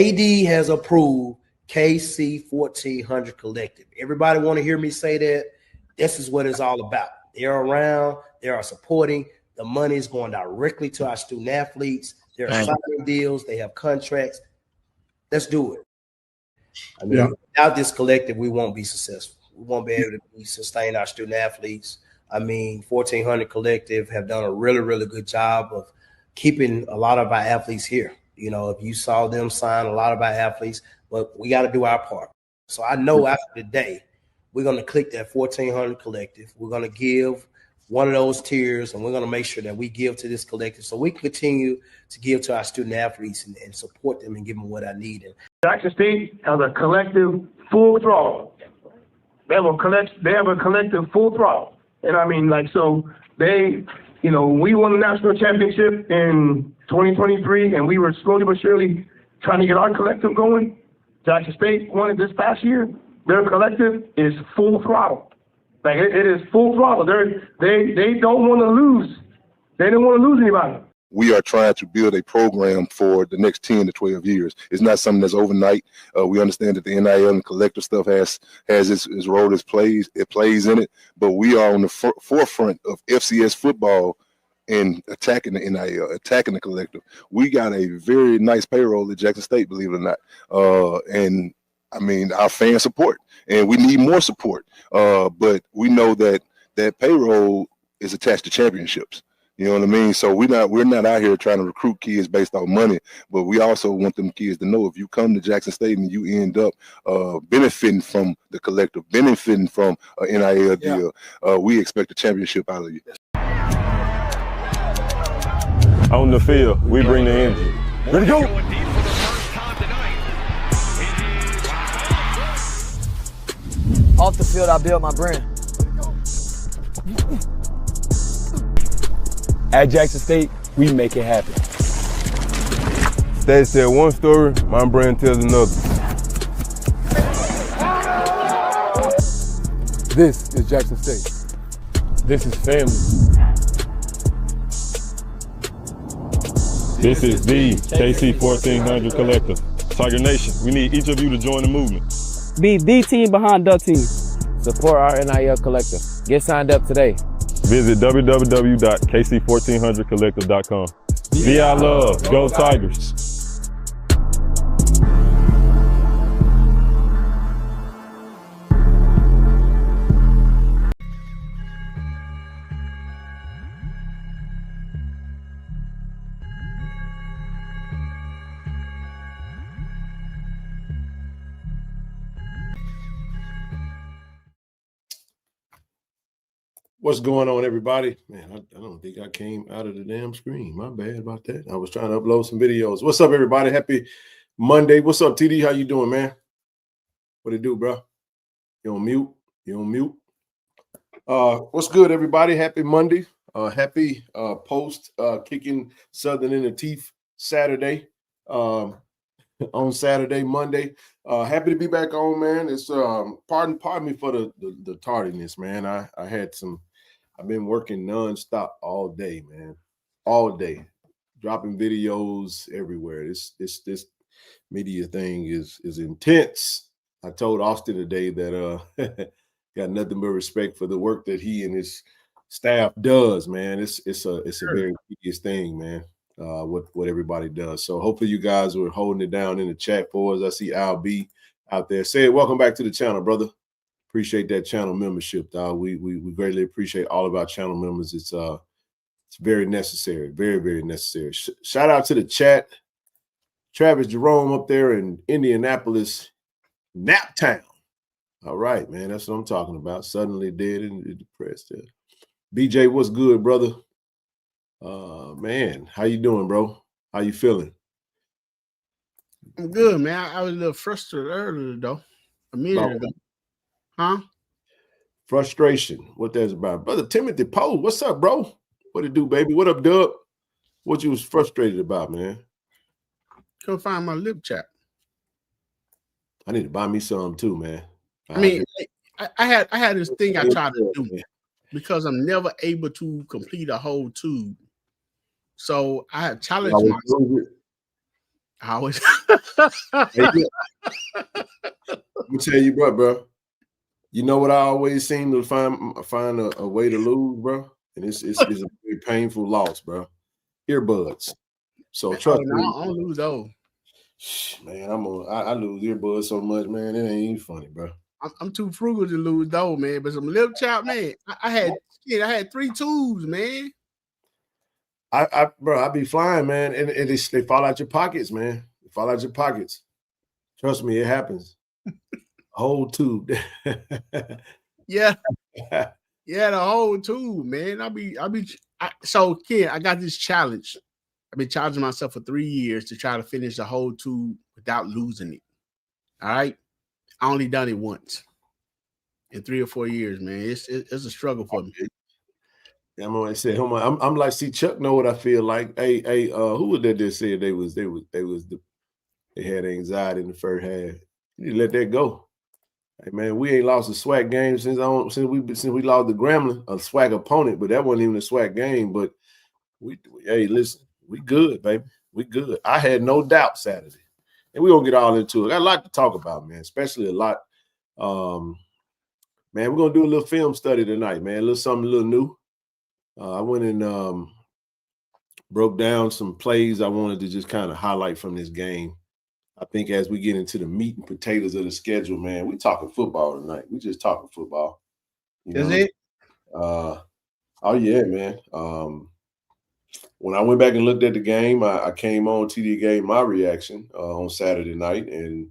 AD has approved KC-1400 collective. Everybody want to hear me say that? This is what it's all about. They're around. They are supporting. The money is going directly to our student athletes. They're signing deals. They have contracts. Let's do it. I mean, without this collective, we won't be successful. We won't be able to sustain our student athletes. I mean, 1400 Collective have done a really, really good job of keeping a lot of our athletes here. You know, if you saw them sign a lot of our athletes, but we got to do our part. So I know after today, we're going to click that 1400 Collective. We're going to give one of those tiers, and we're going to make sure that we give to this collective so we can continue to give to our student athletes and support them and give them what I need. And Jackson State has a collective full throttle. They have a collective full throttle. And I mean, like, so they, you know, we won the national championship in 2023, and we were slowly but surely trying to get our collective going. Jackson State won it this past year. Their collective is full throttle. Like, it is full throttle. They don't want to lose. They don't want to lose anybody. We are trying to build a program for the next 10 to 12 years. It's not something that's overnight. We understand that the NIL and collective stuff has its role, it plays in it, but we are on the forefront of FCS football and attacking the NIL, attacking the collective. We got a very nice payroll at Jackson State, believe it or not. And I mean, our fan support, and we need more support. But we know that that payroll is attached to championships. You know what I mean? So we're not out here trying to recruit kids based on money, but we also want them kids to know if you come to Jackson State and you end up benefiting from the collective, benefiting from an NIL deal, we expect a championship out of you. On the field, we bring the energy. Ready to go. Off the field, I build my brand. At Jackson State, we make it happen. They tell one story, my brand tells another. This is Jackson State. This is family. This is the KC-1400 Collective. Tiger Nation, we need each of you to join the movement. Be the team behind the team. Support our NIL collective. Get signed up today. Visit www.KC1400collective.com. Be our love. Go Tigers. What's going on, everybody? Man, I don't think I came out of the damn screen. My bad about that. I was trying to upload some videos. What's up, everybody? Happy Monday. What's up, TD? How you doing, man? What it do, bro? You on mute? You on mute? What's good, everybody? Happy Monday. Happy post kicking Southern in the teeth Saturday. On Saturday, Monday. Happy to be back on, man. It's pardon me for the tardiness, man. I've been working nonstop all day, man. All day. Dropping videos everywhere. This media thing is intense. I told Austin today that got nothing but respect for the work that he and his staff does, man. It's a very tedious thing, man. What everybody does. So hopefully you guys were holding it down in the chat for us. I see Al B out there. Say welcome back to the channel, brother. Appreciate that channel membership, dog. We greatly appreciate all of our channel members. It's very necessary, very, very necessary. Shout out to the chat. Travis Jerome up there in Indianapolis, Naptown. All right, man. That's what I'm talking about. Suddenly dead and depressed. BJ, what's good, brother? Man, how you doing, bro? How you feeling? I'm good, man. I was a little frustrated earlier, though. A minute ago. Huh? Frustration. What that's about. Brother Timothy Poe, what's up, bro? What it do, baby? What up, Dub? What you was frustrated about, man? Couldn't find my lip chat. I need to buy me some too, man. I mean, I had this thing I tried to do because I'm never able to complete a whole tube. So I had challenged myself. I always. Hey, let me tell you, bro. You know what I always seem to find a way to lose, bro, and it's a very painful loss, bro. Earbuds. So trust me, I don't lose those. Man, I lose earbuds so much, man. It ain't even funny, bro. I'm too frugal to lose those, man. But some little child, man. I had 3 tubes, man. Bro, I be flying, man, and they fall out your pockets, man. They fall out your pockets. Trust me, it happens. A whole tube. Yeah. Yeah, the whole tube, man. So kid, I got this challenge. I've been challenging myself for 3 years to try to finish the whole tube without losing it. All right. I only done it once in 3 or 4 years, man. It's a struggle for me. Yeah, I'm like, see, Chuck know what I feel like. Hey, who was that said they had anxiety in the first half? You need to let that go. Hey man, we ain't lost a SWAC game since we lost the Gremlin, a SWAC opponent, but that wasn't even a SWAC game. But hey, listen, we good, baby. We good. I had no doubt Saturday. And we're gonna get all into it. Got a lot to talk about, man, especially a lot. Man, we're gonna do a little film study tonight, man. Something a little new. I went and broke down some plays I wanted to just kind of highlight from this game. I think as we get into the meat and potatoes of the schedule, man, we talking football tonight. We just talking football. Is it? Oh yeah, man. When I went back and looked at the game, I came on, TD gave my reaction on Saturday night, and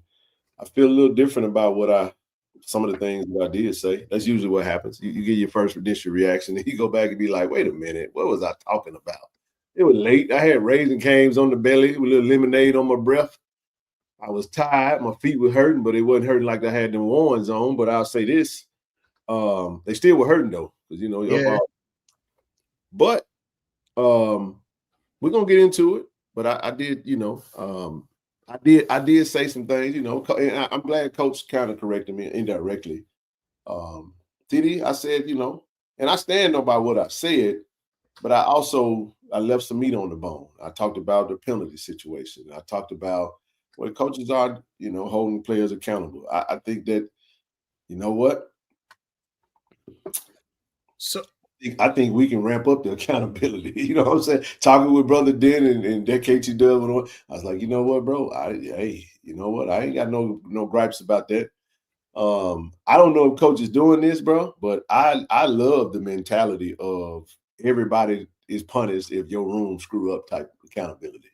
I feel a little different about some of the things that I did say. That's usually what happens. You get your first initial reaction, and you go back and be like, wait a minute, what was I talking about? It was late. I had Raisin Cane's on the belly with a little lemonade on my breath. I was tired. My feet were hurting, but it wasn't hurting like I had them ones on. But I'll say this. They still were hurting, though, because, Yeah. But we're going to get into it. But I did, I did say some things, and I'm glad Coach kind of corrected me indirectly. TD, I said, and I stand by what I said, but I left some meat on the bone. I talked about the penalty situation. I talked about what coaches are, holding players accountable. I think that, you know what? So I think we can ramp up the accountability. You know what I'm saying? Talking with Brother Den and that KC-1400, I was like, you know what, bro? You know what? I ain't got no gripes about that. I don't know if Coach is doing this, bro, but I love the mentality of everybody is punished if your room screw up type accountability.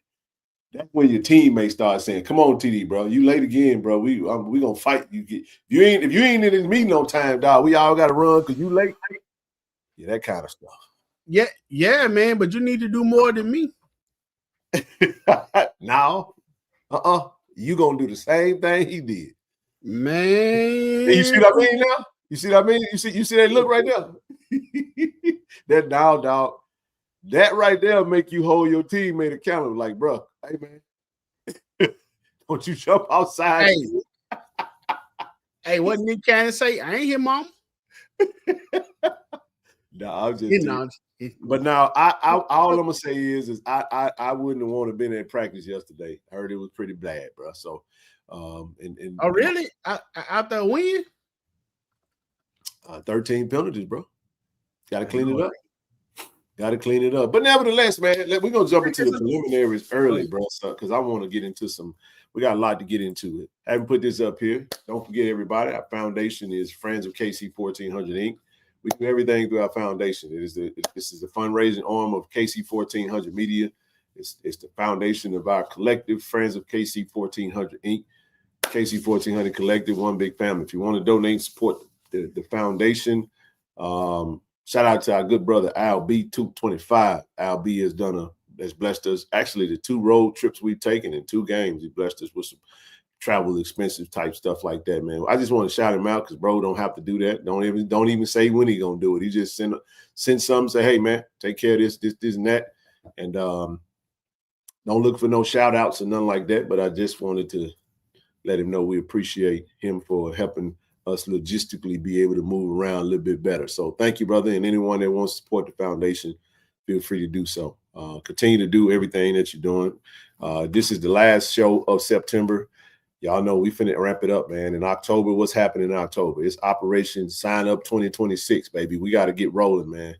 That's when your teammates start saying, "Come on, TD, bro, you late again, bro. We gonna fight you. If you ain't in this meeting on time, dog, we all gotta run because you late." Yeah, that kind of stuff. Yeah, man. But you need to do more than me. Now, you gonna do the same thing he did, man. You see what I mean now? You see what I mean? You see that look right there? That dog. That right there make you hold your teammate accountable. Like, bro, hey man, don't you jump outside? Hey, what Nick Cannon say? I ain't here, mom. No, I'm just. But now, all I'm gonna say is I wouldn't have wanted to been at practice yesterday. I heard it was pretty bad, bro. So, oh really? After a win? 13 penalties, bro. Got to clean it up. Got to clean it up. But nevertheless, man, we're going to jump into the preliminaries early, bro, because I want to get into we got a lot to get into it. I haven't put this up here. Don't forget, everybody, our foundation is Friends of KC-1400 Inc. We do everything through our foundation. This is the fundraising arm of KC-1400 Media. It's the foundation of our collective, Friends of KC-1400 Inc. KC-1400 Collective, one big family. If you want to donate and support the foundation, shout out to our good brother Al B 225. Al B has blessed us. Actually, the 2 road trips we've taken in 2 games, he blessed us with some travel expensive type stuff like that, man. I just want to shout him out because bro don't have to do that. Don't even say when he gonna do it. He just send something, say, hey man, take care of this and that. And don't look for no shout outs or nothing like that. But I just wanted to let him know we appreciate him for helping us logistically be able to move around a little bit better. So thank you, brother. And anyone that wants to support the foundation, feel free to do so. Continue to do everything that you're doing. This is the last show of September. Y'all know we finna ramp it up, man. In October, what's happening in October? It's Operation Sign Up 2026, baby. We got to get rolling, man.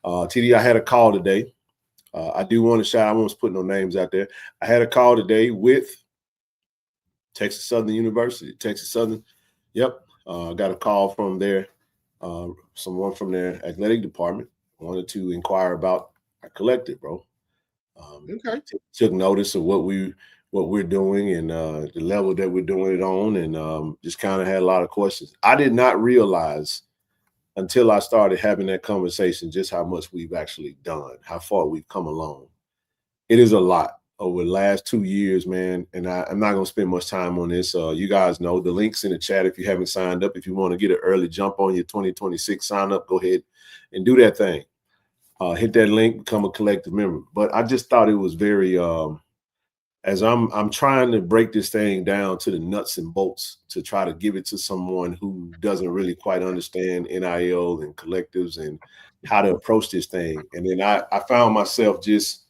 TD, I had a call today. I do want to shout, I won't put no names out there. I had a call today with Texas Southern University, Texas Southern. Yep. I got a call from there, someone from their athletic department wanted to inquire about our collective, bro. Okay. Took notice of what we're doing and the level that we're doing it on, and just kind of had a lot of questions. I did not realize until I started having that conversation just how much we've actually done, how far we've come along. It is a lot over the last 2 years, man, and I'm not going to spend much time on this. You guys know the link's in the chat if you haven't signed up. If you want to get an early jump on your 2026 sign up, go ahead and do that thing. Hit that link, become a collective member. But I just thought it was very as I'm trying to break this thing down to the nuts and bolts to try to give it to someone who doesn't really quite understand NIL and collectives and how to approach this thing. And then I found myself just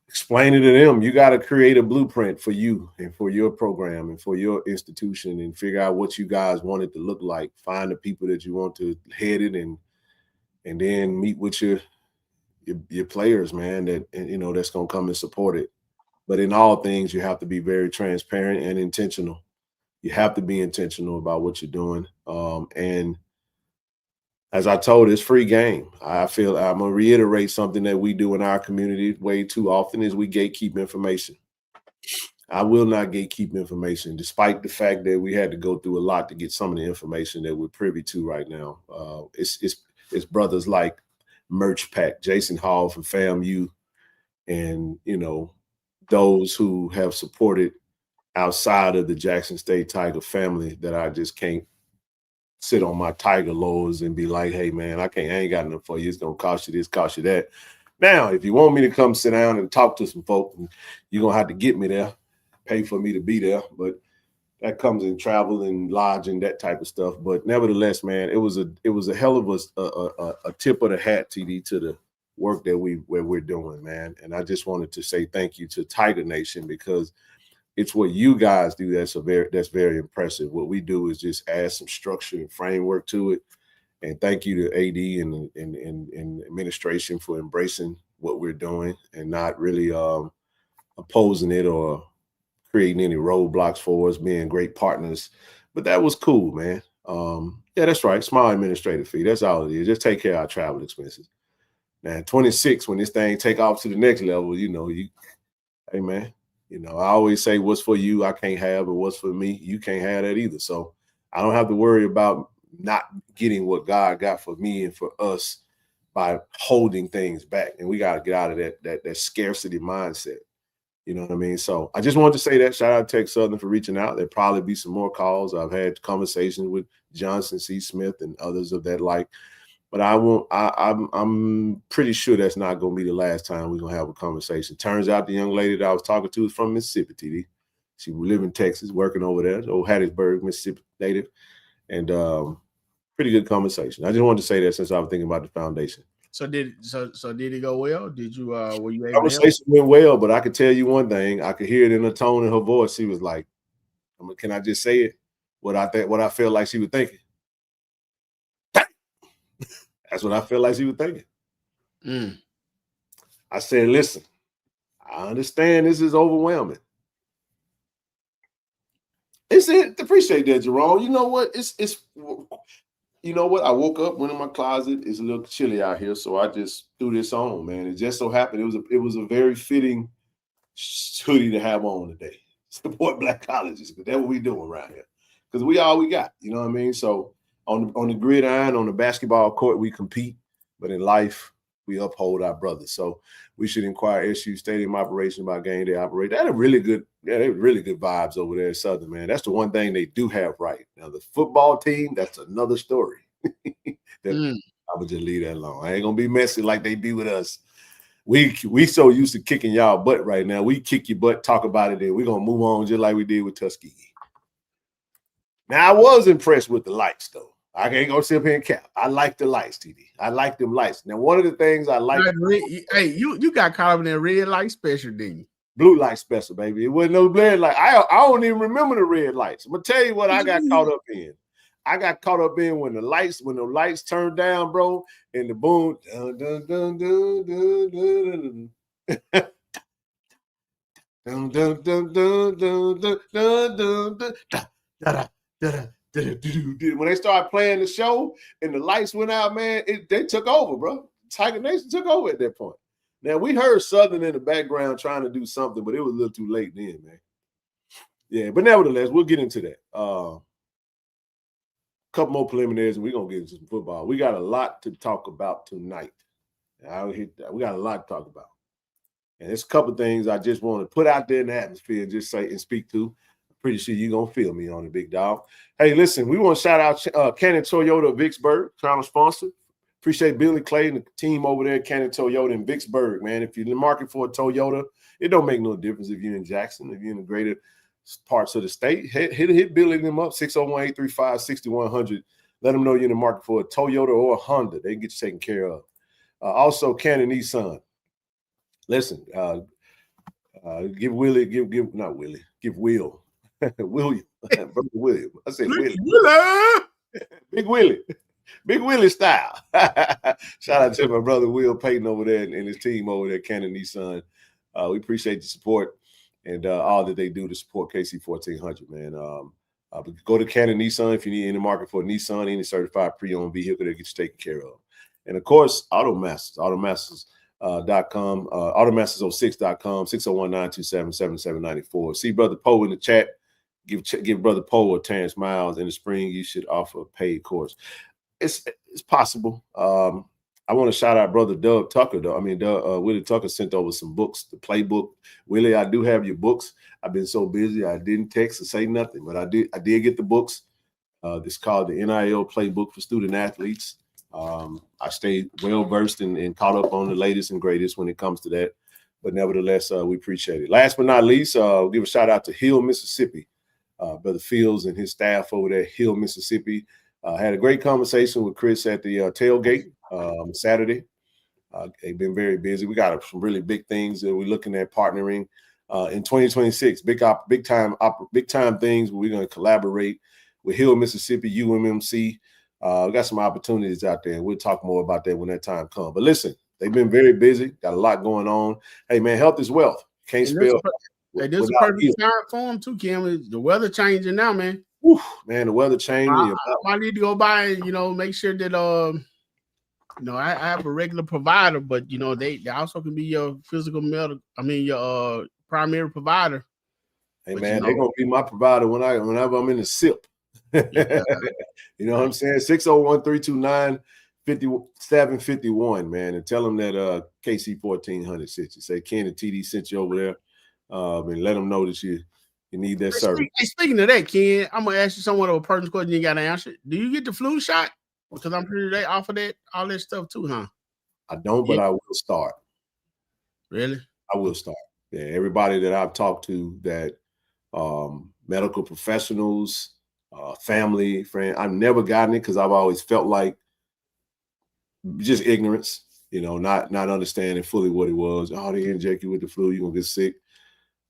explaining to them, you got to create a blueprint for you and for your program and for your institution and figure out what you guys want it to look like. Find the people that you want to head it and then meet with your players, man, that, and, you know, that's going to come and support it. But in all things, you have to be very transparent and intentional. You have to be intentional about what you're doing. And as I told, it's free game. I feel I'm going to reiterate something that we do in our community way too often is we gatekeep information. I will not gatekeep information, despite the fact that we had to go through a lot to get some of the information that we're privy to right now. It's brothers like Merch Pack, Jason Hall from FAMU, and, you know, those who have supported outside of the Jackson State Tiger family that I just can't sit on my Tiger laurels and be like, hey, man, I ain't got enough for you. It's going to cost you this, cost you that. Now, if you want me to come sit down and talk to some folk, you're going to have to get me there, pay for me to be there. But that comes in travel and lodging, that type of stuff. But nevertheless, man, it was a hell of a tip of the hat, TD, to the work that we're doing, man. And I just wanted to say thank you to Tiger Nation, because it's what you guys do that's very impressive. What we do is just add some structure and framework to it. And thank you to AD and administration for embracing what we're doing and not really opposing it or creating any roadblocks for us, being great partners. But that was cool, man. Yeah, that's right. Small administrative fee. That's all it is. Just take care of our travel expenses. Now, 26, when this thing take off to the next level, you know, hey, man, you know, I always say what's for you, I can't have, but what's for me, you can't have that either. So I don't have to worry about not getting what God got for me and for us by holding things back. And we got to get out of that scarcity mindset. You know what I mean? So I just wanted to say that. Shout out to Texas Southern for reaching out. There'll probably be some more calls. I've had conversations with Johnson C. Smith and others of that like. But I'm pretty sure that's not going to be the last time we're going to have a conversation. Turns out the young lady that I was talking to is from Mississippi, TD. She live in Texas, working over there, old Hattiesburg, Mississippi native. And pretty good conversation. I just wanted to say that since I was thinking about the foundation. So did it go well? Did you were you able conversation went well, but I could tell you one thing. I could hear it in the tone in her voice. She was like, can I just say it? What I felt like she was thinking. That's what I feel like she was thinking. I said, listen, I understand this is overwhelming. Appreciate that, Jerome. You know what? You know what? I woke up, went in my closet. It's a little chilly out here, so I just threw this on, man. It just so happened it was a very fitting hoodie to have on today. Support Black colleges, because that's what we doing around here. Because we all we got, you know what I mean? So on the gridiron, on the basketball court, we compete, but in life, we uphold our brothers. So we should inquire SU stadium operation by game day operate. They're really good vibes over there at Southern, man. That's the one thing they do have right. Now the football team, that's another story. I would just leave that alone. I ain't gonna be messy like they be with us. We so used to kicking y'all butt right now. We kick your butt, talk about it, then we're gonna move on just like we did with Tuskegee. Now I was impressed with the lights though. I ain't gonna sit up here and cap. I like the lights, TD. I like them lights. Now, one of the things I like. Hey, you got caught up in that red light special, didn't you? Blue light special, baby. It wasn't no red light. I don't even remember the red lights. I'm gonna tell you what I got caught up in. I got caught up in when the lights turned down, bro, and the boom. Dun, dun, dun, dun, dun, dun, dun. Dun, dun, dun, dun, dun, dun, dun, dun, dun, da, da, da. When they started playing the show and the lights went out, man, they took over, bro. Tiger Nation took over at that point. Now, we heard Southern in the background trying to do something, but it was a little too late then, man. Yeah, but nevertheless, we'll get into that. Couple more preliminaries, and we're going to get into some football. We got a lot to talk about tonight. We got a lot to talk about. And there's a couple things I just want to put out there in the atmosphere and just say and speak to. I'm pretty sure you're going to feel me on it, big dog. Hey, listen, we want to shout out Cannon Toyota of Vicksburg, channel sponsor. Appreciate Billy Clay and the team over there at Cannon Toyota in Vicksburg, man. If you're in the market for a Toyota, it don't make no difference if you're in Jackson, if you're in the greater parts of the state. Hit Billy and them up, 601-835-6100. Let them know you're in the market for a Toyota or a Honda. They can get you taken care of. Also, Cannon Nissan. Listen, give Will. William. Brother William. I said William. Big Willie. Big Willie style. Shout out to my brother Will Payton over there and his team over there, Cannon Nissan. We appreciate the support and all that they do to support KC-1400, man. Go to Cannon Nissan if you need in the market for a Nissan, any certified pre-owned vehicle that gets taken care of. And, of course, Automasters.com, Automasters06.com, 601-927-7794. See Brother Poe in the chat. Give Brother Poe or Terrence Miles in the spring. You should offer a paid course. It's possible. I want to shout out Brother Doug Tucker, though. I mean, Willie Tucker sent over some books, the playbook. Willie, I do have your books. I've been so busy, I didn't text or say nothing, but I did get the books. This is called the NIL Playbook for Student Athletes. I stayed well versed and caught up on the latest and greatest when it comes to that. But nevertheless, we appreciate it. Last but not least, we'll give a shout out to Hill, Mississippi. Brother Fields and his staff over there, Hill, Mississippi. Had a great conversation with Chris at the tailgate Saturday. They've been very busy. We got some really big things that we're looking at partnering in 2026. Big time things where we're going to collaborate with Hill, Mississippi, UMMC. We got some opportunities out there, and we'll talk more about that when that time comes. But listen, they've been very busy, got a lot going on. Hey, man, health is wealth. Can't spell. Hey, there's a perfect time for them too, Kim. The weather changing now, man. Whew, man, the weather changing. I need to go by and make sure that I have a regular provider, but they also can be your your primary provider. Hey, man, they're gonna be my provider whenever I'm in the SIP. Yeah. You know what I'm saying? 601-329-5751, man, and tell them that KC-1400 sent you. Say Ken and TD sent you over there. And let them know that you need that service. Hey, speaking of that, Ken, I'm gonna ask you somewhat of a personal question. You got to answer. Do you get the flu shot? Because I'm pretty they offer that all that stuff too, huh? I don't, but I will start. Really? I will start. Yeah, everybody that I've talked to that medical professionals, family, friend, I've never gotten it because I've always felt like just ignorance, not understanding fully what it was. Oh, they inject you with the flu, you're gonna get sick.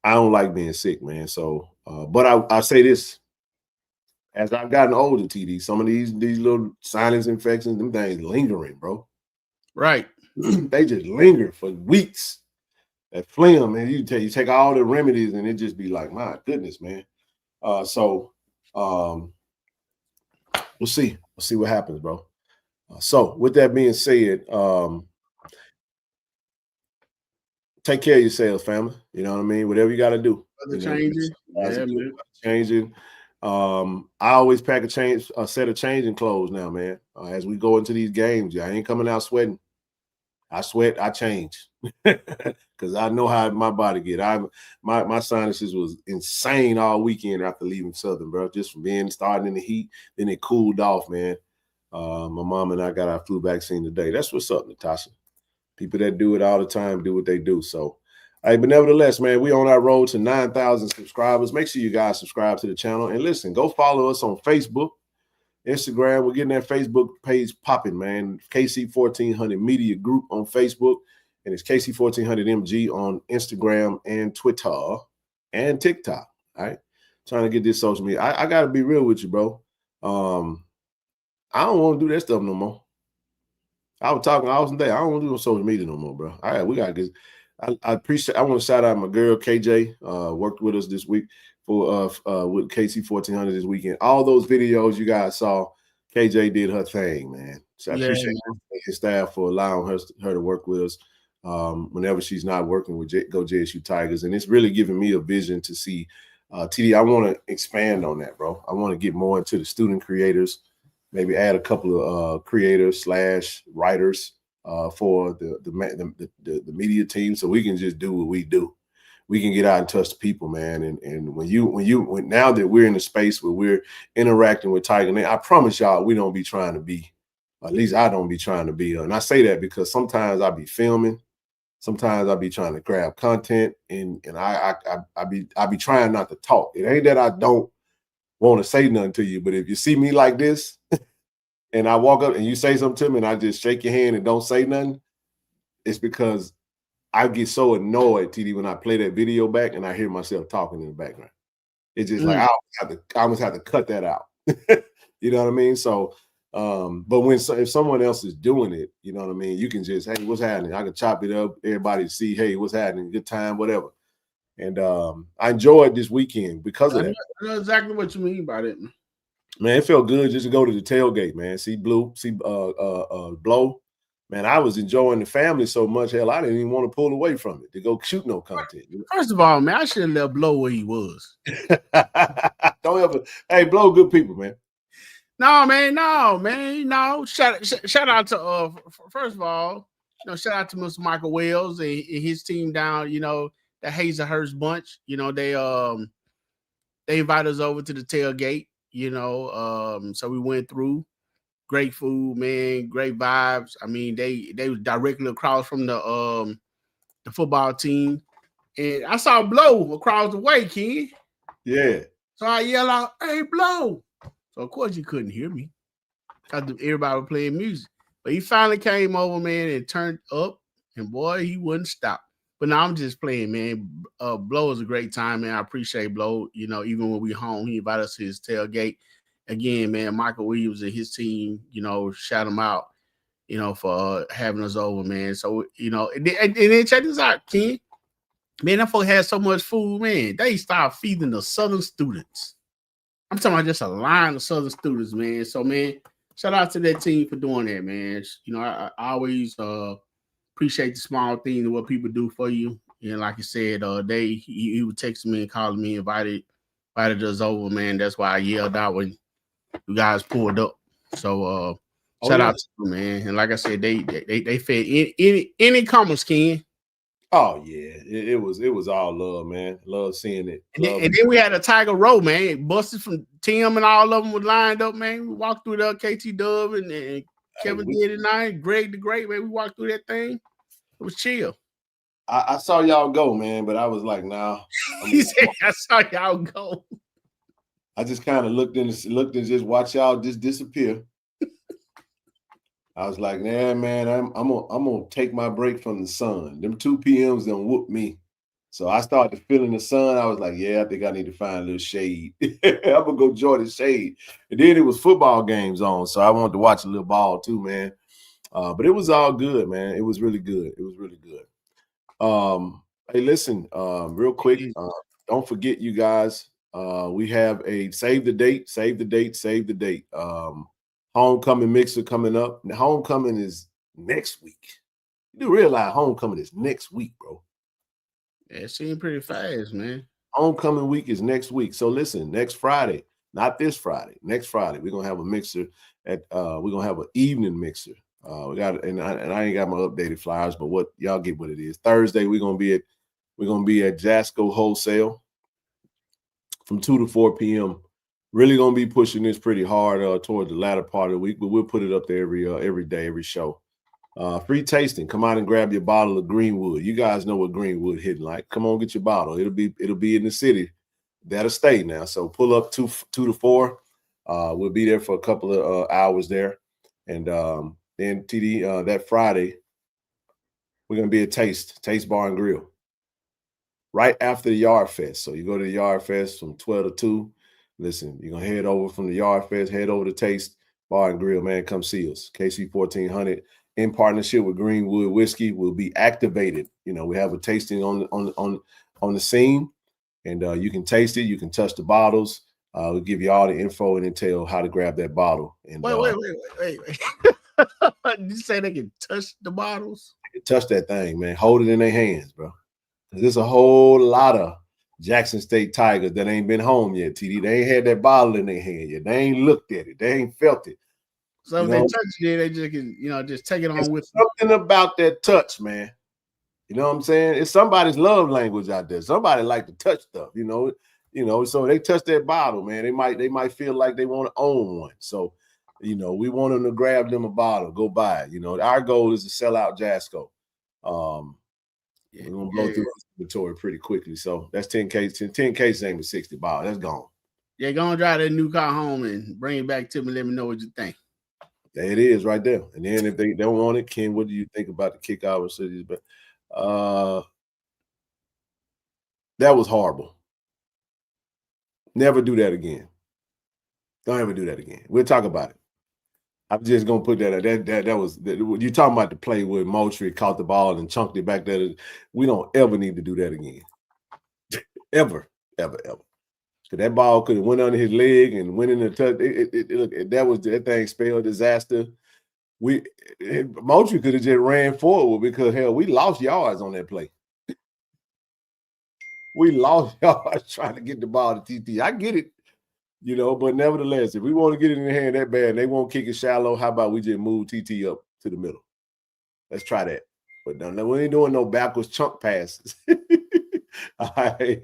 I don't like being sick, man. So, but I say this, as I've gotten older, TD, some of these little sinus infections, them things lingering, bro. Right. They just linger for weeks. That phlegm, man, you take all the remedies and it just be like, my goodness, man. So we'll see. We'll see what happens, bro. So with that being said, take care of yourselves, family. You know what I mean? Whatever you got to do. Changing. I always pack a set of changing clothes now, man. As we go into these games, I ain't coming out sweating. I sweat, I change. Because I know how my body get. My sinuses was insane all weekend after leaving Southern, bro. Just from starting in the heat, then it cooled off, man. My mom and I got our flu vaccine today. That's what's up, Natasha. People that do it all the time do what they do. So, hey, but nevertheless, man, we on our road to 9,000 subscribers. Make sure you guys subscribe to the channel. And listen, go follow us on Facebook, Instagram. We're getting that Facebook page popping, man. KC-1400 Media Group on Facebook. and it's KC-1400MG on Instagram and Twitter and TikTok. All right, trying to get this social media. I got to be real with you, bro. I don't want to do that stuff no more. I was talking all day. I don't want to do no social media no more, bro. All right, we got to get. I appreciate. I want to shout out my girl KJ. Worked with us this week for with KC-1400 this weekend. All those videos you guys saw, KJ did her thing, man. So I appreciate his staff for allowing her to work with us whenever she's not working with Go JSU Tigers, and it's really giving me a vision to see. TD, I want to expand on that, bro. I want to get more into the student creators. Maybe add a couple of creators / writers for the media team, so we can just do what we do. We can get out and touch the people, man. And when now that we're in a space where we're interacting with Tiger, I promise y'all we don't be trying to be. At least I don't be trying to be. And I say that because sometimes I be filming, sometimes I be trying to grab content, and I be trying not to talk. It ain't that I don't want to say nothing to you, but if you see me like this and I walk up and you say something to me and I just shake your hand and don't say nothing, it's because I get so annoyed, TD, when I play that video back and I hear myself talking in the background. It's just like I almost have to cut that out. You know what I mean? So but if someone else is doing it, you know what I mean, you can just, hey, what's happening? I can chop it up, everybody see, hey, what's happening, good time, whatever. And I enjoyed this weekend because of that. I know exactly what you mean by that. Man, it felt good just to go to the tailgate, man. See Blow. Man, I was enjoying the family so much, hell, I didn't even want to pull away from it to go shoot no content. You know? First of all, man, I should have left Blow where he was. Don't ever, hey, Blow, good people, man. No, man. Shout out to first of all, shout out to Mr. Michael Wells and his team down, the Hazelhurst bunch. They invited us over to the tailgate, so we went through. Great food, man, great vibes. I mean, they was directly across from the football team. And I saw Blow across the way, Ken. Yeah. So I yell out, "Hey, Blow." So, of course, you couldn't hear me because everybody was playing music. But he finally came over, man, and turned up. And, boy, he wouldn't stop. But now I'm just playing, man. Blow is a great time, man. I appreciate Blow. Even when we home, he invited us to his tailgate. Again, man, Michael Williams and his team, shout him out, for having us over, man. So, and then check this out, Ken. Man, that folk had so much food, man. They started feeding the Southern students. I'm talking about just a line of Southern students, man. So, man, shout out to that team for doing that, man. I always appreciate the small things and what people do for you. And like you said, he would text me and call me, invited us over, man. That's why I yelled out when you guys pulled up. So, shout out to them, man. And like I said, they fed any comments, Ken. Oh yeah, it was all love, man. Love seeing it. And then we had a Tiger Row, man. Busted from Tim and all of them were lined up, man. We walked through the KT Dub and Kevin did it, and Greg the Great, man. We walked through that thing. It was chill. I saw y'all go, man, but I was like, nah. He said, I saw y'all go. I just kind of looked and just watch y'all just disappear. I was like, nah, man, I'm gonna take my break from the sun. Them 2 p.m.s done whoop me. So I started feeling the sun. I was like, yeah, I think I need to find a little shade. I'm gonna go enjoy the shade. And then it was football games on, so I wanted to watch a little ball too, man. But it was all good, man. It was really good. It was really good. Hey, listen, real quick, don't forget, you guys. We have a save the date. Homecoming mixer coming up. The homecoming is next week. You do realize homecoming is next week, bro. Yeah, it seemed pretty fast, man. Homecoming week is next week. So listen, next Friday, not this Friday, next Friday, we're gonna have a mixer we're gonna have an evening mixer. We got and I ain't got my updated flyers, but what y'all get what it is. Thursday, we're gonna be at Jasco Wholesale from 2 to 4 p.m. Really gonna be pushing this pretty hard toward the latter part of the week, but we'll put it up there every day, every show. Free tasting. Come out and grab your bottle of Greenwood. You guys know what Greenwood hitting like. Come on, get your bottle. It'll be in the city. That'll stay now. So pull up 2 to 4. We'll be there for a couple of hours there, and then TD that Friday. we're going to be a Taste Bar and Grill right after the Yard Fest. So you go to the Yard Fest from 12 to 2. Listen, you're going to head over from the Yard Fest, head over to Taste Bar and Grill, man. Come see us. KC-1400 in partnership with Greenwood Whiskey will be activated. You know, we have a tasting on the scene, and you can taste it. You can touch the bottles. We'll give you all the info and intel how to grab that bottle. And wait. Did you say they can touch the bottles? They can touch that thing, man. Hold it in their hands, bro. There's a whole lot of Jackson State Tigers that ain't been home yet, TD. They ain't had that bottle in their hand yet. They ain't looked at it. They ain't felt it. So if they touch it, they just can, just take it on with something about that touch, man. You know what I'm saying? It's somebody's love language out there. Somebody like to touch stuff, so they touch that bottle, man. They might feel like they want to own one. So, we want them to grab them a bottle, go buy it. Our goal is to sell out Jasco. We're gonna blow through this inventory pretty quickly. So that's 10 cases. 10 cases ain't but 60 bottles. That's gone. Yeah, go and drive that new car home and bring it back to me. Let me know what you think. There it is right there. And then if they don't want it, Ken, what do you think about the kickoff and cities? But that was horrible. Never do that again. Don't ever do that again. We'll talk about it. I'm just gonna put that. That was you talking about the play where Moultrie caught the ball and chunked it back there. We don't ever need to do that again. ever. So that ball could have went under his leg and went in the touch. That thing spelled disaster. Moultrie could have just ran forward because hell, we lost yards on that play. We lost yards trying to get the ball to TT. I get it. But nevertheless, if we want to get it in the hand that bad and they won't kick it shallow, how about we just move TT up to the middle? Let's try that. But no, we ain't doing no backwards chunk passes. All right.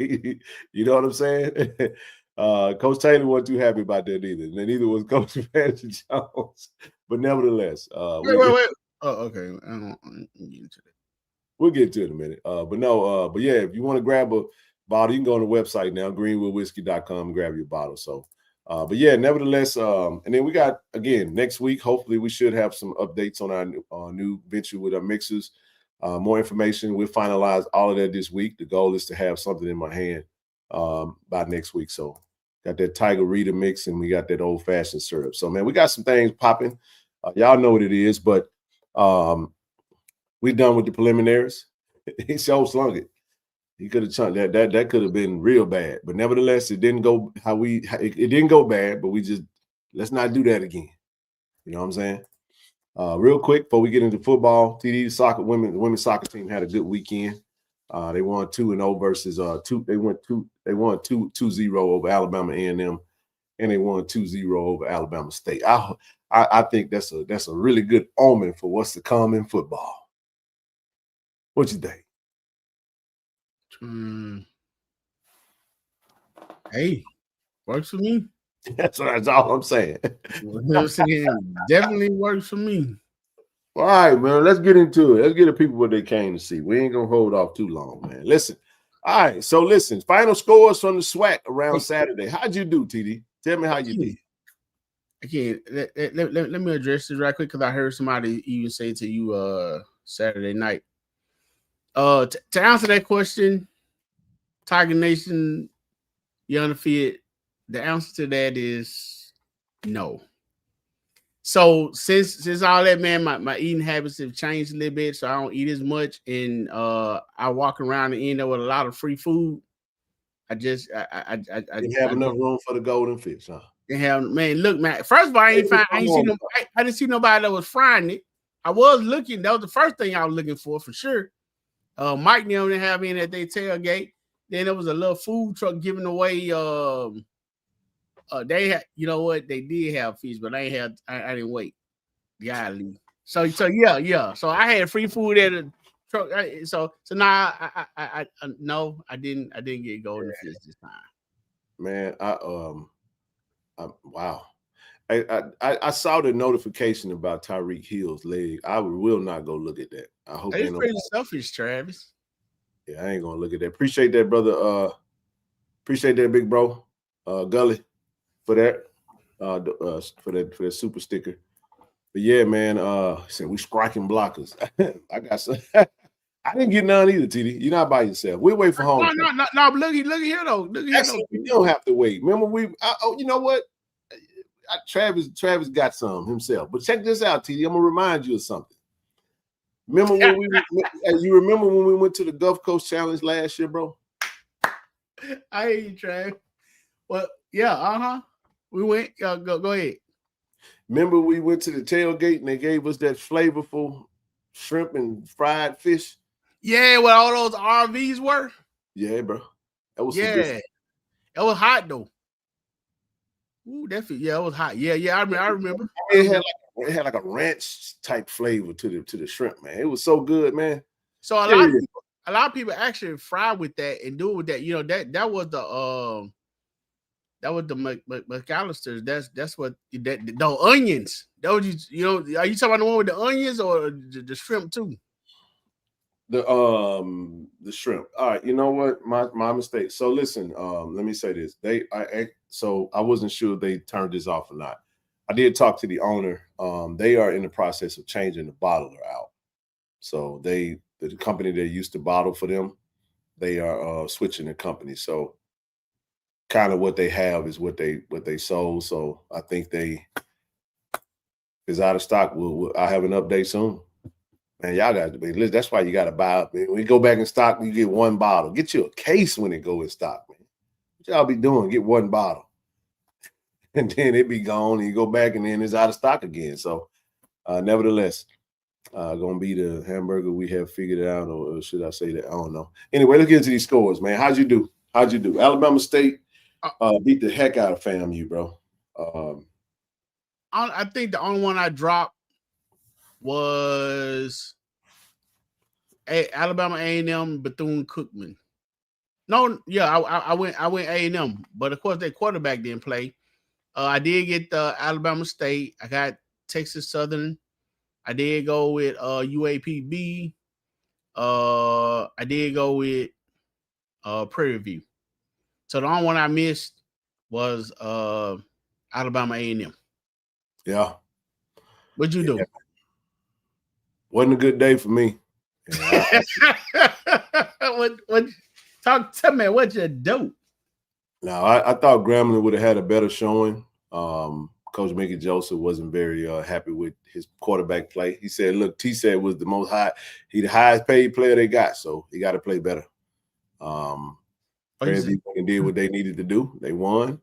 You know what I'm saying? Coach Taylor wasn't too happy about that either. And neither was Coach Patrick Jones. But nevertheless. Wait. Oh, okay. I don't get into that. We'll get to it in a minute. But yeah, if you want to grab a bottle, you can go on the website now, greenwoodwhiskey.com, and grab your bottle. So, but yeah, nevertheless, and then we got, again, next week, hopefully we should have some updates on our new venture with our mixers. More information. We'll finalize all of that this week. The goal is to have something in my hand by next week. So got that Tiger Rita mix and we got that old-fashioned syrup. So, man, we got some things popping. Y'all know what it is, but we done with the preliminaries. He so slung it. He could have chunked that could have been real bad, but nevertheless, it didn't go it didn't go bad. But let's not do that again. You know what I'm saying? Real quick before we get into football, TD the women's soccer team had a good weekend. They won 2-0 versus They won 2-0 over Alabama A&M, and they won 2-0 over Alabama State. I think that's a really good omen for what's to come in football. What you think? Hey, works for me. That's all I'm saying. Definitely works for me. All right, man. Let's get into it. Let's get the people what they came to see. We ain't gonna hold off too long, man. Listen. All right. So listen. Final scores from the SWAC around Saturday. How'd you do, TD? Tell me how you did. Again, let me address this right quick because I heard somebody even say to you Saturday night. To answer that question, Tiger Nation, you're undefeated. The answer to that is no. So since all that, man, my eating habits have changed a little bit, so I don't eat as much, and I walk around and end up with a lot of free food. I didn't have enough room for the golden fish, huh? Man, look, man. First of all, I didn't see nobody that was frying it. I was looking. That was the first thing I was looking for sure. Mike didn't have any at their tailgate. Then there was a little food truck giving away. They had, you know what? They did have fish, but I didn't wait. Golly. So yeah. So I had free food at a truck. So now no, I didn't get golden fish this time. Man, wow. I saw the notification about Tyreek Hill's leg. I will not go look at that. I hope it's pretty selfish, Travis. Yeah, I ain't gonna look at that. Appreciate that, brother. Appreciate that, big bro. Gully for that. For that super sticker. But yeah, man. Said we striking blockers. I got some. I didn't get none either, TD. You're not by yourself. We'll wait for home. No. Look here though. Actually, you don't have to wait. Remember, you know what? Travis got some himself. But check this out, TD. I'm gonna remind you of something. Remember when we went to the Gulf Coast Challenge last year, bro? I hear you, Trav. Well, yeah, we went. Go ahead. Remember we went to the tailgate and they gave us that flavorful shrimp and fried fish? Yeah, what all those RVs were? Yeah, bro. That was it was hot though. Ooh, definitely. Yeah, it was hot. Yeah, I remember. It had like a ranch type flavor to the shrimp, man. It was so good, man. So a lot of people actually fry with that and do it with that. You know, that was the McAllister's. That's what the onions. That was you know. Are you talking about the one with the onions or the shrimp too? The shrimp. All right, you know what? My mistake. So listen, let me say this. So I wasn't sure if they turned this off or not. I did talk to the owner. They are in the process of changing the bottler out. So the company that used to bottle for them, they are switching the company. So kind of what they have is what they sold. So I think they is out of stock. I'll have an update soon. Man, y'all got to be. That's why you got to buy up. When you go back in stock, you get one bottle. Get you a case when it go in stock, man. What y'all be doing? Get one bottle. And then it be gone, and you go back, and then it's out of stock again. So, nevertheless, gonna be the hamburger we have figured out, or should I say that? I don't know. Anyway, let's get into these scores, man. How'd you do? Alabama State beat the heck out of FAMU, bro. I think the only one I dropped was Alabama A&M Bethune-Cookman. No, yeah, I went A&M, but of course their quarterback didn't play. I did get Alabama State. I got Texas Southern. I did go with UAPB. I did go with Prairie View. So the only one I missed was Alabama A&M. Yeah. What'd you do? Wasn't a good day for me. Yeah. Tell me what you do. No, I thought Grambling would have had a better showing. Coach Mickey Joseph wasn't very happy with his quarterback play. He said, look, T-Set was the most the highest paid player they got, so he got to play better. Prairie did what they needed to do. They won.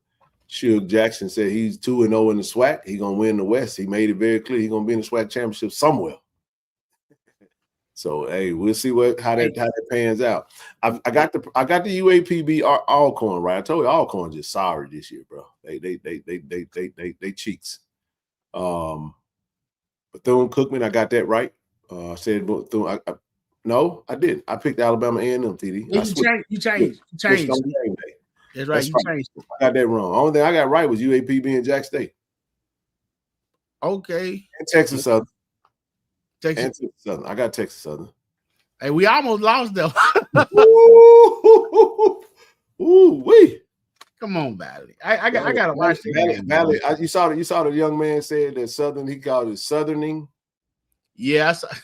Suge Jackson said he's 2-0 in the SWAC. He's going to win the West. He made it very clear he's going to be in the SWAC championship somewhere. So hey, we'll see how that pans out. I got the UAPB Alcorn right. I told you Alcorn just sorry this year, bro. They cheeks. Bethune-Cookman, I got that right. I said Bethune. No, I didn't. I picked Alabama A&M, TD. You changed. That's right. You changed. I got that wrong. The only thing I got right was UAPB and Jack State. Okay. And Texas Southern. Texas Southern. I got Texas Southern. Hey, we almost lost them. Ooh, wee. Come on, Valley. I gotta watch the Valley. You saw the young man said that Southern. He called it Southerning. Yes. Yeah,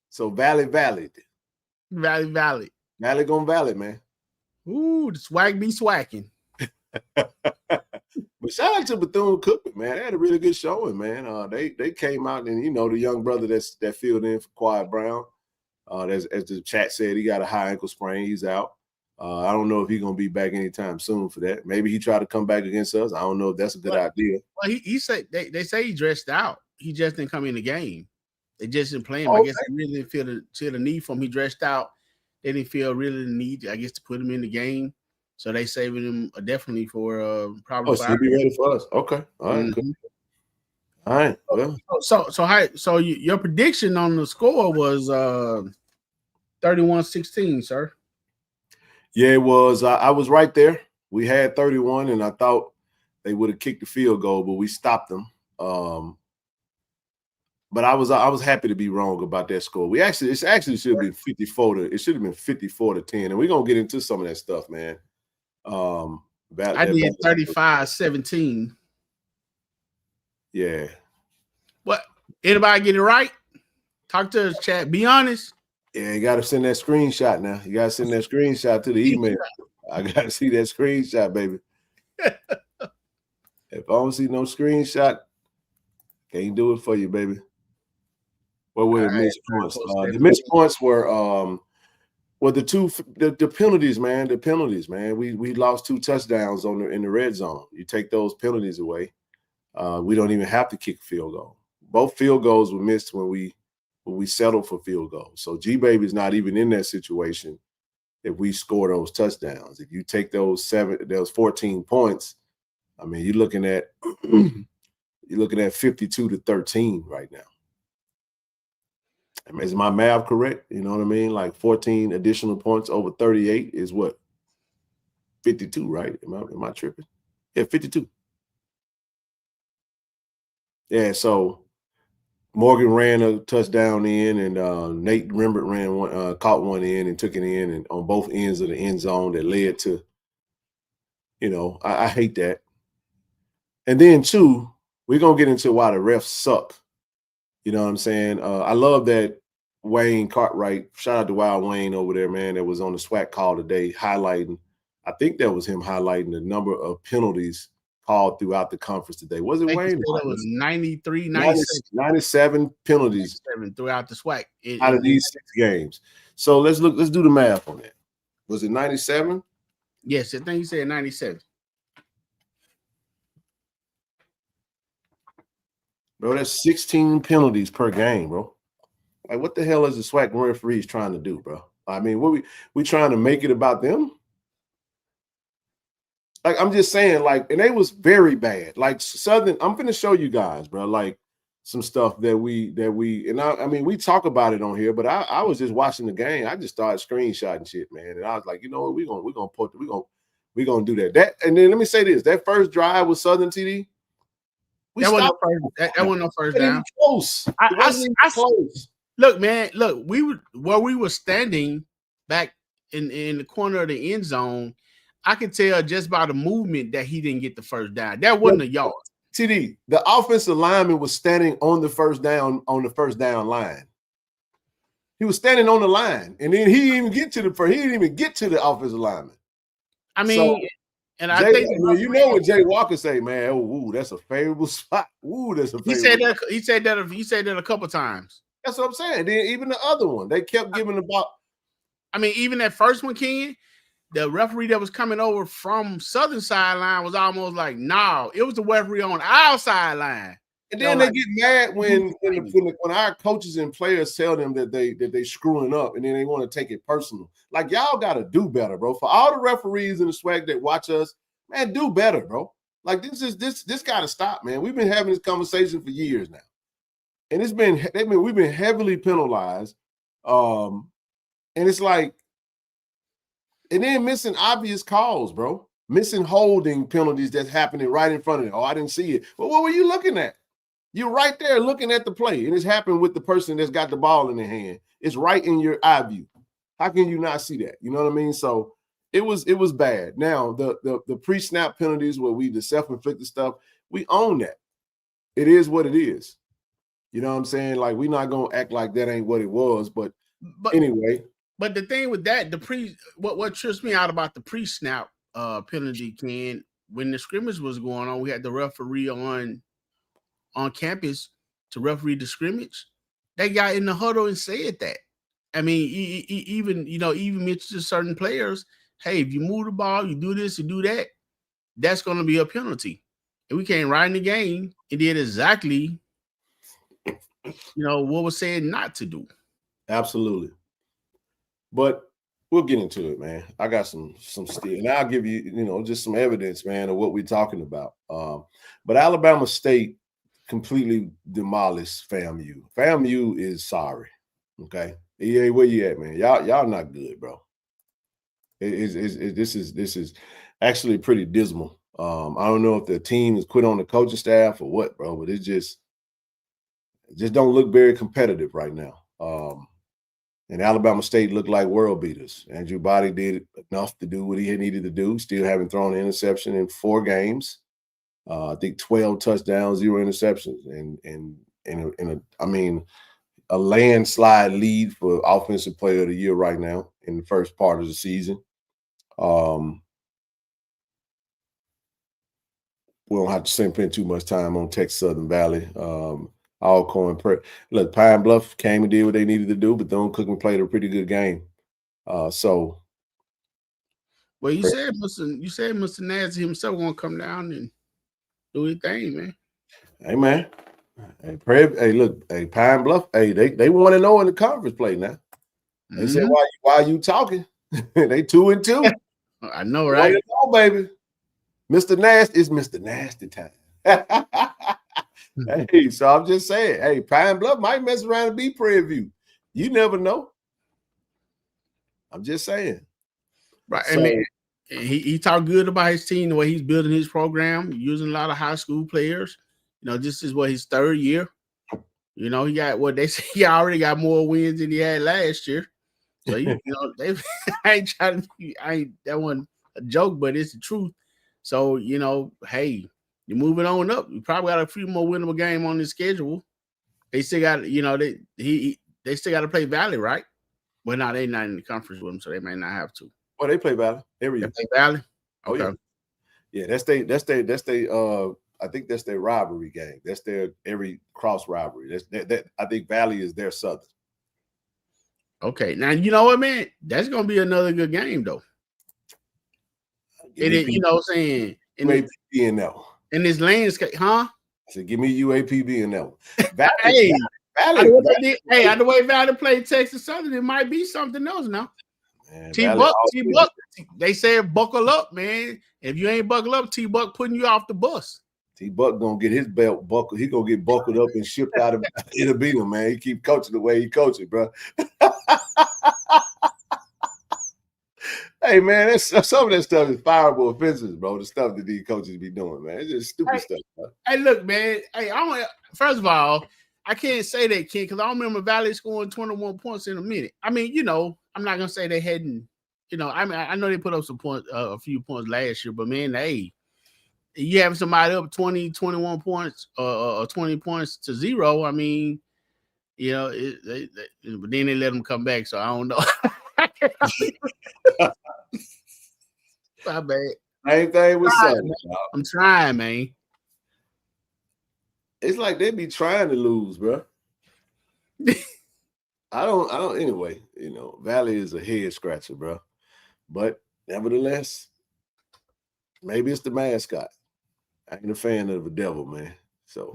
so Valley. Valley gonna Valley, man. Ooh, the swag be swacking. But shout out to Bethune-Cookman, man. They had a really good showing, man. They came out and the young brother that filled in for Quiet Brown. As the chat said, he got a high ankle sprain. He's out. I don't know if he's gonna be back anytime soon for that. Maybe he tried to come back against us. I don't know if that's a good idea. Well, he said they say he dressed out. He just didn't come in the game. They just didn't play him. Okay. I guess they really didn't feel the need for him. He dressed out. They didn't feel really the need, I guess, to put him in the game. So they saving him definitely for probably. So he'll be ready for us. Okay. All right. Good. All right. Well. So your prediction on the score was 31-16, sir. Yeah, it was. I was right there. We had 31, and I thought they would have kicked the field goal, but we stopped them. But I was happy to be wrong about that score. It actually should have been 54 to 10, and we're gonna get into some of that stuff, man. I did 35-17. Yeah. What? Anybody get it right? Talk to us, chat. Be honest. Yeah, you got to send that screenshot now. You got to send that screenshot to the email. I got to see that screenshot, baby. If I don't see no screenshot, can't do it for you, baby. What were the missed points? The missed points were the penalties, man. The penalties, man. We lost 2 touchdowns in the red zone. You take those penalties away, we don't even have to kick a field goal. Both field goals were missed when we settled for field goals. So G-Baby's not even in that situation if we score those touchdowns. If you take those 14 points, I mean, you're looking at 52-13 right now. I mean, is my math correct? You know what I mean? Like 14 additional points over 38 is what? 52, right? Am I tripping? Yeah, 52. Yeah, so Morgan ran a touchdown in, and Nate Rembert caught one in and took it in, and on both ends of the end zone that led to, I hate that. And then 2, we're going to get into why the refs suck. You know what I'm saying? I love that Wayne Cartwright, shout out to Wild Wayne over there, man, that was on the SWAC call today highlighting, I think that was him highlighting the number of penalties called throughout the conference today. Was it Wayne? It was 93, 97 penalties 97 throughout the SWAC. Out of these 6 games. So let's do the math on that. Was it 97? Yes, I think you said 97. Bro, that's 16 penalties per game, bro. Like, what the hell is the SWAC referees trying to do, bro? I mean, what we trying to make it about them? Like, I'm just saying, like, and they was very bad. Like Southern, I'm gonna show you guys, bro, like some stuff that we and I mean, we talk about it on here, but I was just watching the game. I just started screenshotting shit, man. And I was like, you know what, we're gonna do that. And then let me say this: that first drive with Southern TD. That wasn't no first down. Close. It wasn't even close. Look, man. Look, we were standing back in the corner of the end zone. I could tell just by the movement that he didn't get the first down. That wasn't a yard. TD, the offensive lineman was standing on the first down line. He was standing on the line, and then he didn't even get to the offensive lineman. I mean. So, and I think you know what Jay Walker say, man. Oh, that's a favorable spot. Ooh, that's a favorable. He said that a couple times. That's what I'm saying. Then even the other one, they kept giving about. I mean, even that first one, Ken, the referee that was coming over from Southern sideline was almost like, no, it was the referee on our sideline. And then they get mad when our coaches and players tell them that they screwing up, and then they want to take it personal. Like, y'all got to do better, bro. For all the referees in the SWAC that watch us, man, do better, bro. Like, this got to stop, man. We've been having this conversation for years now, and we've been heavily penalized, and it's like, and then missing obvious calls, bro. Missing holding penalties that's happening right in front of them. Oh, I didn't see it. Well, what were you looking at? You're right there looking at the play, and it's happened with the person that's got the ball in their hand. It's right in your eye view. How can you not see that? You know what I mean? So it was bad. Now the pre-snap penalties where the self-inflicted stuff, we own that. It is what it is. You know what I'm saying? Like, we're not gonna act like that ain't what it was. But anyway. But the thing with that, what trips me out about the pre-snap penalty, Ken, when the scrimmage was going on, we had the referee on campus to referee the scrimmage. They got in the huddle and said that. I mean, even mentioned to certain players, hey, if you move the ball, you do this, you do that, that's going to be a penalty. And we came right in the game and did exactly, what was said not to do. Absolutely. But we'll get into it, man. I got some steel, and I'll give you, just some evidence, man, of what we're talking about. But Alabama State completely demolished FAMU. FAMU is sorry. Okay. EA, where you at, man? Y'all not good, bro. This is actually pretty dismal. I don't know if the team has quit on the coaching staff or what, bro, but it just don't look very competitive right now. And Alabama State looked like world beaters. Andrew Body did enough to do what he needed to do, still having thrown an interception in 4 games. I think 12 touchdowns, 0 interceptions. I mean, a landslide lead for Offensive Player of the Year right now in the first part of the season. We don't have to spend too much time on Texas Southern Valley. Alcorn, look, Pine Bluff came and did what they needed to do, but Thune Cookman played a pretty good game. Well, you said Mr. Nasty himself gonna come down and do his thing, man. Hey, man. Hey, look, hey, Pine Bluff, hey, they 1-0 in the conference play now. They said, why are you talking? They 2-2. I know, right? Oh, baby. Mr. Nasty is Mr. Nasty time. Hey, so I'm just saying, hey, Pine Bluff might mess around and be Prairie View. You never know. I'm just saying. Right. So, and he talked good about his team, the way he's building his program, using a lot of high school players. You know, this is what his third year. You know, he got what they say, he already got more wins than he had last year. So you know, that wasn't a joke, but it's the truth. So, you know, hey, you're moving on up. You probably got a few more winnable games on the schedule. They still got, you know, they still got to play Valley, right? Well, no, they're not in the conference with them, so they may not have to. Oh, they play Valley every year. They play Valley? Okay. Oh, yeah. That's they I think that's their rivalry game. That's their every cross rivalry. That I think Valley is their Southern. Okay. Now you know what, man? That's gonna be another good game though. And you know what I'm saying? UAPB in that one. In this landscape, huh? I said, give me UAPB in that one. Valley, the way Valley played Texas Southern, it might be something else now. T-Buck, they said buckle up, man. If you ain't buckle up, T-Buck putting you off the bus. T-Buck gonna get his belt buckled. He gonna get buckled up and shipped out of Itabena, man. He keep coaching the way he coaching, bro. Hey, man, some of that stuff is fireable offenses, bro. The stuff that these coaches be doing, man. It's just stupid stuff, bro. Hey, look, man. Hey, first of all, I can't say that, kid, because I don't remember Valley scoring 21 points in a minute. I mean, you know, I'm not gonna say they hadn't, you know, I mean, I know they put up some points, a few points last year, but man, hey, you having somebody up 20, 21 points or 20 points to 0, I mean, you know, but then they let them come back, so I don't know. My bad. Same thing with Southern. I'm trying, man. It's like they be trying to lose, bro. I don't. Anyway, you know, Valley is a head scratcher, bro. But nevertheless, maybe it's the mascot. I ain't a fan of the devil, man. So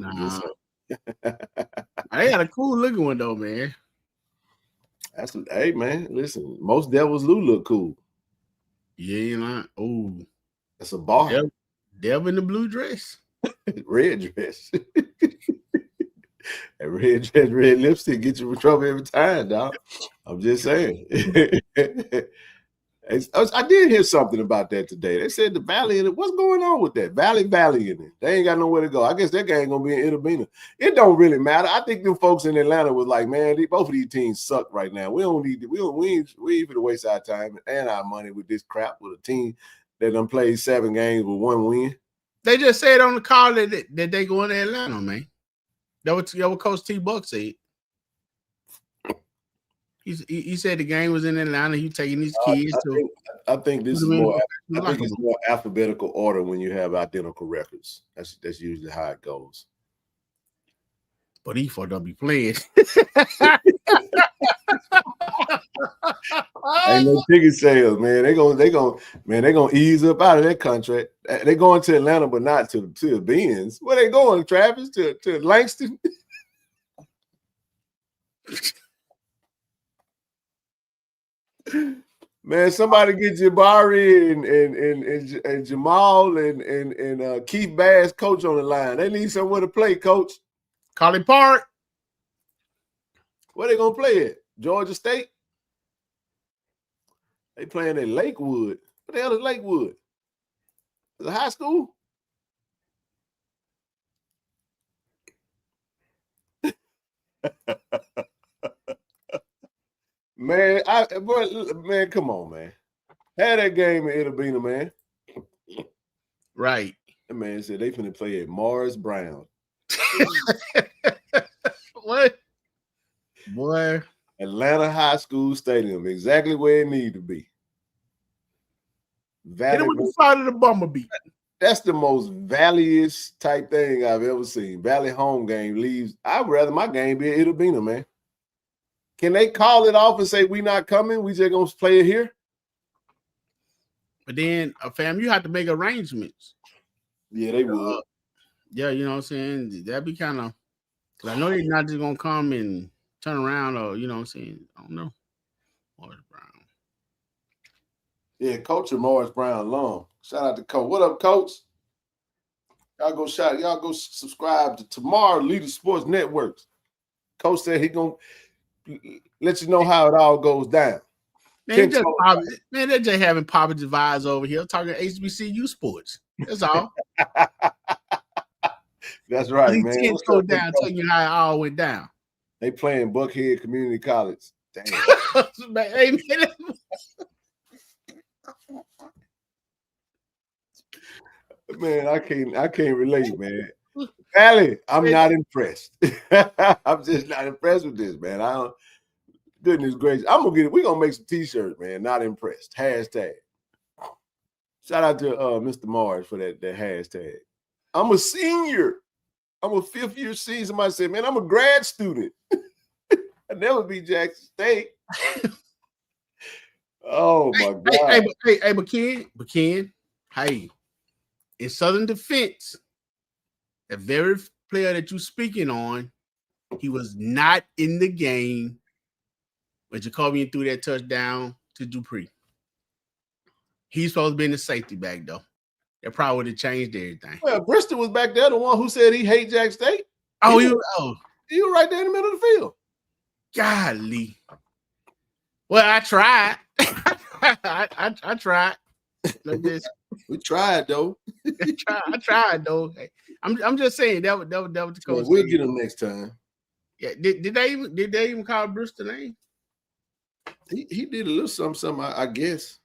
they got a cool looking one though, man. Hey, man. Listen, most devils do look cool. Yeah, you know. Oh, that's a bar. Devil in the blue dress, red dress. That red dress, red lipstick get you in trouble every time, dog. I'm just saying. I did hear something about that today. They said the Valley in it. What's going on with that? Valley in it. They ain't got nowhere to go. I guess that game gonna be in Itabena. It don't really matter. I think them folks in Atlanta was like, man, both of these teams suck right now. We ain't gonna waste our time and our money with this crap with a team that done played 7 games with 1 win. They just said on the call that they going to Atlanta, man. That what Coach T-Buck said. He said the game was in Atlanta. He taking these kids I think this is more. I think it's more alphabetical order when you have identical records. That's usually how it goes. But he for don't be playing. Ain't no ticket sales, man. They gonna ease up out of that contract. They going to Atlanta, but not to the Beans. Where they going, Travis? To Langston? Man, somebody get Jabari and Jamal and Keith Bass coach on the line. They need somewhere to play, coach. College Park. Where they gonna play at? Georgia State? They playing at Lakewood. What the hell is Lakewood? Is it high school? Man, come on, man. Had that game in Itabena, man. Right. That man said they finna play at Morris Brown. What? Atlanta High School Stadium, exactly where it needs to be. Hit it with the side of the bumblebee. That's the most valley-ish type thing I've ever seen. Valley home game leaves. I'd rather my game be at Itabena, man. Can they call it off and say we not coming? We just gonna play it here? But then, fam, you have to make arrangements. Yeah, they would. Yeah, you know what I'm saying? That'd be kind of, because I know they're not just gonna come and turn around, or you know what I'm saying? I don't know. Morris Brown. Yeah, Coach of Morris Brown Long. Shout out to Coach. What up, Coach? Y'all go subscribe to Tomorrow Leader Sports Networks. Coach said he gonna let you know how it all goes down. Man, they're just having positive vibes over here, talking HBCU sports. That's all. That's right, man. Let's go down, telling you how it all went down. They playing Buckhead Community College. Damn. Hey, man. Man, I can't relate, man. Valley, I'm not impressed. I'm just not impressed with this, man. I don't. Goodness gracious, I'm gonna get it. We're gonna make some t-shirts, man. Not impressed. Hashtag. Shout out to Mr. Mars for that hashtag. I'm a senior. I'm a fifth-year senior. Somebody said, man, I'm a grad student. I never be Jackson State. Oh my God. Hey, McKen. Hey, in Southern Defense, the very player that you're speaking on, he was not in the game when Jacoby threw that touchdown to Dupree. He's supposed to be in the safety back, though. That probably would have changed everything. Well, Bristol was back there, the one who said he hate Jack State. Oh, he was right there in the middle of the field. Golly. Well, I tried. I tried. We tried though. I tried though. I'm just saying that was the coach. We'll get him next time. Yeah. Did they even call Bristol name? He did a little something, I guess.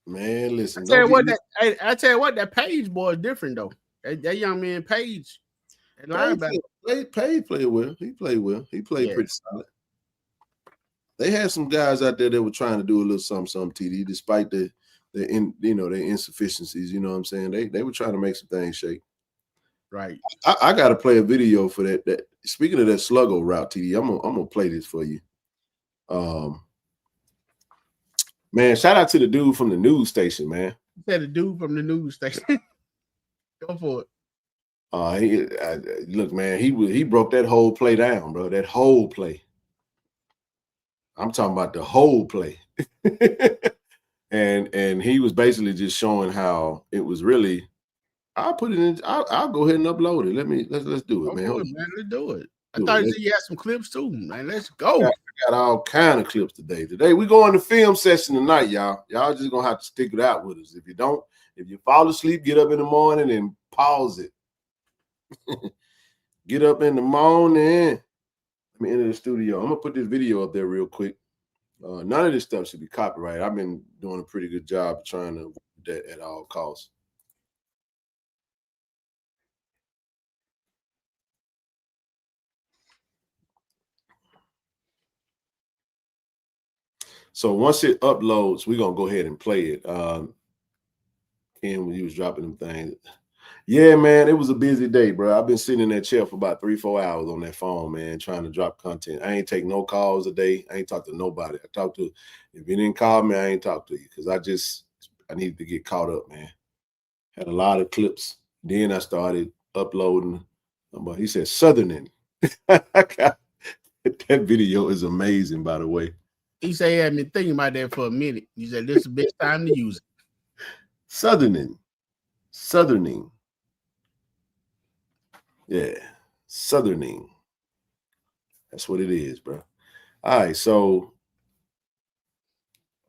Man, listen. I tell you what, that Page boy is different though. That young man Page. Page played well. He played well. He played pretty solid. They had some guys out there that were trying to do a little something, TD, despite their insufficiencies. You know what I'm saying? They were trying to make some things shake. Right. I got to play a video for that. Speaking of that sluggo route, TD, I'm gonna play this for you. Man, shout out to the dude from the news station, man. You said the dude from the news station. Go for it. Look, man, he broke that whole play down, bro. That whole play. I'm talking about the whole play. and he was basically just showing how it was really. I'll put it in. I'll go ahead and upload it. Let's do it, man. Let's do it. I thought you had some clips too, man. Let's go. I got all kind of clips today. Today we going to film session tonight, y'all. Y'all just gonna have to stick it out with us. If you fall asleep, get up in the morning and pause it. Get up in the morning. Let me enter the studio. I'm gonna put this video up there real quick. None of this stuff should be copyrighted. I've been doing a pretty good job of trying to do that at all costs. So once it uploads, we're gonna go ahead and play it. Ken, when you was dropping them things. Yeah, man, it was a busy day, bro. I've been sitting in that chair for about 3-4 hours on that phone, man, trying to drop content. I ain't take no calls a day. I ain't talked to nobody. I talked to, if you didn't call me, I ain't talked to you because I needed to get caught up, man. Had a lot of clips. Then I started uploading. But he said Southerning. That video is amazing, by the way. He said he had been thinking about that for a minute. He said this is the best time to use it. Southerning. Yeah, Southerning. That's what it is, bro. All right, so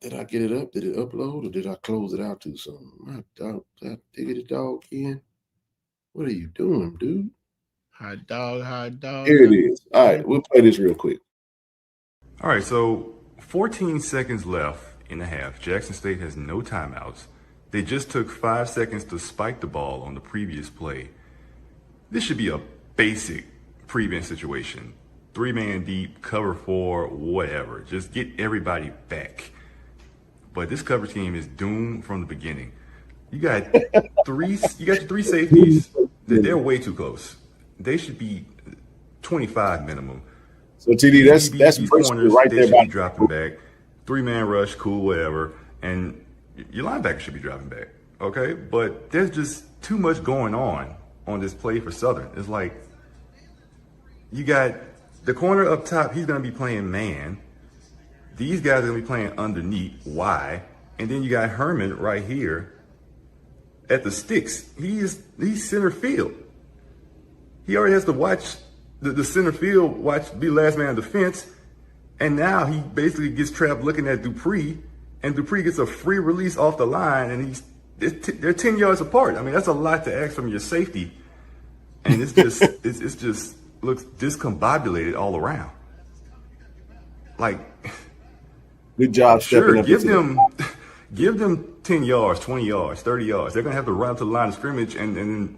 did I get it up? Did it upload or did I close it out to something? My dog, that diggity dog in. What are you doing, dude? Hot dog. Here it is. All right, we'll play this real quick. All right, so 14 seconds left in the half. Jackson State has no timeouts. They just took 5 seconds to spike the ball on the previous play. This should be a basic prevent situation. 3-man deep, cover 4, whatever. Just get everybody back. But this cover team is doomed from the beginning. You got your 3 safeties. They're way too close. They should be 25 minimum. So TD, that's these corners corners, right they there. should be dropping back. 3-man rush, cool, whatever. And your linebacker should be dropping back. Okay? But there's just too much going on this play for Southern. It's like you got the corner up top, he's going to be playing man. These guys are going to be playing underneath, Y. And then you got Herman right here at the sticks. He's center field. He already has to watch the center field, be last man on defense. And now he basically gets trapped looking at Dupree, and Dupree gets a free release off the line, and they're 10 yards apart. I mean, that's a lot to ask from your safety. And it's just, it's just looks discombobulated all around. Like, good job. Sure, give them 10 yards, 20 yards, 30 yards. They're going to have to run up to the line of scrimmage and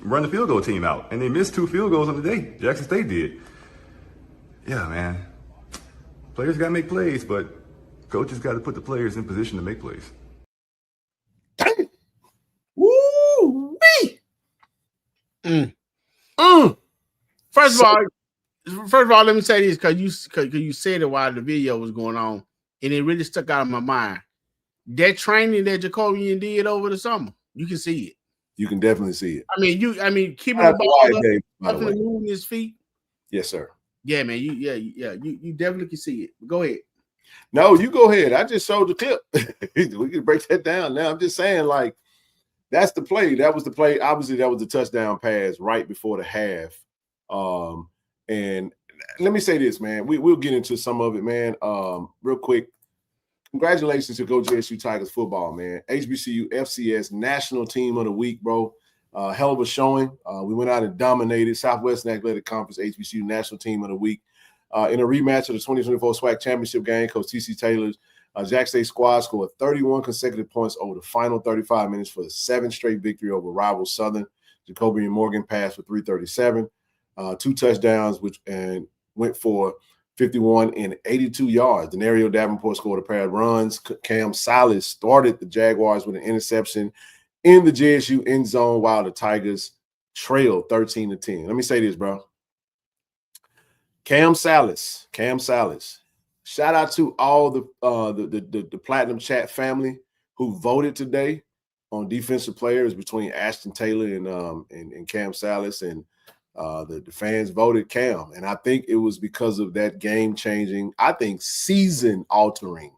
run the field goal team out. And they missed 2 field goals on the day. Jackson State did. Yeah, man. Players got to make plays, but coaches got to put the players in position to make plays. Woo-wee! First of all, let me say this because you said it while the video was going on, and it really stuck out of my mind. That training that Jacobian did over the summer, you can see it. You can definitely see it. I mean, keeping the ball up and moving his feet. Yes, sir. Yeah, man. You definitely can see it. Go ahead. No, you go ahead. I just showed the clip. We can break that down now. I'm just saying, like, that's the play. That was the play. Obviously, that was the touchdown pass right before the half. And let me say this, man. We'll get into some of it, man. Real quick. Congratulations to Go JSU Tigers football, man. HBCU FCS National Team of the Week, bro. Hell of a showing. We went out and dominated Southwestern Athletic Conference HBCU National Team of the Week. In a rematch of the 2024 SWAC Championship game, Coach T.C. Taylor's Jackson State squad scored 31 consecutive points over the final 35 minutes for the 7th straight victory over rival Southern. Jacoby and Morgan passed for 337, 2 touchdowns, and went for 51 and 82 yards. Denario Davenport scored a pair of runs. Cam Salas started the Jaguars with an interception in the JSU end zone while the Tigers trailed 13-10. Let me say this, bro. Cam Salas. Shout out to all the Platinum Chat family who voted today on defensive players between Ashton Taylor and Cam Salas, and the fans voted Cam. And I think it was because of that game-changing, I think season-altering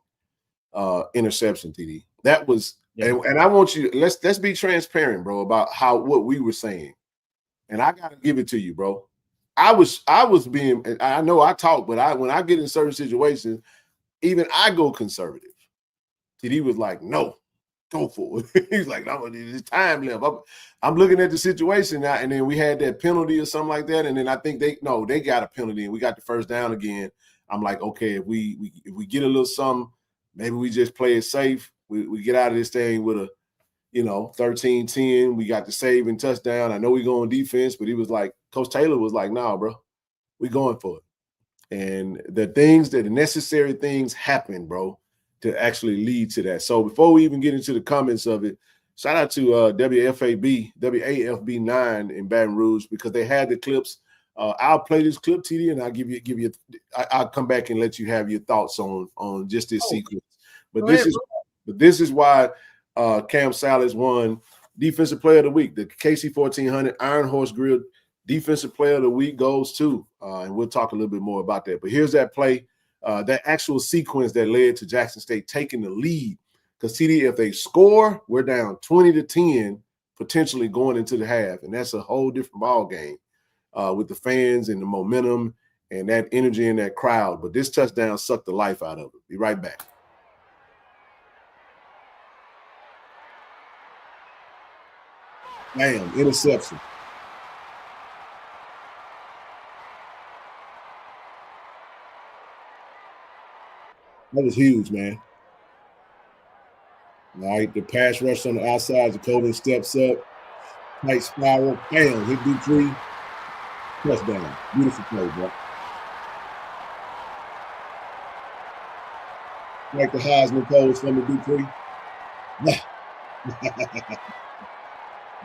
interception, TD. That was and I want you, let's be transparent, bro, about what we were saying. And I gotta give it to you, bro. I was being, I know I talk, but when I get in certain situations, even I go conservative. TD was like, no, go for it. He's like, no, there's time left. I'm looking at the situation now, and then we had that penalty or something like that, and then I think they got a penalty, and we got the first down again. I'm like, okay, if we get a little something, maybe we just play it safe. We get out of this thing with a 13-10. We got the save and touchdown. I know we go on defense, but he was like, Coach Taylor was like, nah, bro, we going for it. And the necessary things happen, bro, to actually lead to that. So before we even get into the comments of it, shout out to WAFB 9 in Baton Rouge, because they had the clips. I'll play this clip, TD, and I'll come back and let you have your thoughts on just this sequence. But this is why Cam Salas won Defensive Player of the Week. The KC-1400 Iron Horse Grill Defensive Player of the Week goes to, and we'll talk a little bit more about that. But here's that play, that actual sequence that led to Jackson State taking the lead. Because TD, if they score, we're down 20-10, potentially going into the half, and that's a whole different ball game with the fans and the momentum and that energy in that crowd. But this touchdown sucked the life out of it. Be right back. Bam, interception. That was huge, man. All right, the pass rush on the outside. Jacobian steps up. Tight spiral. Bam, hit Dupree. Touchdown. Beautiful play, bro. Like the Heisman pose from the Dupree.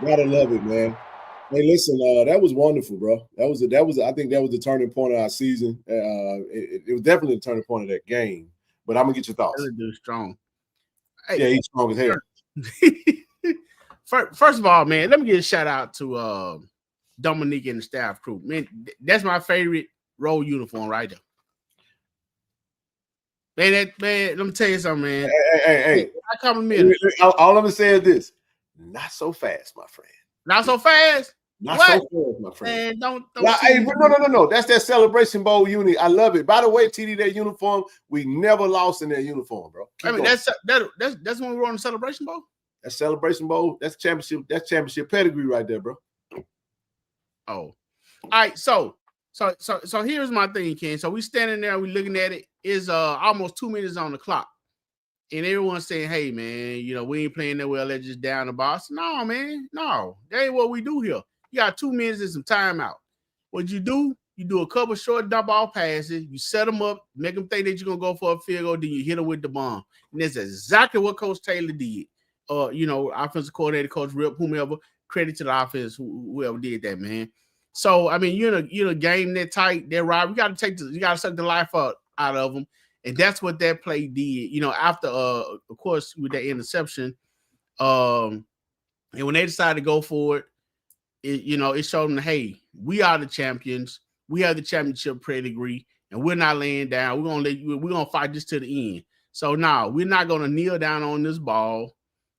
Gotta love it, man. Hey, listen, that was wonderful, bro. I think that was the turning point of our season. It was definitely the turning point of that game. But I'm gonna get your thoughts. That dude's strong. Hey, yeah, he's strong as hell. First of all, man, let me give a shout out to Dominique and the staff crew. Man, that's my favorite roll uniform right there. Man, let me tell you something, man. Hey. I compliment it. All I'm gonna say is this: not so fast, my friend. Not so fast. Not so fast, my friend. Man, don't hey, no. That's that Celebration Bowl uni. I love it. By the way, TD, that uniform, we never lost in that uniform, bro. I mean, that's when we were on the Celebration Bowl. That Celebration Bowl, that's championship pedigree right there, bro. Oh, all right. So here's my thing, Ken. So we standing there, we looking at it. Is almost 2 minutes on the clock, and everyone's saying, "Hey, man, we ain't playing that well. Let's just down the boss." No, man, no, that ain't what we do here. You got 2 minutes and some timeout. What you do a couple short dump off passes. You set them up, make them think that you're gonna go for a field goal. Then you hit them with the bomb, and that's exactly what Coach Taylor did. Offensive coordinator, Coach Rip, whomever. Credit to the offense, whoever did that, man. So I mean, you're a game that tight, that right. You got to suck the life out of them, and that's what that play did. After of course with that interception, and when they decided to go for it, it showed them, hey, we are the champions. We have the championship pedigree, and we're not laying down. We're gonna fight this to the end. So now we're not gonna kneel down on this ball.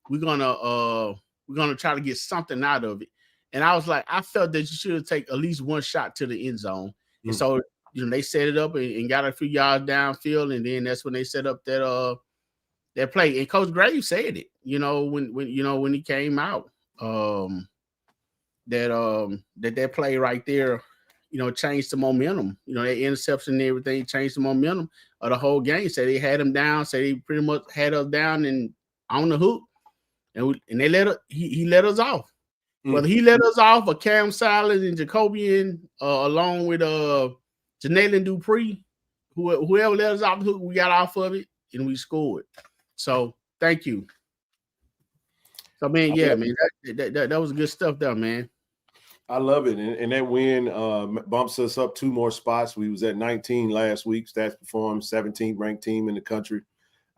We're gonna try to get something out of it. And I was like, I felt that you should take at least one shot to the end zone. And so they set it up and got a few yards downfield, and then that's when they set up that play. And Coach Graves said it, when he came out, that play right there, changed the momentum. That interception and everything changed the momentum of the whole game. So they had him down. So they pretty much had us down and on the hook, and they he let us off. Whether he let us off or Cam Silas and Jacobian, along with Janelle Dupree, whoever let us off the hook, we got off of it and we scored. So thank you. So man, yeah, man, that was good stuff there, man. I love it, and that win bumps us up 2 more spots. We was at 19 last week. Stats Perform, 17th ranked team in the country.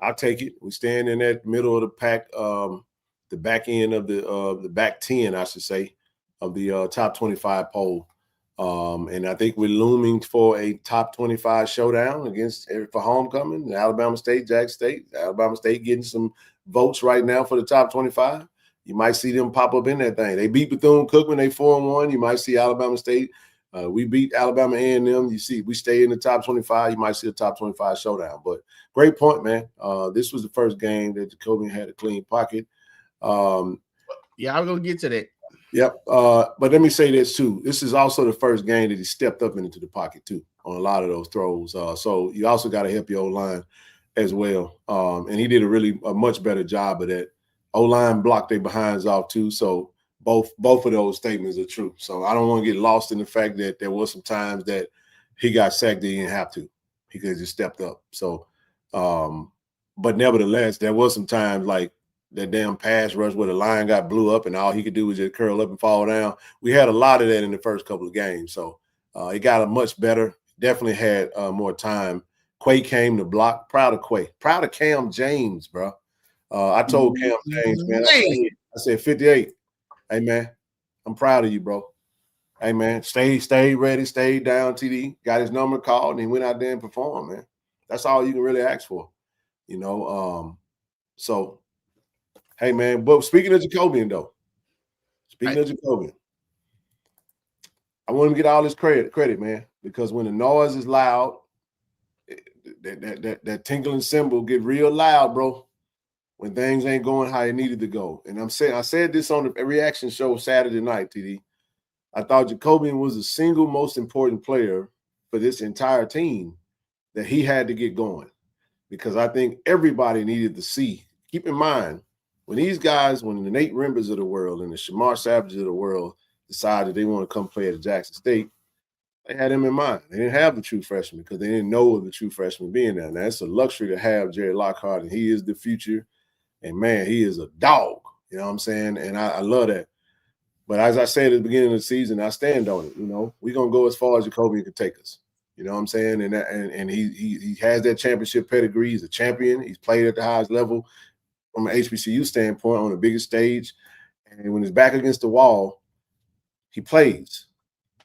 I'll take it. We stand in that middle of the pack. The back end of the back 10, I should say, of the top 25 poll. And I think we're looming for a top 25 showdown for homecoming. Alabama State, Jackson State. Alabama State getting some votes right now for the top 25. You might see them pop up in that thing. They beat Bethune-Cookman. They 4-1. You might see Alabama State. We beat Alabama A&M. You see, we stay in the top 25. You might see a top 25 showdown. But great point, man. This was the first game that Jacobian had a clean pocket. Yeah, I'm gonna get to that. Yep. But let me say this too. This is also the first game that he stepped up into the pocket too on a lot of those throws. So you also got to help your O-line as well. And he did a much better job of that. O-line blocked their behinds off too. So both of those statements are true. So I don't want to get lost in the fact that there was some times that he got sacked that he didn't have to. He could have just stepped up. So, but nevertheless, there was some times like that damn pass rush where the line got blew up and all he could do was just curl up and fall down. We had a lot of that in the first couple of games. So it got a much better. Definitely had more time. Quay came to block. Proud of Quay. Proud of Cam James, bro. I told Cam James, man, I said 58. Hey, man, I'm proud of you, bro. Hey, man, stay ready, stay down, TD. Got his number called, and he went out there and performed, man. That's all you can really ask for, So, hey, man, but speaking of Jacobian, though, I want him to get all his credit, man, because when the noise is loud, that tinkling cymbal get real loud, bro, when things ain't going how it needed to go. And I said this on the reaction show Saturday night, TD. I thought Jacobian was the single most important player for this entire team that he had to get going, because I think everybody needed to see. Keep in mind, when these guys, when the Nate Rimbers of the world and the Shamar Savages of the world decide that they want to come play at Jackson State, They had him in mind. They didn't have the true freshman because they didn't know of the true freshman being there. Now, it's a luxury to have Jerry Lockhart, and he is the future. And, man, he is a dog. You know what I'm saying? And I love that. But as I said at the beginning of the season, I stand on it. You know, we're going to go as far as Jacoby can take us. You know what I'm saying? And he has that championship pedigree. He's a champion. He's played at the highest level from an HBCU standpoint on the biggest stage. And when he's back against the wall, he plays.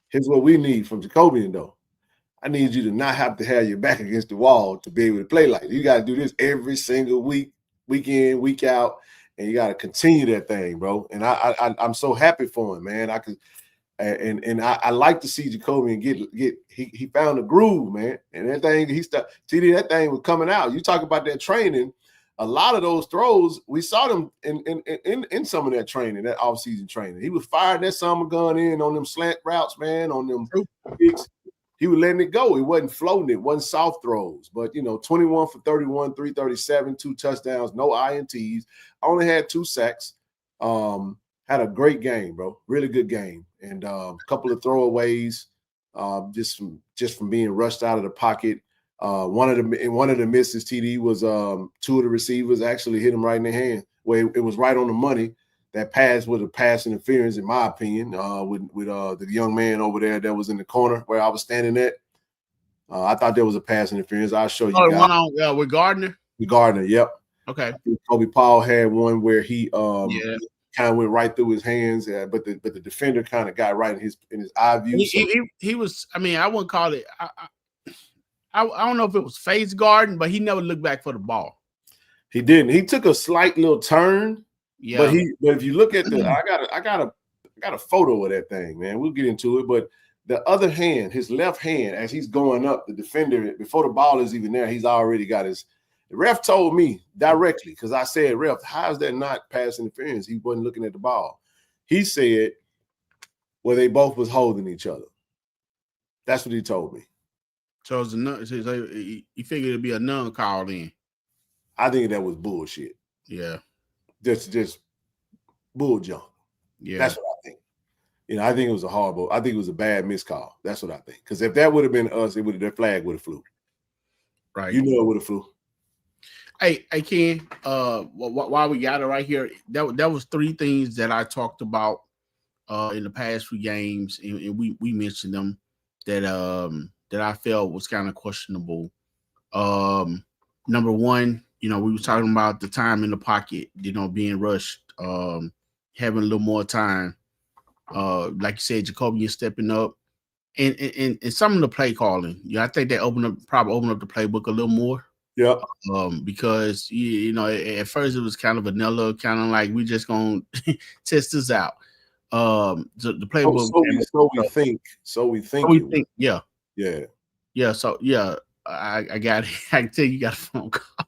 Here's what we need from Jacobian, though. I need you to not have to have your back against the wall to be able to play like this. You got to do this every single week, week in, week out, and you got to continue that thing, bro. And I'm so happy for him, man. I like to see Jacobian get he found a groove, man. And that thing that thing was coming out. You talk about that training. A lot of those throws, we saw them in some of that training, that offseason training. He was firing that summer gun in on them slant routes, man, on them picks. He was letting it go. He wasn't floating it, wasn't soft throws. But, 21 for 31, 337, 2 touchdowns, no INTs. Only had 2 sacks. Had a great game, bro. Really good game. And a couple of throwaways just from being rushed out of the pocket. One of the misses, TD, was 2 of the receivers actually hit him right in the hand. Where it was right on the money. That pass was a pass interference, in my opinion, with the young man over there that was in the corner where I was standing at. I thought there was a pass interference. I'll show you. One on with Gardner. With Gardner, yep. Okay. Kobe Paul had one where he kind of went right through his hands, but the defender kind of got right in his eye view. He was. I mean, I wouldn't call it. I don't know if it was face guarding, but he never looked back for the ball. He didn't. He took a slight little turn. Yeah. But if you look at I got a photo of that thing, man. We'll get into it. But the other hand, his left hand, as he's going up, the defender, before the ball is even there, he's already got his. The ref told me directly, because I said, ref, how is that not pass interference? He wasn't looking at the ball. He said, well, they both was holding each other. That's what he told me. So it's he figured it'd be a none called in. I think that was bullshit. Yeah. Just bull junk. Yeah. That's what I think. I think it was I think it was a bad miscall. That's what I think. Because if that would have been us, that flag would have flew. Right. It would have flew. Hey, Ken, while we got it right here, that was 3 things that I talked about in the past few games, and we mentioned them that I felt was kind of questionable. Number 1, we were talking about the time in the pocket, being rushed, having a little more time. Like you said, Jacoby is stepping up, and some of the play calling. I think they probably opened up the playbook a little more. Yeah. Because at first it was kind of vanilla, kind of like we just gonna test this out. The playbook. So we think. Yeah. Yeah. Yeah. So yeah. I got it. I can tell you got a phone call.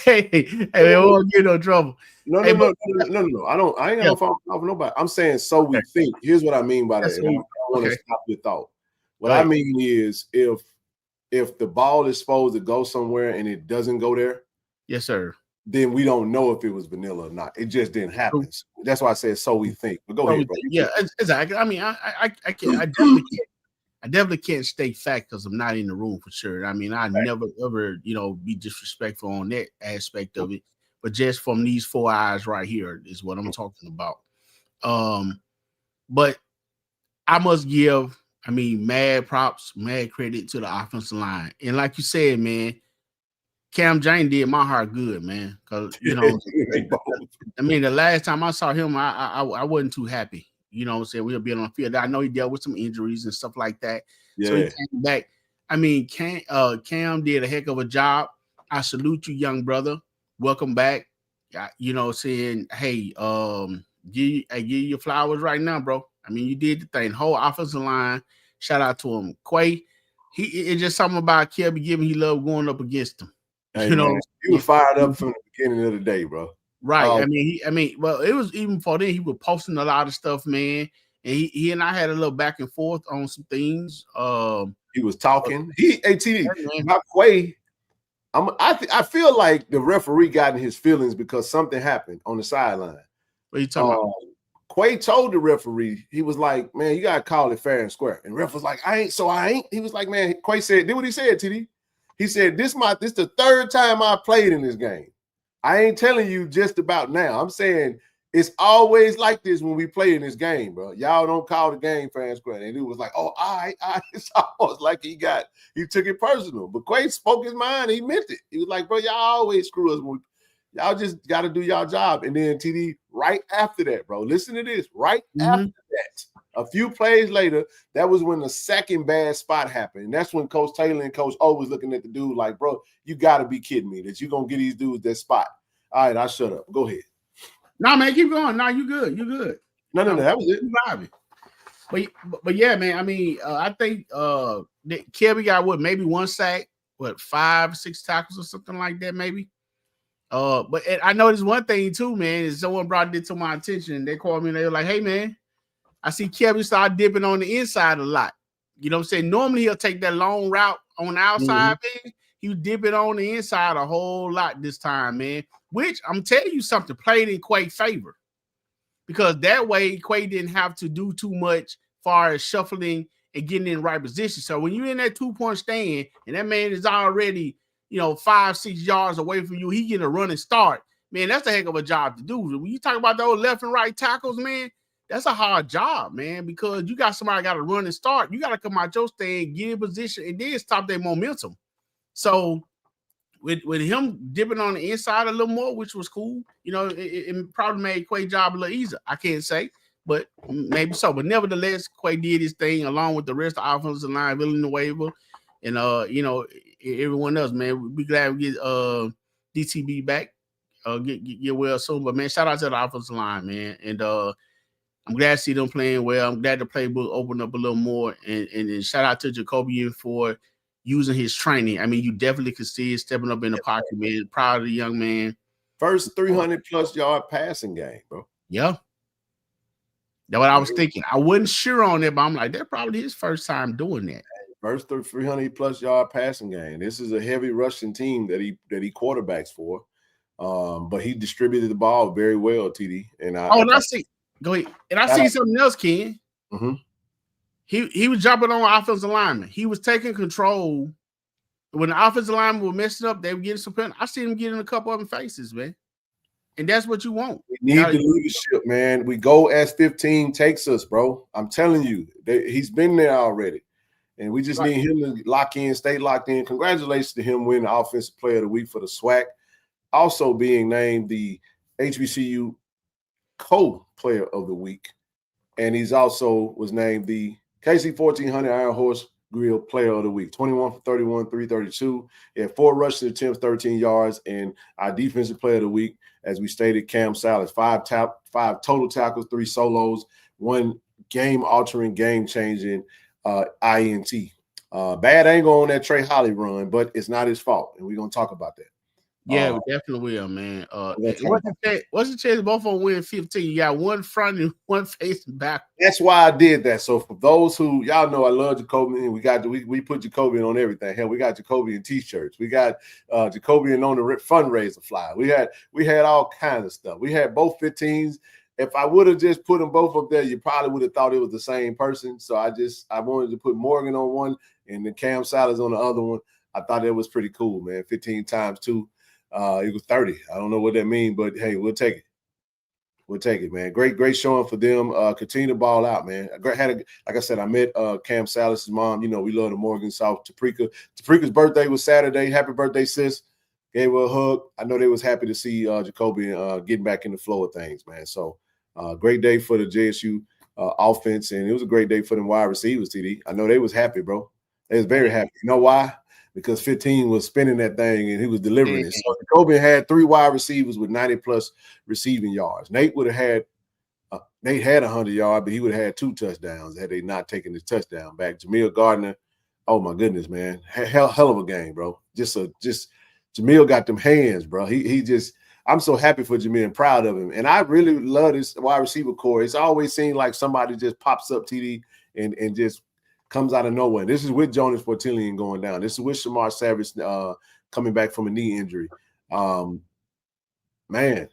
hey, we won't get no trouble. No. I ain't got no phone call for nobody. I'm saying so we think. Here's what I mean by that. I don't want to stop your thought. What I mean is if the ball is supposed to go somewhere and it doesn't go there, yes, sir, then we don't know if it was vanilla or not. It just didn't happen. That's why I said so we think. But go ahead, bro. Yeah, exactly. I mean, I definitely can't state fact because I'm not in the room for sure. I mean, I never ever, be disrespectful on that aspect of it. But just from these 4 eyes right here is what I'm talking about. But I must give, mad props, mad credit to the offensive line. And like you said, man, Cam Jane did my heart good, man. Because, the last time I saw him, I wasn't too happy. You know what I'm saying? We'll be on the field. I know he dealt with some injuries and stuff like that. Yeah. So he came back. Cam did a heck of a job. I salute you, young brother. Welcome back. Saying, hey, give you your flowers right now, bro. You did the thing. Whole offensive line. Shout out to him. Quay, it's just something about Kelby Gibbon. He loved going up against him. Hey, he was fired up from the beginning of the day, bro. Right. Well, it was even for then. He was posting a lot of stuff, man. And he and I had a little back and forth on some things. He was talking. Not Quay. I feel like the referee got in his feelings because something happened on the sideline. What are you talking about? Quay told the referee, he was like, man, you gotta call it fair and square. And ref was like, I ain't. He was like, man, Quay said, did what he said, TD. He said, this the third time I played in this game. I ain't telling you just about now. I'm saying it's always like this when we play in this game, bro. Y'all don't call the game fair and square. And it was like, oh, all right. It's almost like he took it personal. But Quay spoke his mind. He meant it. He was like, bro, y'all always screw us when y'all just got to do y'all job. And then TD, right after that, bro, listen to this. Right after that, a few plays later, that was when the second bad spot happened. And that's when Coach Taylor and Coach O was looking at the dude like, bro, you got to be kidding me that you're going to get these dudes that spot. All right, I'll shut up. Go ahead. No, man, keep going. No, you good. You good. No, that was it. But yeah, man, I mean, I think Kelby got maybe one sack, 5-6 tackles or something like that, maybe. But I noticed one thing too, man, is someone brought it to my attention. They called me and they were like, hey, man, I see Kelby start dipping on the inside a lot. You know what I'm saying? Normally he'll take that long route on the outside, man. He was dipping on the inside a whole lot this time, man. Which I'm telling you something, played in Quay's favor. Because that way Quay didn't have to do too much far as shuffling and getting in the right position. So when you're in that 2-point stand and that man is already, 5-6 yards away from you, he get a running start. Man, that's a heck of a job to do. When you talk about those left and right tackles, man, that's a hard job, man, because you got somebody got to run and start. You got to come out your stand, get in position, and then stop their momentum. So with him dipping on the inside a little more, which was cool, it probably made Quay's job a little easier. I can't say, but maybe so. But nevertheless, Quay did his thing along with the rest of the offensive line, Villanueva, and everyone else, man. We be glad we get DTB back, get well soon. But man, shout out to the offensive line, man, and I'm glad to see them playing well. I'm glad the playbook opened up a little more, and shout out to Jacobian for using his training. I mean, you definitely could see it stepping up in the pocket, man. Proud of the young man. First 300+ yard passing game, bro. Yeah. That's what I was thinking. I wasn't sure on it, but I'm like, that's probably his first time doing that. First 300+ yard passing game. This is a heavy rushing team that he quarterbacks for. But he distributed the ball very well, TD. And I see. Go ahead. And I see something else, Ken. Mm-hmm. He was jumping on offensive linemen. He was taking control. When the offensive linemen were messing up, they were getting some penalties. I seen him getting a couple of them faces, man. And that's what you want. We need the leadership, man. We go as 15 takes us, bro. I'm telling you, he's been there already. And we just need him to lock in, stay locked in. Congratulations to him winning Offensive Player of the Week for the SWAC. Also being named the HBCU Co-Player of the Week. And he's also was named the KC-1400 Iron Horse Grill Player of the Week. 21 for 31, 332. He had 4 rushing attempts, 13 yards, and our Defensive Player of the Week, as we stated, Cam Salas, 5 total tackles, 3 solos, 1 game-altering, game-changing INT. Bad angle on that Trey Holly run, but it's not his fault, and we're going to talk about that. Yeah, we definitely will, man. What's the chance both of them win 15? You got one front and one facing back. That's why I did that. So for those who y'all know, I love Jacobian. We put Jacobian on everything. Hell, we got Jacobian t-shirts. We got Jacobian on the fundraiser flyer. We had all kinds of stuff. We had both 15s. If I would have just put them both up there, you probably would have thought it was the same person. So I wanted to put Morgan on one and then Cam Salas on the other one. I thought it was pretty cool, man. 15 times 2. It was 30. I don't know what that means, but hey, we'll take it. We'll take it, man. Great showing for them. Continue to ball out, man. Like I said, I met Cam Salas' mom. We love the Morgan South. Taprika's birthday was Saturday. Happy birthday, sis. Gave her a hug. I know they was happy to see Jacoby getting back in the flow of things, man. So great day for the JSU offense, and it was a great day for them wide receivers, TD. I know they was happy, bro. They was very happy. You know why? Because 15 was spinning that thing and he was delivering it. So Jacoby had 3 wide receivers with 90+ receiving yards. Nate had 100 yards, but he would have had 2 touchdowns had they not taken his touchdown back. Jamil Gardner, oh my goodness, man, hell of a game, bro. Just Jamil got them hands, bro. I'm so happy for Jamil and proud of him. And I really love this wide receiver core. It's always seemed like somebody just pops up, TD, and just comes out of nowhere. This is with Jonas Fortillion going down. This is with Shamar Savage coming back from a knee injury. Man,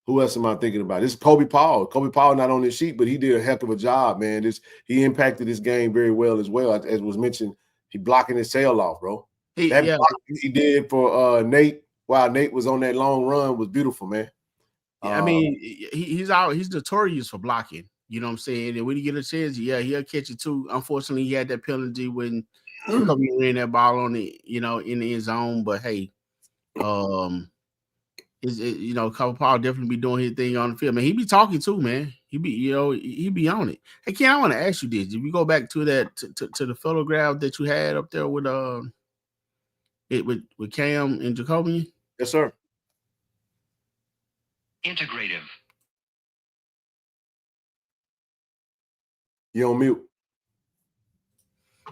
Who else am I thinking about? This is Kobe Paul. Kobe Paul not on this sheet, but he did a heck of a job, man. He impacted this game very well as well. As was mentioned, he blocking his tail off, bro. That block he did for Nate while Nate was on that long run was beautiful, man. I mean, he's notorious for blocking. You know what I'm saying? And when he get a chance, he'll catch it too. Unfortunately, he had that penalty when Kobe ran that ball on it, in the end zone. But hey, Kobe Paul definitely be doing his thing on the field. Man, he be talking too, man. He be on it. Hey, Ken, I want to ask you this. If we go back to that to the photograph that you had up there with with Cam and Jacoby. Yes, sir. Integrative. You on mute.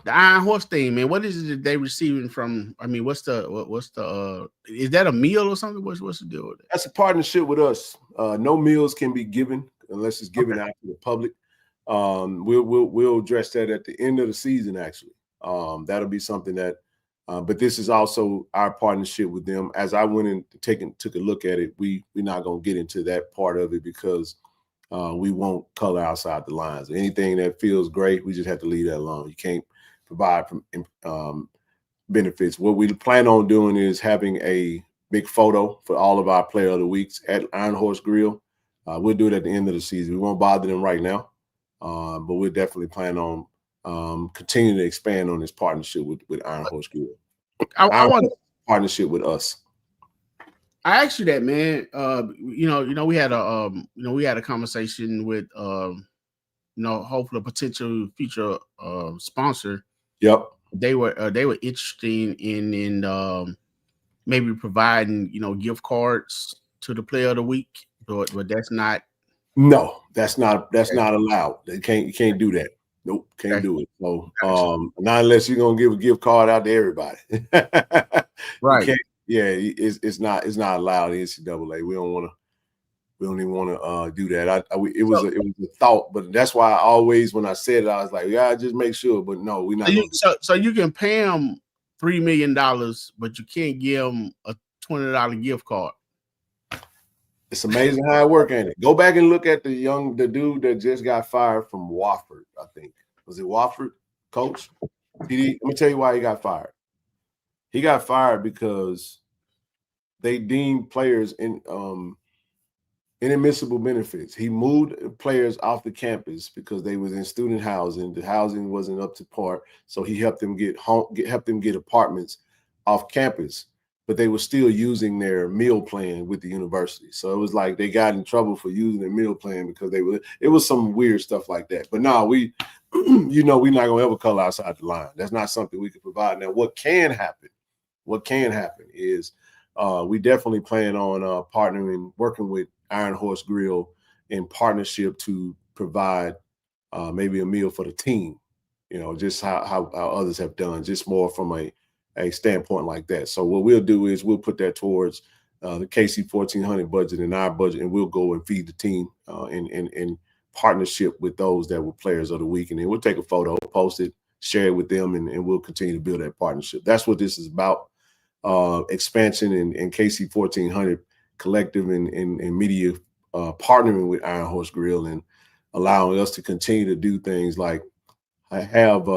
The Iron Horse thing, man. What is it that they receiving from? I mean, what's the is that a meal or something? What's the deal with it? That's a partnership with us. No meals can be given unless it's given out to the public. We'll address that at the end of the season, actually. That'll be something that but this is also our partnership with them. As I went and took a look at it, we're not gonna get into that part of it because we won't color outside the lines. Anything that feels great, we just have to leave that alone. You can't provide benefits. What we plan on doing is having a big photo for all of our player of the weeks at Iron Horse Grill. We'll do it at the end of the season. We won't bother them right now, but we'll definitely plan on continuing to expand on this partnership with Iron Horse Grill. I want partnership with us. I asked you that, man. We had a conversation with hopefully a potential future sponsor. Yep. They were interested in maybe providing gift cards to the player of the week, but that's not. No, that's not allowed. You can't do that. Nope, can't do it. So not unless you're gonna give a gift card out to everybody. Right. It's not allowed in NCAA. We don't even want to do that. It was a thought, but that's why I always, when I said it, I was like, yeah, just make sure. But no, we're not. So you can pay them $3 million, but you can't give them a $20 gift card. It's amazing how it works, ain't it? Go back and look at the dude that just got fired from Wofford, I think. Was it Wofford, coach? Let me tell you why he got fired. He got fired because they deemed players inadmissible benefits. He moved players off the campus because they was in student housing. The housing wasn't up to par, so he helped them get apartments off campus. But they were still using their meal plan with the university. So it was like they got in trouble for using their meal plan because it was some weird stuff like that. But no, we're not gonna ever color outside the line. That's not something we can provide. Now, what can happen is we definitely plan on working with Iron Horse Grill in partnership to provide maybe a meal for the team, just how others have done, just more from a standpoint like that. So what we'll do is we'll put that towards the KC-1400 budget and our budget, and we'll go and feed the team in partnership with those that were players of the week. And then we'll take a photo, post it, share it with them, and we'll continue to build that partnership. That's what this is about, expansion and KC-1400 collective and media partnering with Iron Horse Grill and allowing us to continue to do things like have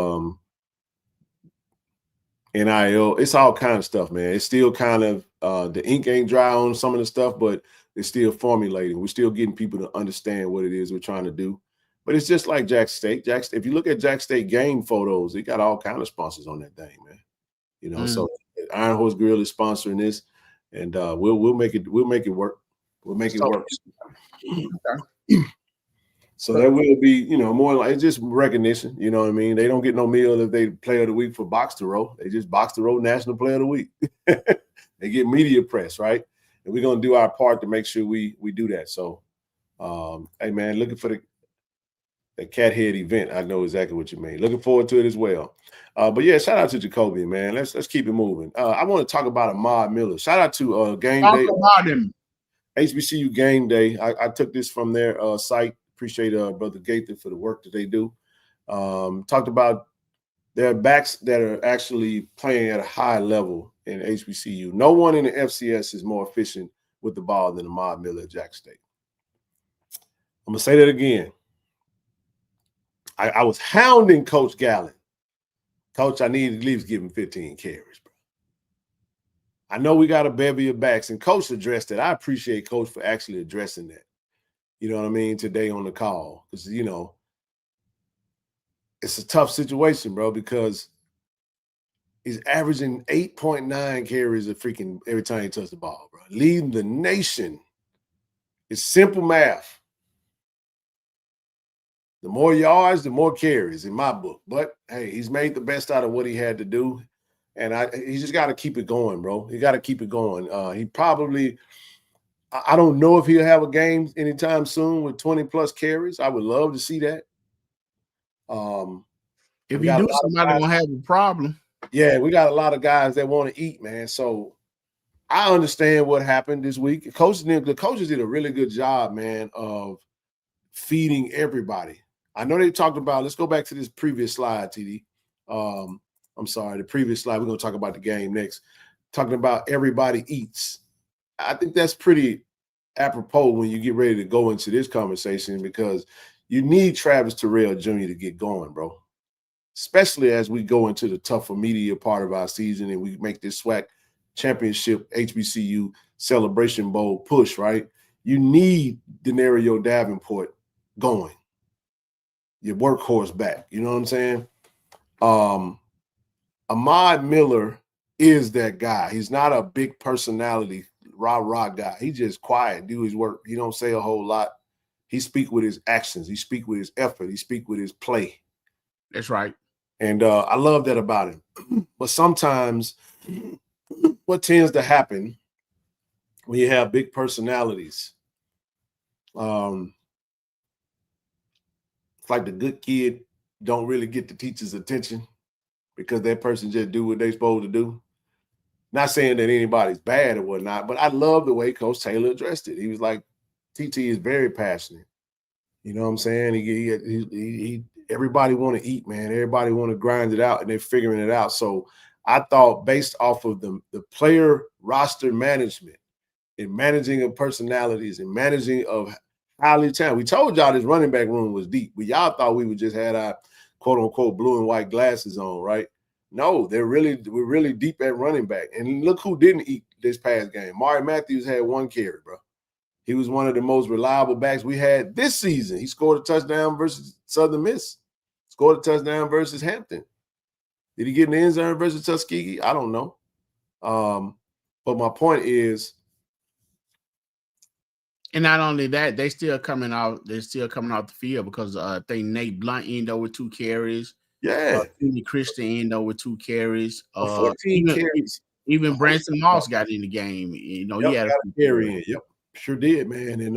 NIL. It's all kind of stuff, man. It's still kind of the ink ain't dry on some of the stuff, but it's still formulating. We're still getting people to understand what it is we're trying to do. But it's just like Jack State. If you look at Jack State game photos, they got all kind of sponsors on that thing, man. So Iron Horse Grill is sponsoring this, and we'll make it work. We'll make it work. So that will be, more like it's just recognition. You know what I mean? They don't get no meal if they player of the week for box to row. They just box to row national player of the week. They get media press, right? And we're gonna do our part to make sure we do that. So, hey man, looking for the Cat Head event. I know exactly what you mean. Looking forward to it as well. But yeah, shout out to Jacoby, man. Let's keep it moving. I want to talk about Ahmad Miller. Shout out to Game Day. HBCU Game Day. I took this from their site. Appreciate Brother Gaither for the work that they do. Talked about their backs that are actually playing at a high level in HBCU. No one in the FCS is more efficient with the ball than Ahmad Miller at Jack State. I'm gonna say that again. I was hounding Coach Gallen. Coach, I need to at least give him 15 carries, bro. I know we got a bevy of backs, and Coach addressed it. I appreciate Coach for actually addressing that. You know what I mean? Today on the call. Because, you know, it's a tough situation, bro, because he's averaging 8.9 carries every time he touches the ball, bro. Leading the nation. It's simple math. The more yards, the more carries in my book. But, hey, he's made the best out of what he had to do. And he just got to keep it going, bro. He got to keep it going. He probably – I don't know if he'll have a game anytime soon with 20-plus carries. I would love to see that. If you do, somebody going to have a problem. Yeah, we got a lot of guys that want to eat, man. So I understand what happened this week. The coaches did a really good job, man, of feeding everybody. I know they talked about – let's go back to this previous slide, TD. I'm sorry, the previous slide. We're going to talk about the game next. Talking about everybody eats. I think that's pretty apropos when you get ready to go into this conversation because you need Travis Terrell Jr. to get going, bro. Especially as we go into the tougher media part of our season and we make this SWAC championship HBCU Celebration Bowl push, right? You need Denario Davenport going. Your workhorse back. You know what I'm saying? Ahmad Miller is that guy. He's not a big personality, rah-rah guy. He's just quiet, do his work. He don't say a whole lot. He speak with his actions. He speak with his effort. He speak with his play. That's right. And I love that about him. But sometimes what tends to happen when you have big personalities, it's like the good kid don't really get the teacher's attention because that person just do what they're supposed to do. Not saying that anybody's bad or whatnot, but I love the way Coach Taylor addressed it. He was like, TT is very passionate. You know what I'm saying? He everybody want to eat, man. Everybody want to grind it out, and they're figuring it out. So I thought based off of the player roster management and managing of personalities and managing of highly talented. We told y'all this running back room was deep. But y'all thought we would just had our quote-unquote blue and white glasses on, right? No, we're really deep at running back. And look who didn't eat this past game. Mari Matthews had 1 carry, bro. He was one of the most reliable backs we had this season. He scored a touchdown versus Southern Miss. Scored a touchdown versus Hampton. Did he get in the end zone versus Tuskegee? I don't know. But my point is, and not only that, they're still coming out the field because I think Nate Blunt ended up with 2 carries. Yeah. Christian ended up with 2 carries. 14 carries. Even Branson Moss got in the game. You know, he had a carry in. Yep. Sure did, man. And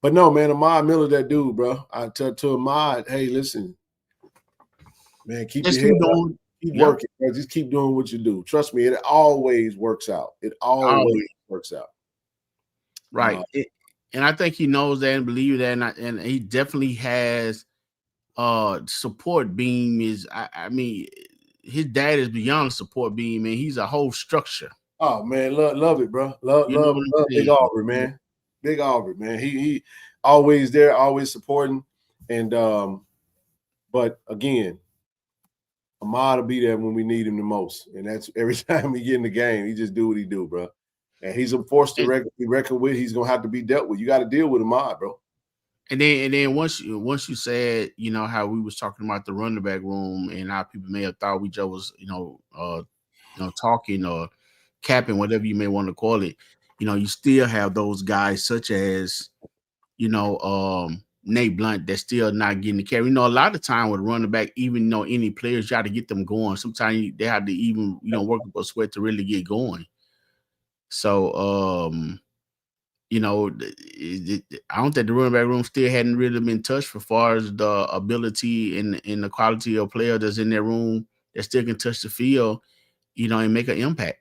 but no, man, Ahmad Miller, that dude, bro. I tell to Ahmad, hey, listen, man, keep your head up. Keep working, bro. Just keep doing what you do. Trust me, it always works out. It always works out. Right. And I think he knows that and believes that, and he definitely has support beam. I mean, his dad is beyond support beam, and he's a whole structure. Oh man, love it, bro. Love Big Aubrey, man. Big Aubrey, man. He always there, always supporting. And but again, Ahmad will be there when we need him the most. And that's every time we get in the game, he just do what he do, bro. And he's a force to be reckoned with. He's gonna have to be dealt with. You got to deal with Ahmad, bro. And then once you said, you know, how we was talking about the running back room and how people may have thought we just was, talking or capping, whatever you may want to call it, you know, you still have those guys such as, Nate Blunt that's still not getting the carry. You know, a lot of time with running back, even though any players try to get them going, sometimes they have to even, work up a sweat to really get going. So, I don't think the running back room still hadn't really been touched as far as the ability and the quality of player that's in their room that still can touch the field, and make an impact.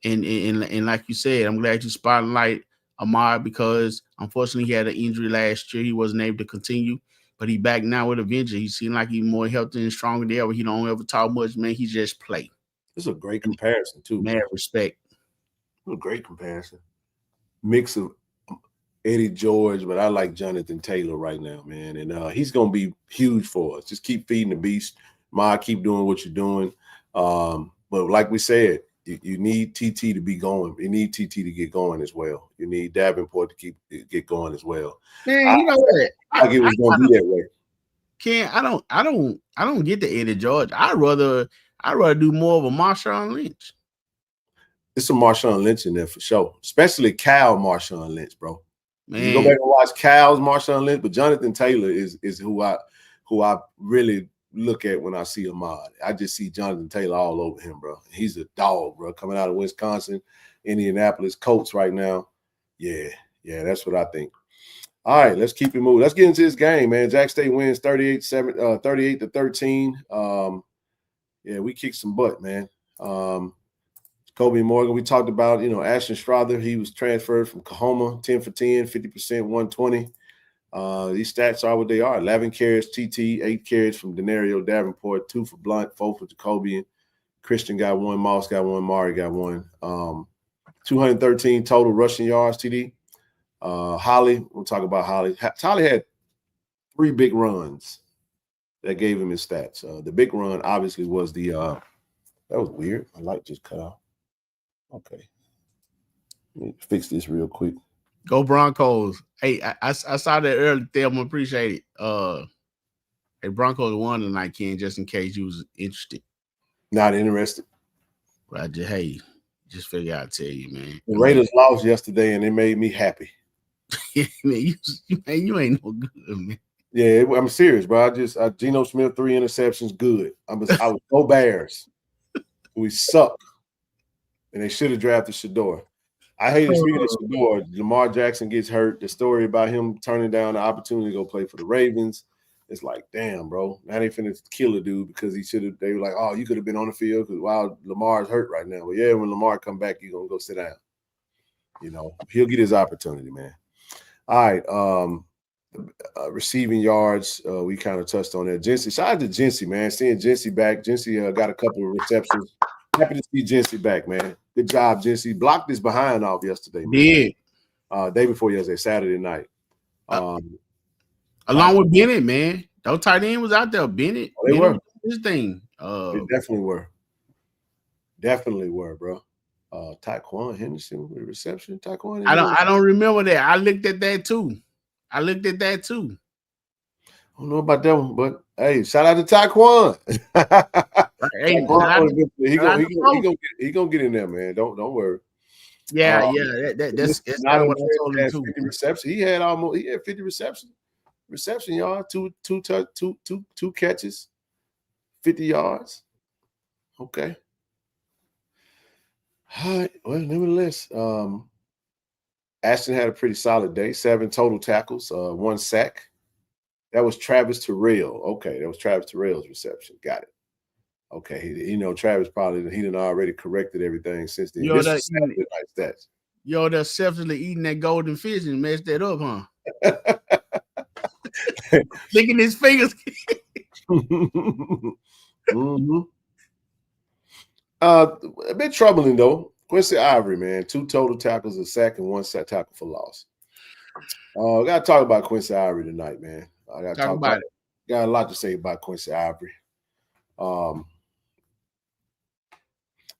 And like you said, I'm glad you spotlight Ahmad because unfortunately he had an injury last year. He wasn't able to continue, but he back now with a vengeance. He seemed like he's more healthy and stronger than ever. He don't ever talk much, man. He just play. This is a great comparison too. Mad respect. A great comparison. Mix of Eddie George, but I like Jonathan Taylor right now, man. And he's going to be huge for us. Just keep feeding the beast. Ma, keep doing what you're doing. But like we said, you need TT to be going. You need TT to get going as well. You need Davenport to get going as well. Man, you know what? I think it was going to be that way. Ken, I don't get the Eddie George. I'd rather do more of a Marshawn Lynch. It's a Marshawn Lynch in there for sure, especially Cal Marshawn Lynch, bro. Man. You go back and watch Cal's Marshawn Lynch, but Jonathan Taylor is who I really look at when I see Ahmad. I just see Jonathan Taylor all over him, bro. He's a dog, bro, coming out of Wisconsin, Indianapolis, Colts right now. Yeah, that's what I think. All right, let's keep it moving. Let's get into this game, man. Jack State wins 38-13. Yeah, we kicked some butt, man. Kobe Morgan, we talked about, Ashton Strother. He was transferred from Kahoma, 10 for 10, 50%, 120. These stats are what they are. 11 carries, TT, 8 carries from Denario Davenport, 2 for Blunt, 4 for Jacobian. Christian got 1, Moss got 1, Mari got 1. 213 total rushing yards, TD. Holly, we'll talk about Holly. Holly had 3 big runs that gave him his stats. The big run obviously was that was weird. My light just cut off. Okay. Let me fix this real quick. Go Broncos. Hey, I saw that earlier, Thelma. Appreciate it. Hey, Broncos won tonight, Ken, just in case you was interested. Not interested. But just figure I'd tell you, man. The Raiders lost yesterday, and it made me happy. Man, you ain't no good, man. Yeah, I'm serious, bro. Geno Smith, 3 interceptions, good. I was go Bears. We suck. And they should have drafted Shador. I hated speaking of Shador. Lamar Jackson gets hurt. The story about him turning down the opportunity to go play for the Ravens. It's like, damn, bro. Now they finna kill a dude because they were like, oh, you could have been on the field because while Lamar's hurt right now. But yeah, when Lamar come back, you're gonna go sit down. He'll get his opportunity, man. All right. Receiving yards, we kind of touched on that. Jency, shout out to Jency, man. Seeing Jency back. Jency got a couple of receptions. Happy to see Jency back, man. Good job, Jency. Blocked his behind off yesterday. Did. Day before yesterday, Saturday night. Along with Bennett, man. Those tight end was out there. Bennett. They were. His thing. They definitely were. Definitely were, bro. Taquan Henderson with reception. Taquan. I don't remember that. I looked at that too. I don't know about that one, but hey, shout out to Taquan. He gonna get in there, man. Don't worry. Yeah, that's not what I told him too. 50 receptions. He had 50 reception yards, two catches, 50 yards. Okay. All right. Well, nevertheless, Ashton had a pretty solid day. 7 total tackles, 1 sack. That was Travis Terrell. Okay, that was Travis Terrell's reception. Got it. Okay, Travis probably he done already corrected everything since then. That's selfishly eating that golden fish and messed that up, huh? Licking his fingers. Mm-hmm. A bit troubling though. Quincy Ivory, man, 2 total tackles, a sack, and 1 sack tackle for loss. I got to talk about Quincy Ivory tonight, man. I got to talk about it. Got a lot to say about Quincy Ivory.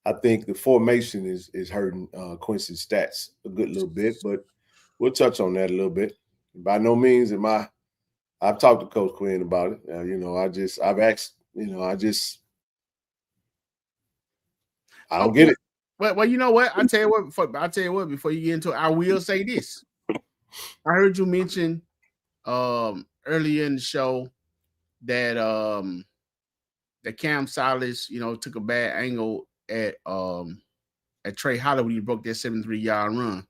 I think the formation is hurting Quincy's stats a good little bit, but we'll touch on that a little bit. By no means I've talked to Coach Quinn about it. I don't get it. Well, you know what? I'll tell you what, before you get into it, I will say this. I heard you mention earlier in the show that that Cam Silas, took a bad angle at Trey Hollow when he broke that 73-yard run.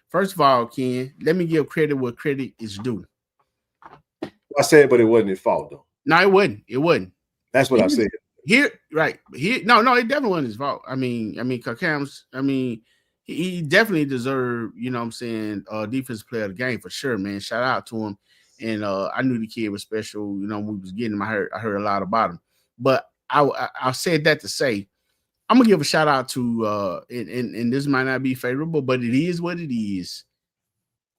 First of all, Ken, let me give credit where credit is due. I said, but it wasn't his fault, though. No, it wasn't. It wasn't. That's what I said. No, it definitely wasn't his fault. Cam's, he definitely deserved, defensive player of the game for sure, man. Shout out to him. And I knew the kid was special, when we was getting him. I heard a lot about him. But I said that to say, I'm gonna give a shout out to and this might not be favorable, but it is what it is.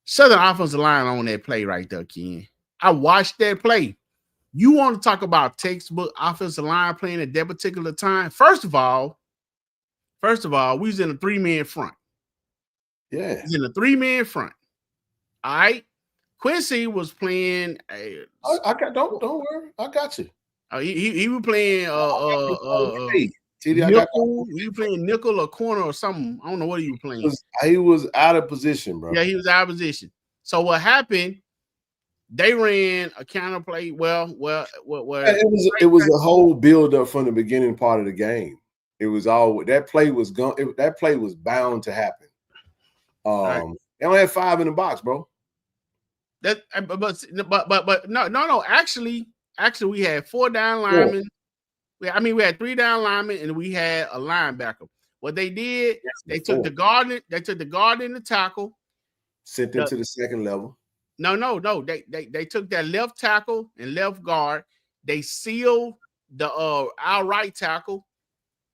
Southern offensive line on that play right there, Ken. I watched that play. You want to talk about textbook offensive line playing at that particular time? First of all, we was in a 3-man front. Yeah. He's in a 3-man front. All right. Quincy was playing. Don't worry. I got you. He was playing nickel. He was playing nickel or corner or something. I don't know what he was playing. He was out of position, bro. Yeah, he was out of position. So what happened? They ran a counter play. It was a whole build up from the beginning part of the game. It was all that play was that play was bound to happen. Right. They only had 5 in the box, bro. But no. Actually, we had 4 down linemen. We had 3 down linemen, and we had a linebacker. What they did, they took the guard and the tackle, sent them to the second level. No. They took that left tackle and left guard. They sealed the our right tackle.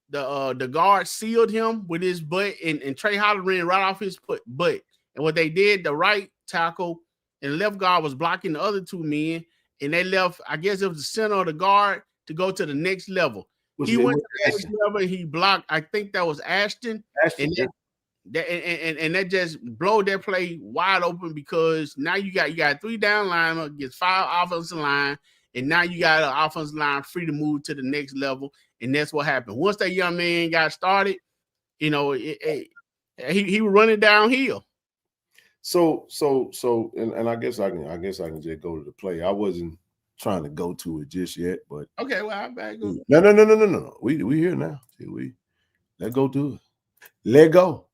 The guard sealed him with his butt, and Trey Holland ran right off his butt. And what they did, the right tackle and left guard was blocking the other 2 men, and they left, I guess it was the center of the guard to go to the next level. He went to the next level and he blocked, I think that was Ashton. And that just blowed that play wide open, because now you got 3 down linemen against 5 offensive line, and now you got an offensive line free to move to the next level. And that's what happened. Once that young man got started, he was running downhill. So, and I guess I can just go to the play. I wasn't trying to go to it just yet, but okay. Well, I'm back. No. We here now. Let go do it. Let go.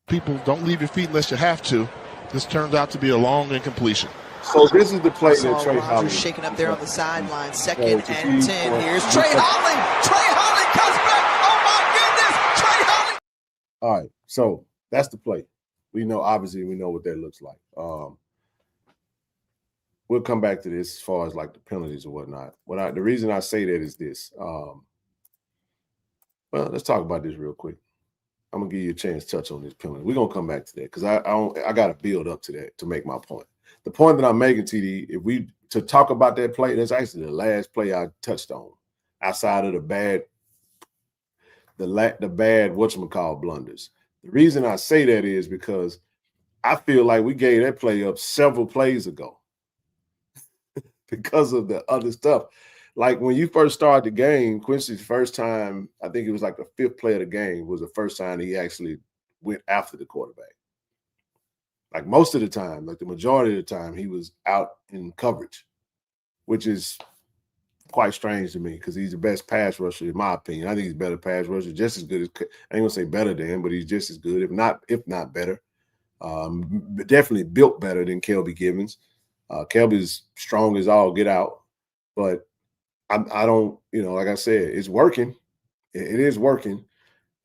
People, don't leave your feet unless you have to. This turns out to be a long incompletion. So this is the play that Trey Holland shaking up there on the sideline. 2nd and 10. Here's Trey Holland. Trey Holland comes back. Oh my goodness, Trey Holland. All right, so that's the play. We know what that looks like. We'll come back to this as far as like the penalties or whatnot. The reason I say that is this. Well, let's talk about this real quick. I'm gonna give you a chance to touch on this penalty. We're gonna come back to that because I got to build up to that to make my point. The point that I'm making, TD, to talk about that play, that's actually the last play I touched on, outside of the bad whatchamacallit blunders. The reason I say that is because I feel like we gave that play up several plays ago because of the other stuff. Like when you first started the game, Quincy's first time, I think it was like the 5th play of the game, was the first time he actually went after the quarterback. Like most of the time, like the majority of the time, he was out in coverage, which is quite strange to me because he's the best pass rusher in my opinion. I think he's a better pass rusher, just as good as, I ain't gonna say better than him, but he's just as good, if not better. Definitely built better than Kelby Givens. Kelby's strong as all get out, but I don't, like I said, it's working. It is working.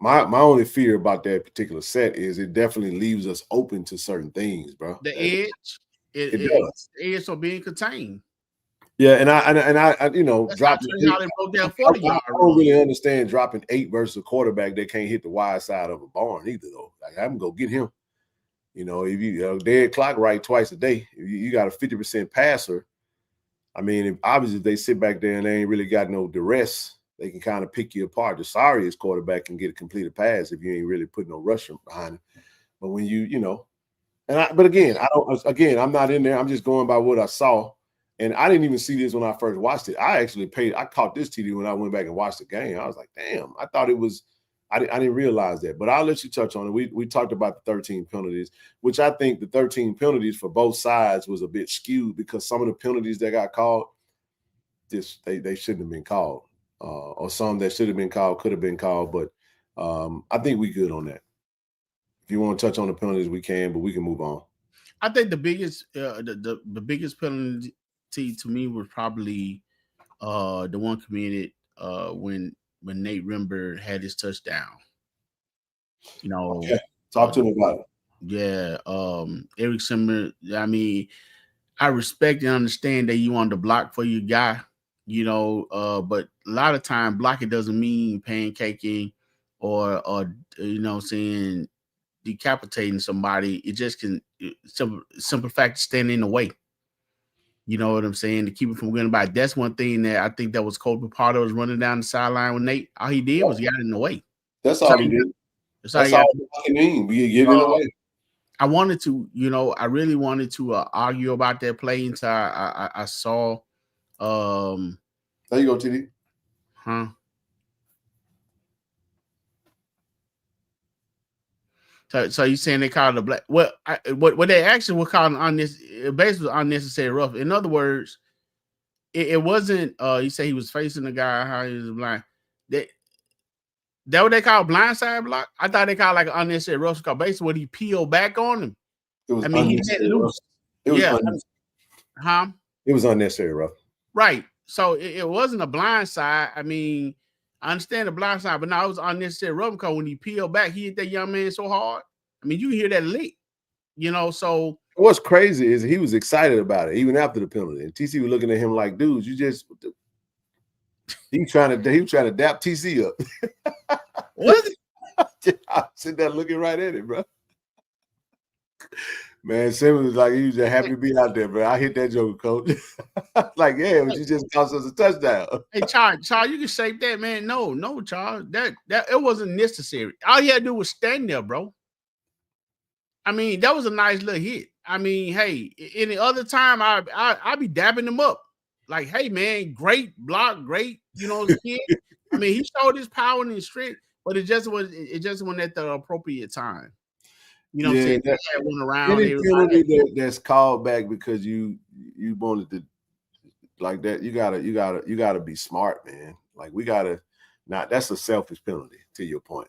My only fear about that particular set is it definitely leaves us open to certain things, bro. The edge, it does. The edge of being contained. Yeah, and I dropping. I don't really understand dropping 8 versus a quarterback that can't hit the wide side of a barn either, though. Like, I'm gonna go get him. If you dead clock right twice a day, if you got a 50% passer. I mean, obviously if they sit back there and they ain't really got no duress, they can kind of pick you apart. The sorriest quarterback can get a completed pass if you ain't really putting no rush behind it. But when I'm not in there. I'm just going by what I saw. And I didn't even see this when I first watched it. I caught this TD when I went back and watched the game. I was like, damn, I thought it was, I didn't realize that. But I'll let you touch on it. We talked about the 13 penalties, which I think the 13 penalties for both sides was a bit skewed because some of the penalties that got called, they shouldn't have been called. Or some that should have been called could have been called. But I think we good on that. If you want to touch on the penalties, we can, but we can move on. I think the biggest the biggest penalty to me was probably the one committed when Nate Rimber had his touchdown. Okay. Talk to me about it. Yeah, Eric Simmer. I mean, I respect and understand that you want to block for your guy, but a lot of time blocking doesn't mean pancaking or saying decapitating somebody. It just can simple fact stand in the way. You know what I'm saying? To keep it from getting by. That's one thing that I think that was Kobe Pardo was running down the sideline with Nate. All he did was he got in the way. That's all he did. That's all he mean. We get in the way. I wanted to, I really wanted to argue about that play until I saw. There you go, TD. Huh? So you saying they called a black? What they actually were calling on this basically unnecessary rough. In other words, it wasn't. You say he was facing the guy how he was blind. That what they call blindside block? I thought they called like an unnecessary rough because basically when he peeled back on him. It was he let loose. It was It was unnecessary rough. Right. So it wasn't a blind side. I mean, I understand the blind side, but no, it was unnecessary rough because when he peeled back, he hit that young man so hard. I mean, you hear that lick, so what's crazy is he was excited about it even after the penalty. And TC was looking at him like, dude, he was trying to dap TC up. What? I'm sitting there looking right at it, bro. Man, Simmons was like, he was just happy to be out there, bro. I hit that joker, coach. Like, yeah, but you just cost us a touchdown. Hey, Charles, you can shape that, man. No, Charles. That it wasn't necessary. All you had to do was stand there, bro. I mean, that was a nice little hit. I mean, hey, any other time I'd be dabbing him up. Like, hey, man, great block, great, kid. I mean, he showed his power and his strength, but it just wasn't at the appropriate time. You know what I'm saying? That went around. Any penalty that's called back because you wanted to like that, you gotta be smart, man. Like we gotta that's a selfish penalty to your point.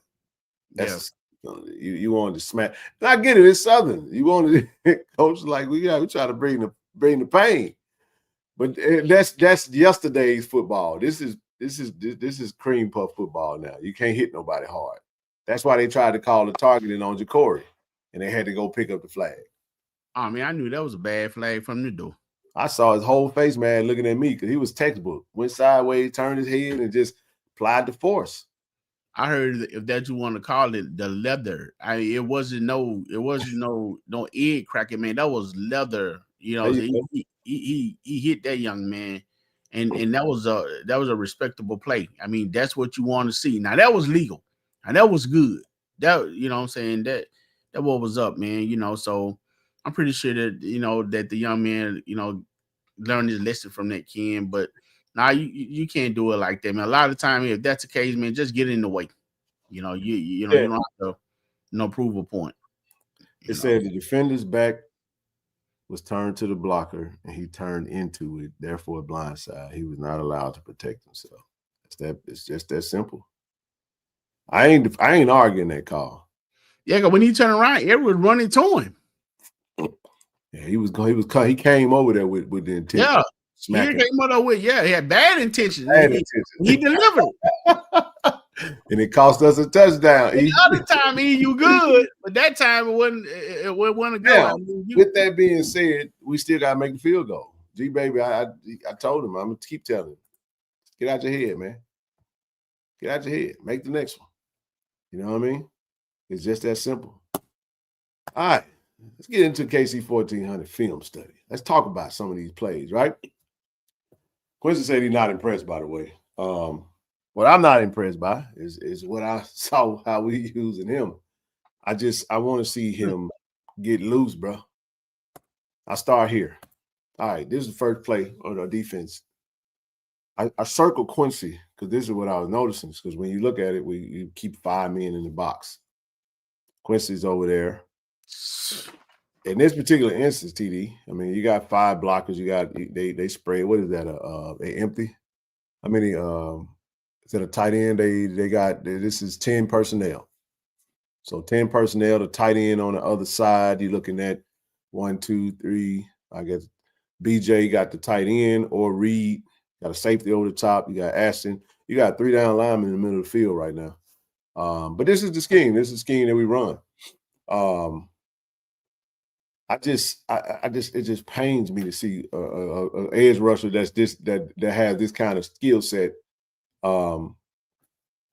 That's penalty. You wanted to smack. And I get it, it's Southern. You wanted coach like we try to bring the pain. But that's yesterday's football. This is cream puff football now. You can't hit nobody hard. That's why they tried to call the targeting on Ja'Cory. And they had to go pick up the flag. I mean, I knew that was a bad flag from the door. I saw his whole face, man, looking at me because he was textbook. Went sideways, turned his head, and just applied the force. I heard if that you want to call it the leather. It wasn't no egg cracking, man. That was leather. He hit that young man, and that was a respectable play. I mean, that's what you want to see. Now that was legal, and that was good. That what I'm saying that what was up, man. So I'm pretty sure that that the young man learned his lesson from that, Ken. But now you can't do it like that, man. A lot of the time, if that's the case, man, just get in the way. You don't have to prove a point. It said the defender's back was turned to the blocker and he turned into it, therefore a blindside. He was not allowed to protect himself. It's just that simple. I ain't arguing that call. Yeah, because when he turned around, everyone was running to him. Yeah, he came over there with the intent. Yeah, he came over there with he had bad intentions. He delivered. And it cost us a touchdown. The other time, you good, but that time it wasn't a good. Yeah, with that being said, we still gotta make the field goal. G baby, I told him, I'm gonna keep telling him, get out your head, man. Get out your head. Make the next one. You know what I mean? It's just that simple. All right, let's get into KC-1400 film study. Let's talk about some of these plays, right? Quincy said he's not impressed, by the way. What I'm not impressed by is what I saw how we using him. I want to see him get loose, bro. I'll start here. All right, this is the first play on our defense. I circled Quincy because this is what I was noticing. Because when you look at it, you keep 5 men in the box. Quincy's over there. In this particular instance, TD, I mean, you got 5 blockers. You got they spray. What is that? They empty. How many? Is that a tight end? They got this is 10 personnel. So 10 personnel. The tight end on the other side. You're looking at 1, 2, 3. I guess BJ got the tight end or Reed got a safety over the top. You got Ashton. You got 3 down linemen in the middle of the field right now. But this is the scheme. This is the scheme that we run. It just pains me to see a edge rusher that has this kind of skill set. I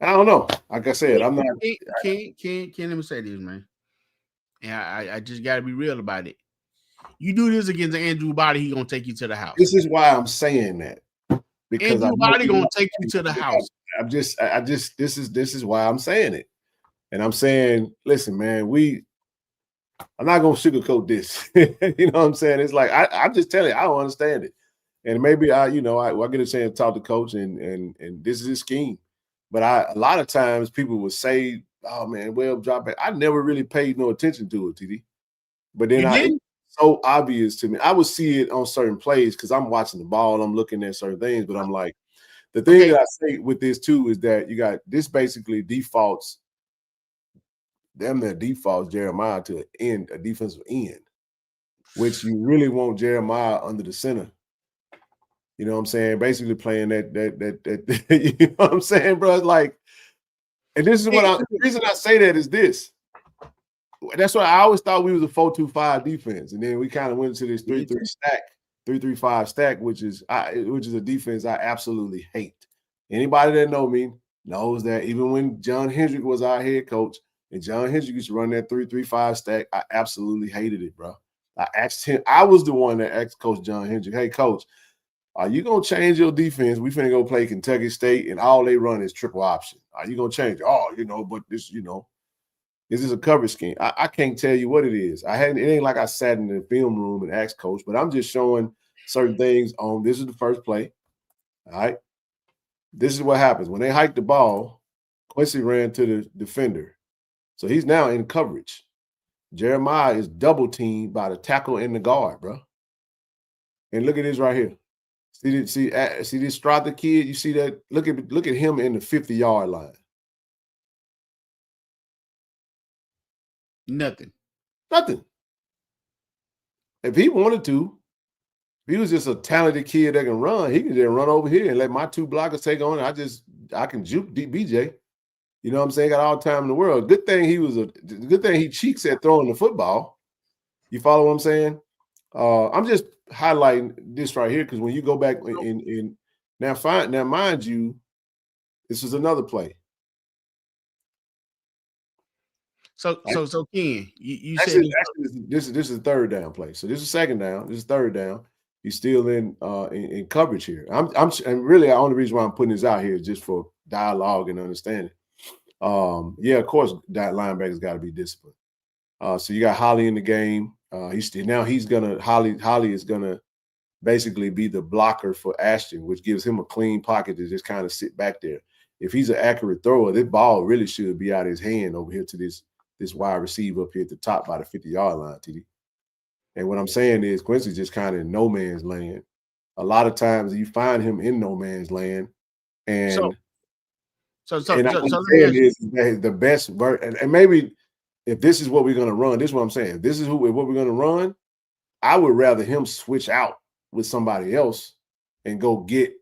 don't know. Like I said, I'm not. Can't let me say this, man. And I just got to be real about it. You do this against Andrew Body, he gonna take you to the house. This is why I'm saying that, because Andrew Body gonna take you to the house. This is why I'm saying it, and I'm saying, listen, man, I'm not gonna sugarcoat this. You know what I'm saying? It's like I'm just telling you, I don't understand it, and maybe I get a chance to talk to coach, and this is his scheme, but a lot of times people will say, oh man, well, drop back. I never really paid no attention to it, TD. But then it's so obvious to me. I would see it on certain plays because I'm watching the ball, I'm looking at certain things, but I'm like, the thing that I say with this too is that you got this basically defaults Jeremiah to a defensive end, which you really want Jeremiah under the center. You know what I'm saying? Basically playing that you know what I'm saying, bro? It's like, and this is the reason I say that is this. That's why I always thought we was a 4-2-5 defense, and then we kind of went to this 3-3-5 stack, which is a defense I absolutely hate. Anybody that know me knows that even when John Hendrick was our head coach, and John Hendrick used to run that 3-3-5 stack, I absolutely hated it, bro. I asked him. I was the one that asked Coach John Hendrick, "Hey, Coach, are you gonna change your defense? We finna go play Kentucky State, and all they run is triple option. Are you gonna change it? Oh, but this, this is a coverage scheme. I can't tell you what it is. It ain't like I sat in the film room and asked coach, but I'm just showing certain things on. This is the first play. All right. This is what happens. When they hike the ball, Quincy ran to the defender. So he's now in coverage. Jeremiah is double teamed by the tackle and the guard, bro. And look at this right here. See this Strother kid? You see that? Look at him in the 50-yard line. Nothing. If he wanted to, if he was just a talented kid that can run, he can just run over here and let my two blockers take on it. I can juke BJ. You know what I'm saying? Got all the time in the world. Good thing he cheeks at throwing the football. You follow what I'm saying? I'm just highlighting this right here because when you go back in now mind you, this is another play. So Ken, you said this is a third down play. So this is second down. This is third down. He's still in coverage here. And really the only reason why I'm putting this out here is just for dialogue and understanding. Yeah, of course that linebacker's got to be disciplined. So you got Holly in the game. Holly is gonna basically be the blocker for Ashton, which gives him a clean pocket to just kind of sit back there. If he's an accurate thrower, this ball really should be out of his hand over here to this wide receiver up here at the top by the 50-yard line, TD. And what I'm saying is Quincy's just kind of in no man's land. A lot of times you find him in no man's land. And the best and maybe if this is what we're going to run, this is what I'm saying. If this is what we're going to run, I would rather him switch out with somebody else and go get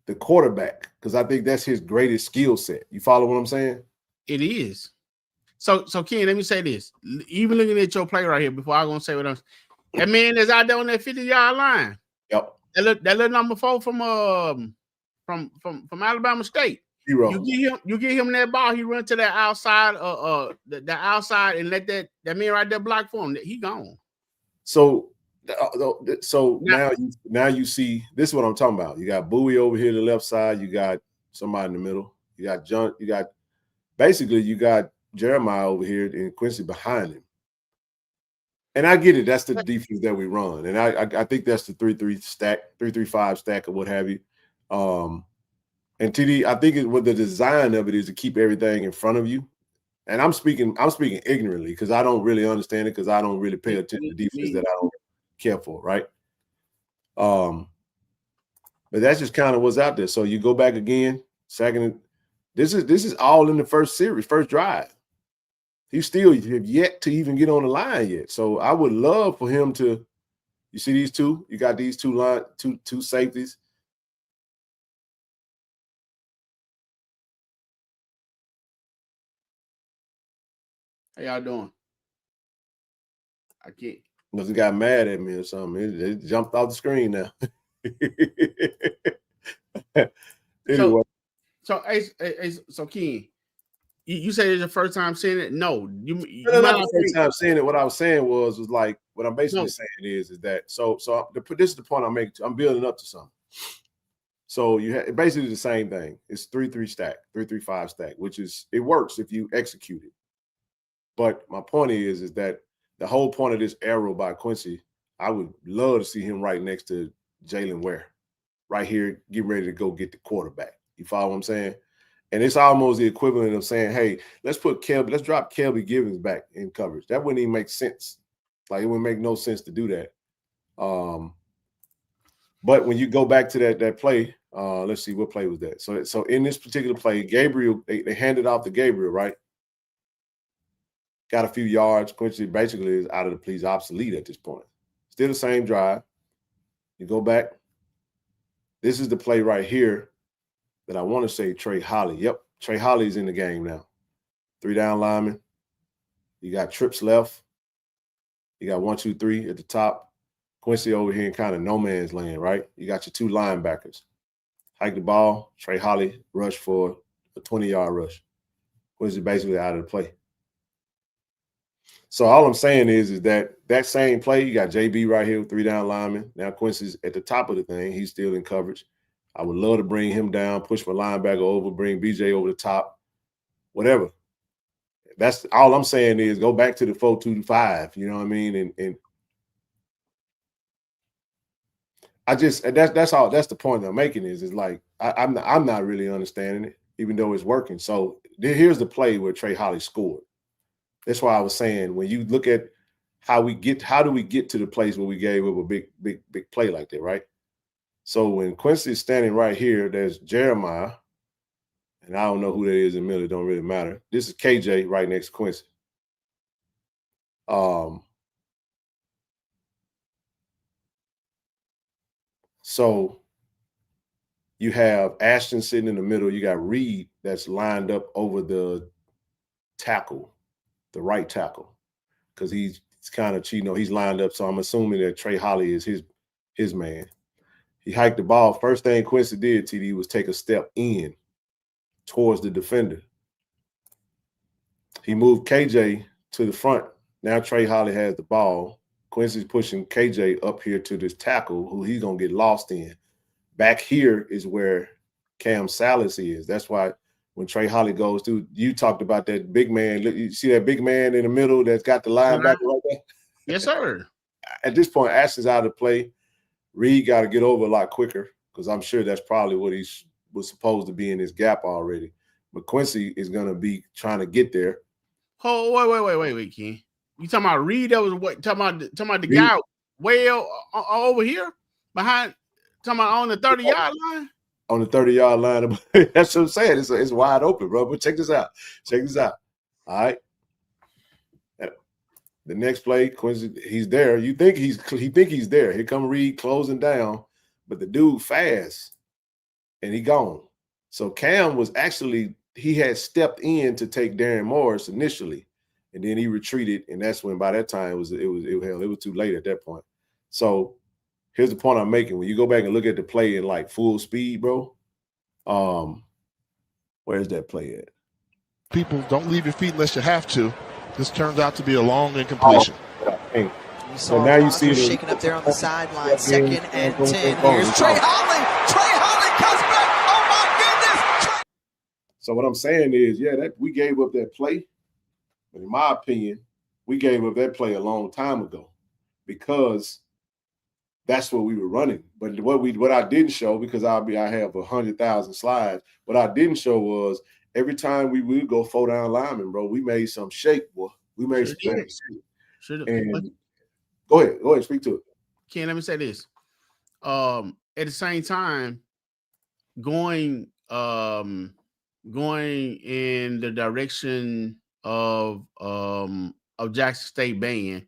the quarterback because I think that's his greatest skill set. You follow what I'm saying? It is. So Ken, let me say this. Even looking at your play right here, before I'm gonna say what else, that man that's out there on that 50-yard line. Yep. That little number 4 from Alabama State. Hero. You get him that ball, he run to that outside, the outside, and let that man right there block for him. He gone. So now you see this is what I'm talking about. You got Bowie over here to the left side. You got somebody in the middle. You got John. You got Jeremiah over here and Quincy behind him. And I get it. That's the defense that we run. And I think that's the 3-3-5 stack or what have you. And TD, I think what the design of it is to keep everything in front of you. And I'm speaking ignorantly because I don't really understand it because I don't really pay attention to defense that I don't care for, right? But that's just kind of what's out there. So you go back again, second. This is all in the first drive. He still have yet to even get on the line yet. So I would love for him to. You see these two? You got these two safeties. How y'all doing? I can't. Must have got mad at me or something. It jumped off the screen now. Anyway. So Ken, You say it's your first time seeing it? No, you No, might not not the first time seeing it. What I was saying was like what I'm basically saying is that this is the point I'm making. I'm building up to something. So you have basically the same thing. It's 3-3 stack, 3-3-5 stack, which is it works if you execute it. But my point is that the whole point of this arrow by Quincy, I would love to see him right next to Jalen Ware, right here, getting ready to go get the quarterback. You follow what I'm saying? And it's almost the equivalent of saying, hey, let's drop Kelby Givens back in coverage. That wouldn't even make sense. Like, it would make no sense to do that. But when you go back to that play, let's see, what play was that? So in this particular play, Gabriel, they handed off to Gabriel, right? Got a few yards. Quincy basically is out of the play, obsolete at this point. Still the same drive. You go back. This is the play right here that I want to say Trey Holly. Yep, Trey Holly's in the game now. 3 down linemen. You got trips left. You got 1, 2, 3 at the top. Quincy over here in kind of no man's land, right? You got your 2 linebackers. Hike the ball. Trey Holly rush for a 20-yard rush. Quincy basically out of the play. So all I'm saying is that same play, you got JB right here with 3 down linemen. Now Quincy's at the top of the thing. He's still in coverage. I would love to bring him down, push my linebacker over, bring BJ over the top, whatever. That's all I'm saying is go back to the 4-2-5. You know what I mean? And I just that's all. That's the point I'm making is like I'm not really understanding it, even though it's working. So here's the play where Trey Holly scored. That's why I was saying when you look at how do we get to the place where we gave up a big play like that, right? So when Quincy is standing right here, there's Jeremiah, and I don't know who that is in the middle. It don't really matter. This is KJ right next to Quincy. So you have Ashton sitting in the middle. You got Reed that's lined up over the tackle, the right tackle, because he's kind of cheating. He's lined up. So I'm assuming that Trey Holly is his man. He hiked the ball. First thing Quincy did, TD, was take a step in towards the defender. He moved KJ to the front. Now Trey Holly has the ball. Quincy's pushing KJ up here to this tackle who he's going to get lost in. Back here is where Cam Salas is. That's why when Trey Holly goes through, you talked about that big man. You see that big man in the middle that's got the linebacker right there? Yes, sir. At this point, Ashton's out of play. Reed got to get over a lot quicker because I'm sure that's probably what he was supposed to be in his gap already. But Quincy is going to be trying to get there. Oh, wait, Ken. You talking about Reed? That was what? Talking about the guy way over here behind? Talking about on the 30-yard line? On the 30-yard line. That's what I'm saying. It's wide open, bro. But check this out. All right. The next play, Quincy, he's there. You think he's there. Here come Reed closing down, but the dude fast, and he gone. So Cam was actually, he had stepped in to take Darren Morris initially, and then he retreated, and that's when by that time it was too late at that point. So here's the point I'm making. When you go back and look at the play in like full speed, bro, where's that play at? People, don't leave your feet unless you have to. This turns out to be a long incompletion. You saw now you see shaking up there on the sideline. 2nd and 10. Here's Trey Holly. Trey Holly comes back. Oh my goodness. So what I'm saying is, that we gave up that play. But in my opinion, we gave up that play a long time ago because that's what we were running. But what I didn't show, because I have 100,000 slides, what I didn't show was every time we would go 4 down linemen, bro, we made some shake, boy. We made some shake. And go ahead, speak to it. Ken, let me say this. At the same time, going in the direction of Jackson State Band,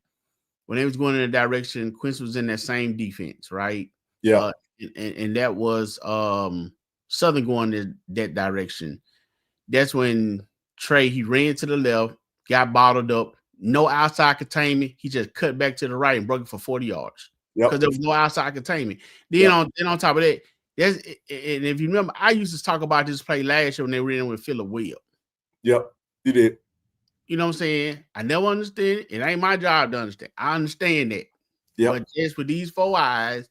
when they was going in the direction, Quincy was in that same defense, right? Yeah. And that was Southern going in that direction. That's when Trey, he ran to the left, got bottled up, no outside containment. He just cut back to the right and broke it for 40 yards because there was no outside containment. Then on top of that, and if you remember, I used to talk about this play last year when they ran with Phillip Webb. Yep. You did. You know what I'm saying? I never understood it. It ain't my job to understand. I understand that. Yeah. But just with these 4 eyes,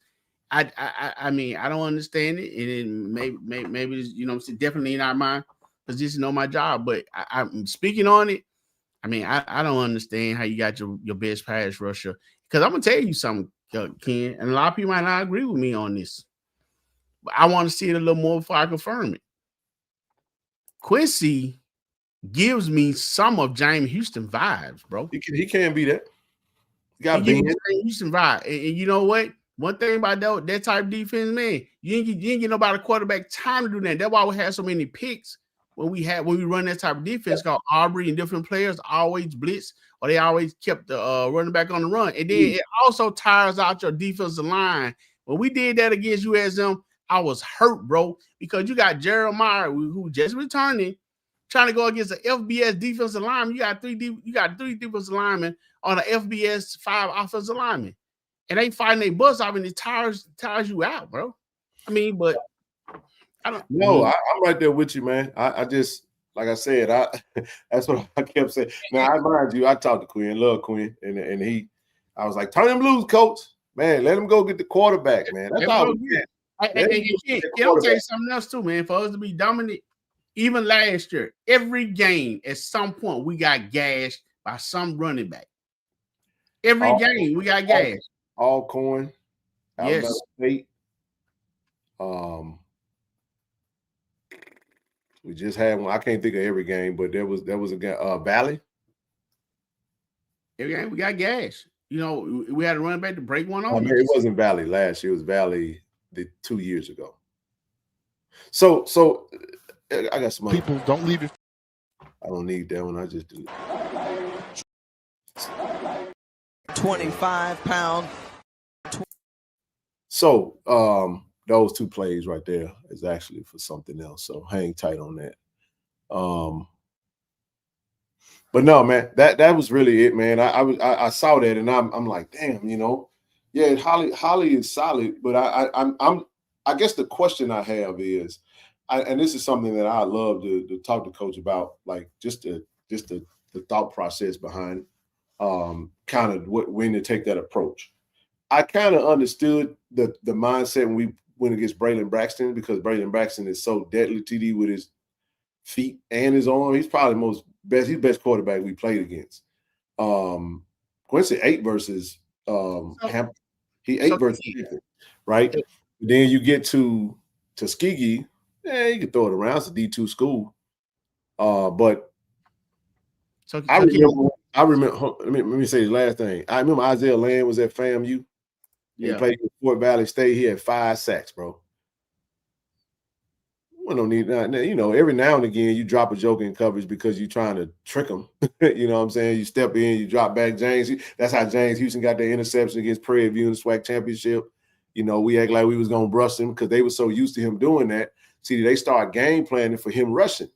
I mean, I don't understand it. And then maybe you know, it's definitely not my position on my job. But I'm speaking on it. I mean, I don't understand how you got your best pass rusher. Because I'm gonna tell you something, Ken, and a lot of people might not agree with me on this. But I want to see it a little more before I confirm it. Quincy gives me some of James Houston vibes, bro. He can be that. He got James Houston vibe. And you know what? One thing about that type of defense, man, you ain't get nobody quarterback time to do that. That's why we have so many picks when we run that type of defense called Aubrey and different players always blitz or they always kept the running back on the run. And then it also tires out your defensive line. When we did that against USM, I was hurt, bro, because you got Jeremiah who just returning, trying to go against the FBS defensive lineman. You got three defensive linemen on an FBS 5 offensive lineman. And they fighting their butts off and it tires you out, bro. I mean, but I don't know. I'm right there with you, man. I just, like I said, that's what I kept saying. Now, I mind you, I talked to Quinn, love Quinn, and I was like, turn him loose, coach. Man, let him go get the quarterback, man. That's all we get. I'll tell you something else too, man. For us to be dominant, even last year, every game at some point we got gashed by some running back. Every game we got gashed. Alcorn, Alabama State. We just had one. I can't think of every game, but there was a game. Valley. Every game we got gashed. You know, we had a running back to break one on. It wasn't Valley last year. It was Valley 2 years ago. So I got some people don't leave it. I don't need that one. I just do it. 25-pound. So those 2 plays right there is actually for something else. So hang tight on that. But no, man, that was really it, man. I saw that and I'm like, damn, you know, yeah, Holly is solid, but I guess the question I have is, and this is something that I love to talk to Coach about, like just the thought process behind kind of when to take that approach. I kind of understood the mindset when we went against Braylon Braxton, because Braylon Braxton is so deadly, TD, with his feet and his arm. He's probably he's best quarterback we played against. Quincy 8 versus Hampton. He 8 versus Hampton, right? Then you get to Tuskegee. Yeah, you can throw it around. It's a D2 school. But I remember. Let me say the last thing. I remember Isaiah Land was at FAMU. He played with Fort Valley State. He had 5 sacks, bro. We don't need that. You know, every now and again you drop a joke in coverage because you're trying to trick them. You know what I'm saying? You step in, you drop back James. That's how James Houston got their interception against Prairie View in the SWAC championship. You know, we act like we was gonna brush him because they were so used to him doing that. See, they start game planning for him rushing.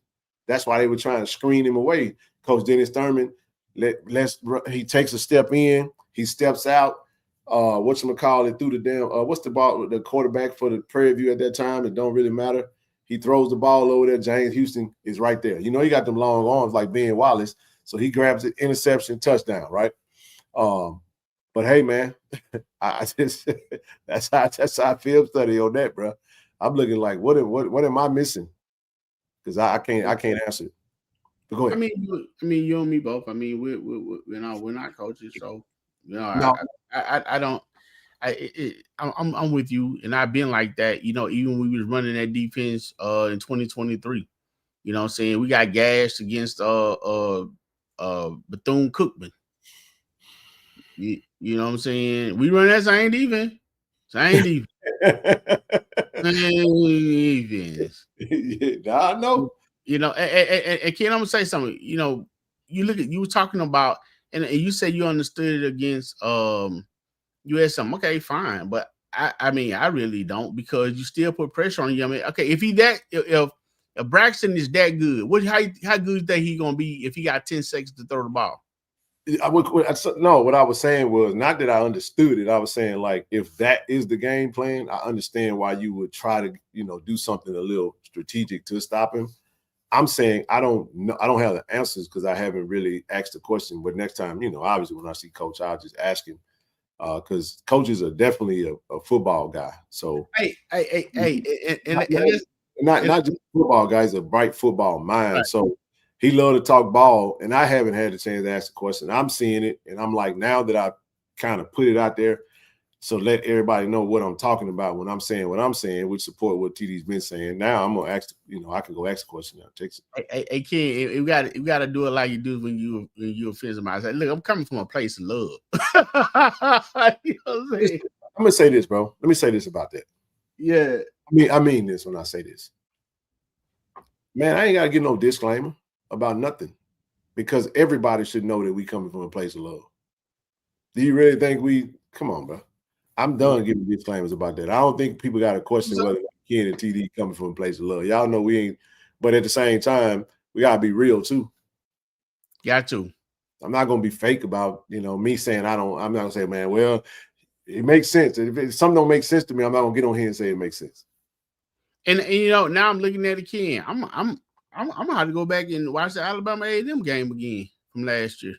That's why they were trying to screen him away. Coach Dennis Thurman, he takes a step in, he steps out. Whatchamacallit threw the damn what's the ball, the quarterback for the Prairie View at that time? It don't really matter. He throws the ball over there. James Houston is right there. You know, he got them long arms like Ben Wallace. So he grabs it, interception, touchdown, right? But hey, man, I just that's how I feel study on that, bro. I'm looking like, what am I missing? Because I can't answer it. But go ahead. I mean, you and me both. I mean, we're not coaches, so you know, no. I don't. I'm with you, and I've been like that. You know, even when we was running that defense in 2023. You know what I'm saying? We got gashed against Bethune-Cookman. You know what I'm saying? We run that same defense. Same defense. I know. You know, and Ken, I'm gonna say something. You know, you were talking about, and you said you understood it against USM. Okay, fine, but I mean, I really don't, because you still put pressure on you. I mean, okay, if Braxton is that good, how good is that he gonna be if he got 10 seconds to throw the ball? What I was saying was not that I understood it. I was saying, like, if that is the game plan, I understand why you would try to, you know, do something a little strategic to stop him. I'm saying I don't know. I don't have the answers because I haven't really asked the question. But next time, obviously when I see Coach, I'll just ask him because coaches are definitely a football guy. So not just football guys, a bright football mind. Right. So he loved to talk ball, and I haven't had the chance to ask the question. I'm seeing it, and I'm like, now that I kind of put it out there, so let everybody know what I'm talking about when I'm saying what I'm saying, which support what TD's been saying. Now I'm gonna ask, I can go ask a question now. Hey, Ken, you got to do it like you do when you offend somebody. I say, look, I'm coming from a place of love. You know what I'm saying? I'm gonna say this, bro. Let me say this about that. Yeah, I mean this when I say this. Man, I ain't gotta get no disclaimer about nothing because everybody should know that we coming from a place of love. Do you really think come on, bro? I'm done giving disclaimers about that. I don't think people got to question whether Ken and TD coming from a place of love. Y'all know we ain't, but at the same time, we gotta be real too. Got to. I'm not gonna be fake about me saying I'm not gonna say, man, well, it makes sense. If something don't make sense to me, I'm not gonna get on here and say it makes sense. And now I'm looking at it again. I'm gonna have to go back and watch the Alabama A&M game again from last year.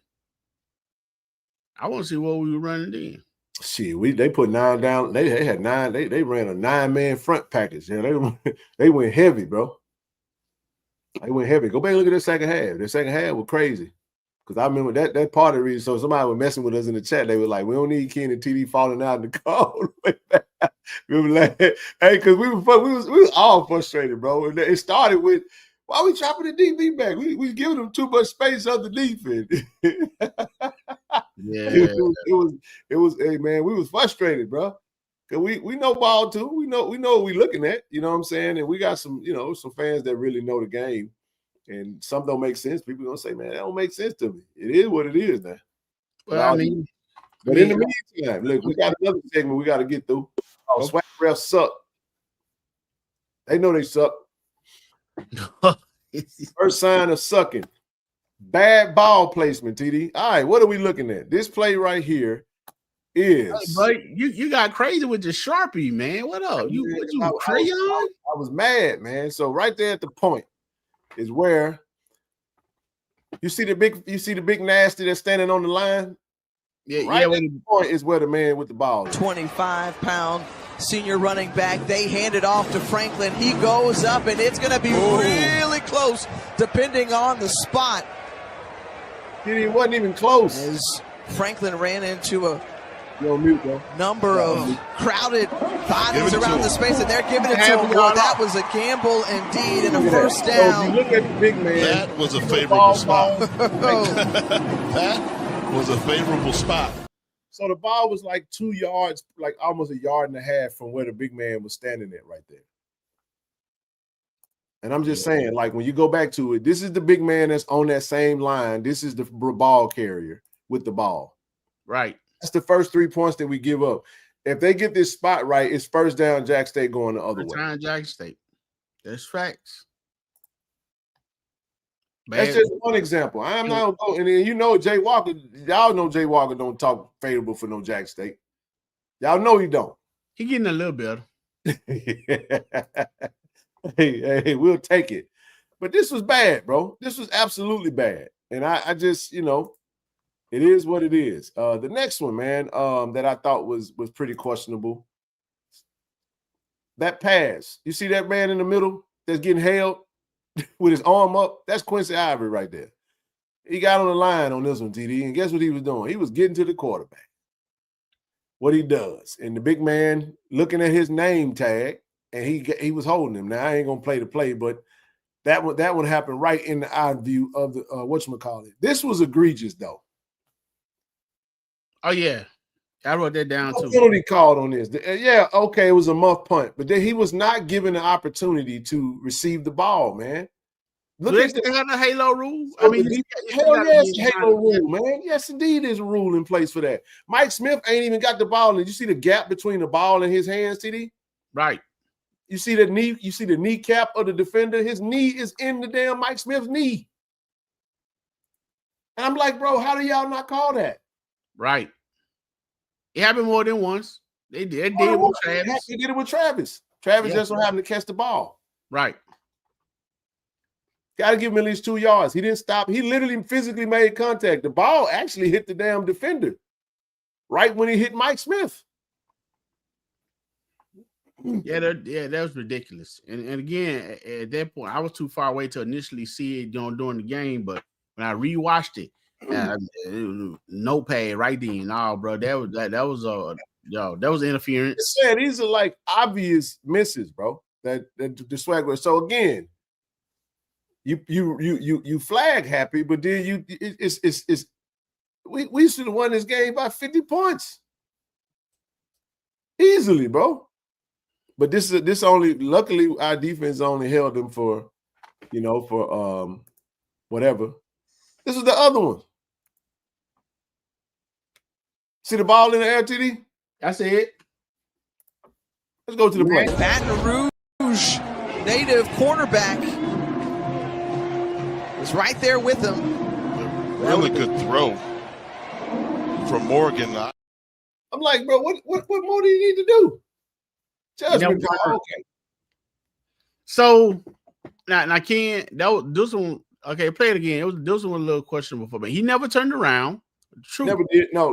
I want to see what we were running then. Shit, they put 9 down. They had 9. They ran a 9-man front package. Yeah, they went heavy, bro. They went heavy. Go back and look at the second half. The second half was crazy. Because I remember that part of the reason. So somebody was messing with us in the chat. They were like, we don't need Ken and TD falling out in the cold. We were like, hey, because we was all frustrated, bro. And it started with, why are we chopping the DB back? We giving them too much space underneath it. Yeah, it was. Hey man, we was frustrated, bro. Cause we know ball too. We know what we looking at. You know what I'm saying? And we got some some fans that really know the game. And some don't make sense. People gonna say, man, that don't make sense to me. It is what it is now. Well, in the meantime, look, we got another segment we got to get through. SWAC refs suck. They know they suck. First sign of sucking. Bad ball placement, TD. All right, what are we looking at? This play right here is. Hey, buddy, you got crazy with the Sharpie, man. What up? You crayon? I was mad, man. So right there at the point is where you see the big nasty that's standing on the line. Yeah, right at the point is where the man with the ball is. 25-pound senior running back. They hand it off to Franklin. He goes up, and it's going to be really close, depending on the spot. It wasn't even close. As Franklin ran into a mute, number of crowded bodies around the space, and they're giving it to him. Well, that was a gamble indeed, and a first down. So if you look at the big man, that was a favorable spot. That was a favorable spot. So the ball was like 2 yards, like almost 1.5 yards from where the big man was standing at right there. And I'm just saying, like, when you go back to it, this is the big man that's on that same line. This is the ball carrier with the ball. Right. That's the first 3 points that we give up. If they get this spot right, it's first down Jack State going the other way. First down Jack State. That's facts. That's just one example. I'm not going, and then Jay Walker, y'all know Jay Walker don't talk favorable for no Jack State. Y'all know he don't. He getting a little better. Hey, we'll take it. But this was bad, bro. This was absolutely bad. And I just, it is what it is. The next one, man, that I thought was pretty questionable. That pass. You see that man in the middle that's getting held with his arm up? That's Quincy Ivory right there. He got on the line on this one, TD, and guess what he was doing? He was getting to the quarterback. What he does. And the big man looking at his name tag, and he was holding him. Now, I ain't going to play the play, but that one happened right in the eye view of the whatchamacallit. This was egregious, though. Oh, yeah. I wrote that down, too. Penalty called on this. Yeah, okay, it was a muff punt, but then he was not given the opportunity to receive the ball, man. Look at the Halo rule. I mean, hell yes, Halo rule, man. Yes, indeed, there's a rule in place for that. Mike Smith ain't even got the ball. Did you see the gap between the ball and his hands, TD? Right. You see the knee, you see the kneecap of the defender. His knee is in the damn Mike Smith's knee. And I'm like, bro, how do y'all not call that? Right. It happened more than once. They did it with Travis. They did it with Travis. Travis just so happened to catch the ball. Right. Got to give him at least 2 yards. He didn't stop. He literally physically made contact. The ball actually hit the damn defender right when he hit Mike Smith. Yeah, that was ridiculous. And again, at that point, I was too far away to initially see it during the game. But when I rewatched it, notepad right then. No, bro, that was interference. Yeah, these are like obvious misses, bro. That the SWAC. So again, you flag happy, but then we should have won this game by 50 points easily, bro. But this only, luckily our defense only held them for whatever. This is the other one. See the ball in the air, TD? That's it. Let's go to the play. Baton Rouge native cornerback is right there with him. Really good throw from Morgan. I'm like, bro, what more do you need to do? Judgment call. Okay. So now Ken, this one, okay, play it again. This one was a little questionable for me. He never turned around. True. Never did. No,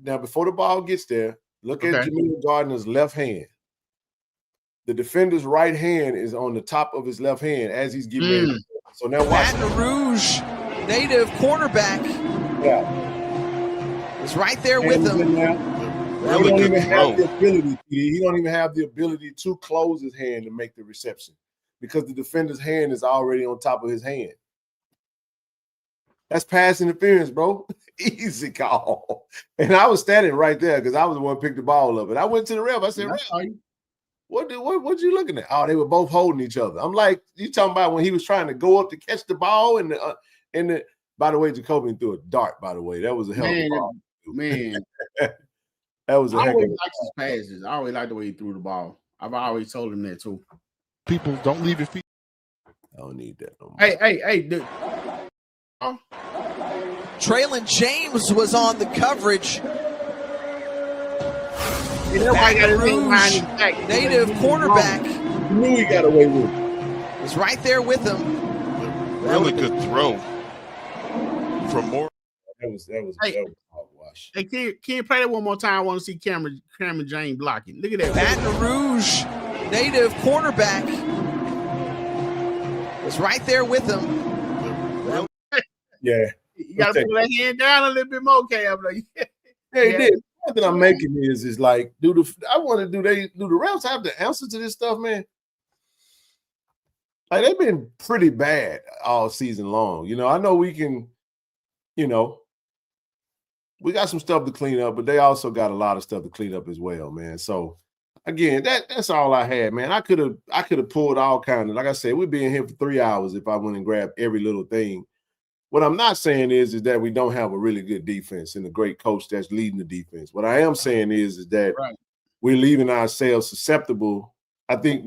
now before the ball gets there, look at Jameel Gardner's left hand. The defender's right hand is on the top of his left hand as he's getting ready. So now watch. Baton Rouge native cornerback is right there with him. He don't even have the ability. He don't even have the ability to close his hand to make the reception because the defender's hand is already on top of his hand. That's pass interference, bro. Easy call. And I was standing right there because I was the one who picked the ball up. And I went to the ref. I said, "Ref, what you looking at?" Oh, they were both holding each other. I'm like, you talking about when he was trying to go up to catch the ball and the by the way, Jacoby threw a dart, by the way. That was a hell of a ball. Man. That was a heck of a likes his passes. I always like the way he threw the ball. I've always told him that too. People don't leave your feet. I don't need that no more. Hey, dude. Traylon James was on the coverage. Baton Rouge native cornerback. You knew he got away with it. Is right there with him. Really good throw from Morgan. That was hogwash. Hey, can you play that one more time? I want to see Cameron James blocking. Look at that. Baton Rouge native cornerback is right there with him. Yeah. You got to pull that hand down a little bit more, Cam. Hey, the point that I'm making is like, do the refs have the answer to this stuff, man? Like, they've been pretty bad all season long. I know we can, we got some stuff to clean up, but they also got a lot of stuff to clean up as well, man. So again, that's all I had, man. I could have pulled all kinds of, like I said, we'd be in here for 3 hours if I went and grabbed every little thing. What I'm not saying is that we don't have a really good defense and a great coach that's leading the defense. What I am saying is that we're leaving ourselves susceptible. I think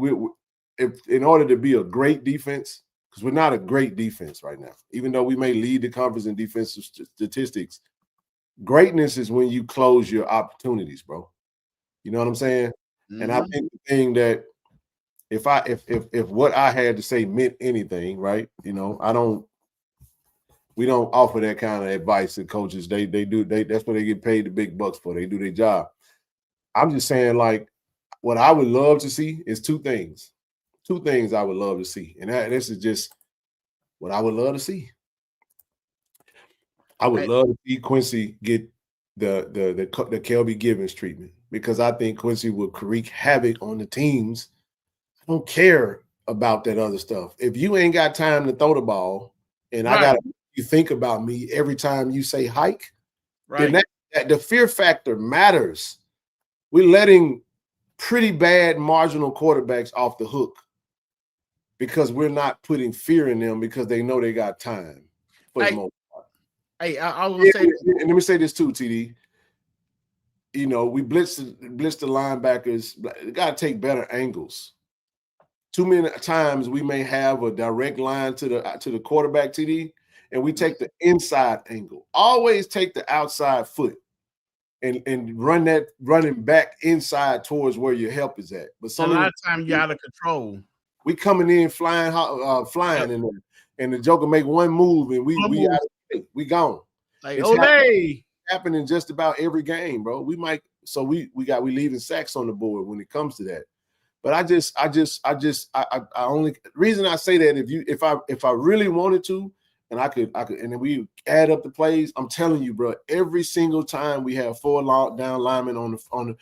if in order to be a great defense, because we're not a great defense right now, even though we may lead the conference in defensive statistics, greatness is when you close your opportunities, bro. You know what I'm saying? Mm-hmm. And I think the thing that if what I had to say meant anything, right? We don't offer that kind of advice to coaches. They that's what they get paid the big bucks for. They do their job. I'm just saying, like, what I would love to see is two things. Two things I would love to see. And this is just what I would love to see. I would love to see Quincy get the Kelby Givens treatment because I think Quincy will wreak havoc on the teams. I don't care about that other stuff. If you ain't got time to throw the ball and I got to you think about me every time you say hike, then that the fear factor matters. We're letting pretty bad marginal quarterbacks off the hook because we're not putting fear in them because they know they got time for the most part. Hey, I was gonna say, and let me say this too, TD. We blitz the linebackers. You got to take better angles. Too many times we may have a direct line to the quarterback, TD. And we take the inside angle. Always take the outside foot and running back inside towards where your help is at. But a lot of times you're out of control. We coming in flying in there. and the Joker make one move, and we gone. Like, it's happening just about every game, bro. We leaving sacks on the board when it comes to that. But I only reason I say that if I really wanted to, and I could, and then we add up the plays. I'm telling you, bro. Every single time we have 4 down linemen on the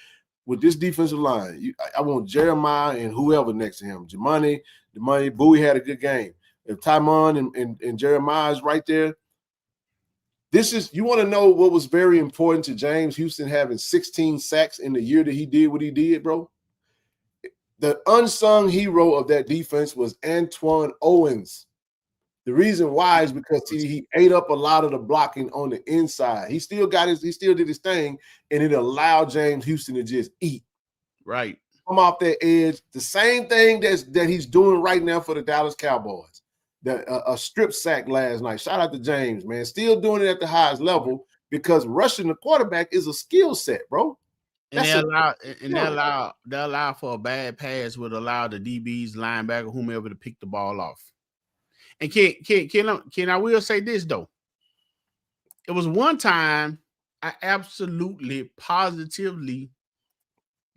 with this defensive line, I want Jeremiah and whoever next to him. Jamani, Bowie had a good game. If Tymon and Jeremiah is right there, you want to know what was very important to James Houston having 16 sacks in the year that he did what he did, bro? The unsung hero of that defense was Antoine Owens. The reason why is because he ate up a lot of the blocking on the inside. He still did his thing, and it allowed James Houston to just eat. Right. Come off that edge. The same thing that he's doing right now for the Dallas Cowboys. A strip sack last night. Shout out to James, man. Still doing it at the highest level because rushing the quarterback is a skill set, bro. And they allow for a bad pass would allow the DBs, linebacker, whomever to pick the ball off. And can I will say this though? It was one time I absolutely positively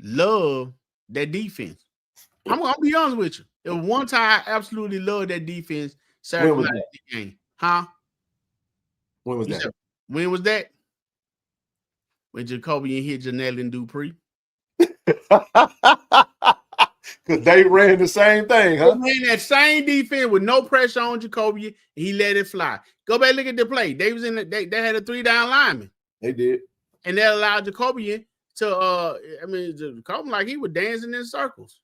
love that defense. I'm gonna be honest with you. It was one time I absolutely loved that defense. Saturday night game. Huh? When was that? When was that? When Jacoby hit Janelle and Dupree. Because they ran the same thing, huh? They ran that same defense with no pressure on Jacoby, and he let it fly. Go back and look at the play. They was in they had a 3-down lineman. They did. And that allowed Jacoby to Jacoby like he was dancing in circles.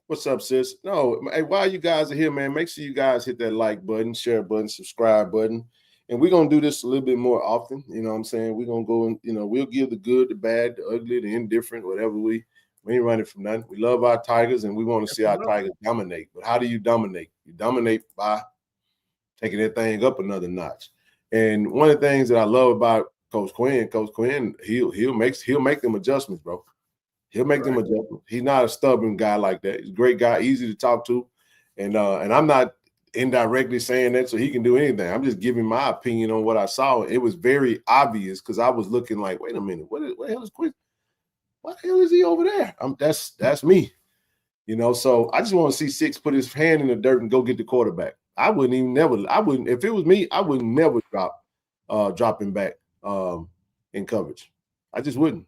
What's up, sis? No, hey, while you guys are here, man, make sure you guys hit that like button, share button, subscribe button. And we're going to do this a little bit more often. You know what I'm saying? We're going to go and, we'll give the good, the bad, the ugly, the indifferent, whatever. We ain't running from nothing. We love our Tigers, and we want to see our Tigers dominate. But how do you dominate? You dominate by taking that thing up another notch. And one of the things that I love about Coach Quinn, he'll make them adjustments, bro. He'll make them adjustments. He's not a stubborn guy like that. He's a great guy, easy to talk to. And I'm not indirectly saying that so he can do anything. I'm just giving my opinion on what I saw. It was very obvious because I was looking like, wait a minute, what the hell is Quinn? What the hell is he over there? That's me. So I just want to see Six put his hand in the dirt and go get the quarterback. If it was me, I would never drop him back in coverage. I just wouldn't.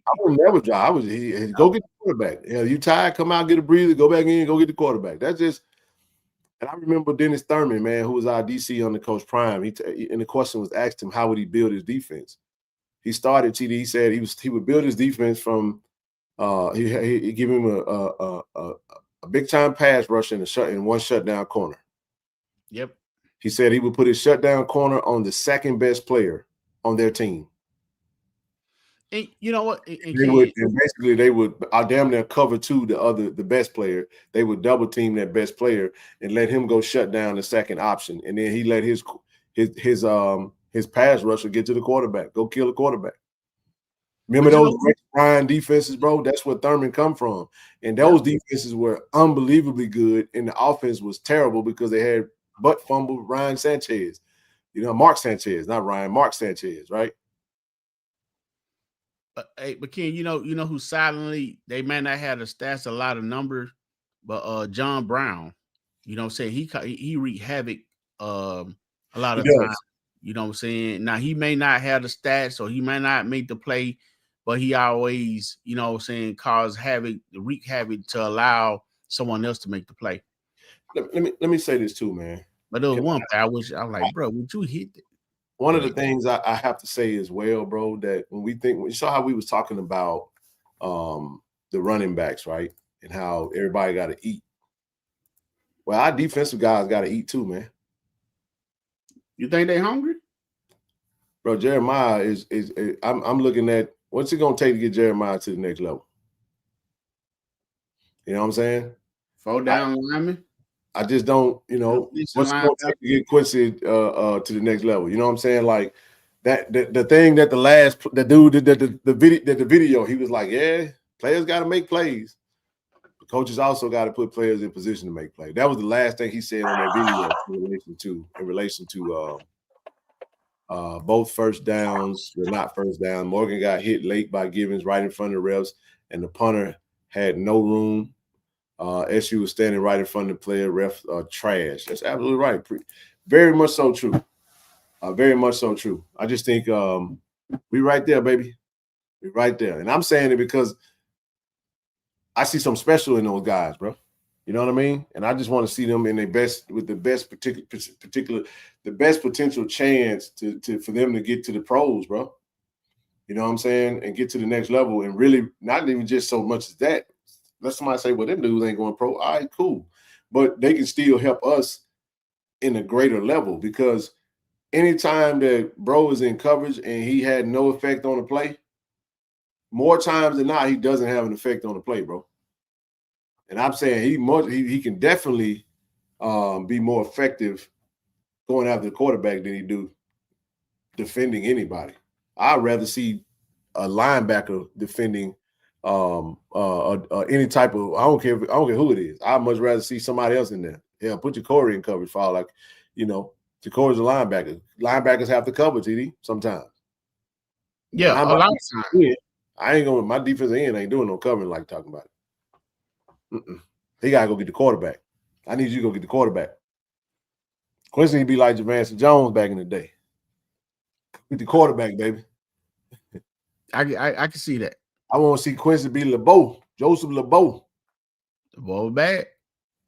I would never drop. Go get the quarterback. You tired, come out, get a breather, go back in, go get the quarterback. That's just. And I remember Dennis Thurman, man, who was our DC on the Coach Prime. And the question was asked him, how would he build his defense? He started, TD, he said he would build his defense from he give him a big-time pass rush and one shutdown corner. Yep. He said he would put his shutdown corner on the second best player on their team. And you know what? They would damn near cover the best player. They would double team that best player and let him go shut down the second option, and then he let his pass rusher get to the quarterback, go kill the quarterback. Remember those Ryan defenses, bro? That's where Thurman come from, and those defenses were unbelievably good, and the offense was terrible because they had butt fumble Ryan Sanchez, Mark Sanchez, not Ryan, Mark Sanchez, right? But Ken, you know who silently they may not have the stats, a lot of numbers, but John Brown, what I'm saying, he wreaked havoc a lot of times. You know what I'm saying? Now he may not have the stats or he may not make the play, but he always, cause havoc, wreak havoc to allow someone else to make the play. Let me say this too, man. But there was one play I was like, bro, would you hit it? One of the things I have to say as well, bro, that when you saw how we was talking about the running backs, right? And how everybody got to eat. Well, our defensive guys got to eat too, man. You think they hungry? Bro, Jeremiah is I'm looking at what's it going to take to get Jeremiah to the next level? You know what I'm saying? 4 down linemen. I just don't, what's going to take to get Quincy to the next level? You know what I'm saying? Like that, the thing that the dude did the video, he was like, yeah, players got to make plays. coaches also got to put players in position to make play. That was the last thing he said on that video in relation to both first downs were not first down. Morgan got hit late by Givens right in front of the refs, and the punter had no room. SU was standing right in front of the player. Ref trash. That's absolutely right. Very much so true. Very much so true. I just think we right there, baby. We right there. And I'm saying it because I see something special in those guys, bro. You know what I mean? And I just want to see them in their best, with the best the best potential chance for them to get to the pros, bro. You know what I'm saying? And get to the next level, and really not even just so much as that. Let somebody say, well, them dudes ain't going pro. All right, cool. But they can still help us in a greater level, because anytime that bro is in coverage and he had no effect on the play, more times than not, he doesn't have an effect on the play, bro. And I'm saying he can definitely be more effective going after the quarterback than he do defending anybody. I'd rather see a linebacker defending any type of, I don't care who it is. I'd much rather see somebody else in there. Yeah, put Ja'Cory in coverage for all, like, you know, Ja'Cory's a linebacker. Linebackers have to cover, TD, sometimes. Yeah, a lot of times. I ain't going, my defensive end ain't doing no covering like talking about it. He got to go get the quarterback. I need you to go get the quarterback. Quincy need to be like Javante Jones back in the day. Get the quarterback, baby. I can see that. I want to see Quincy be LeBeau, Joseph LeBeau. LeBeau bad.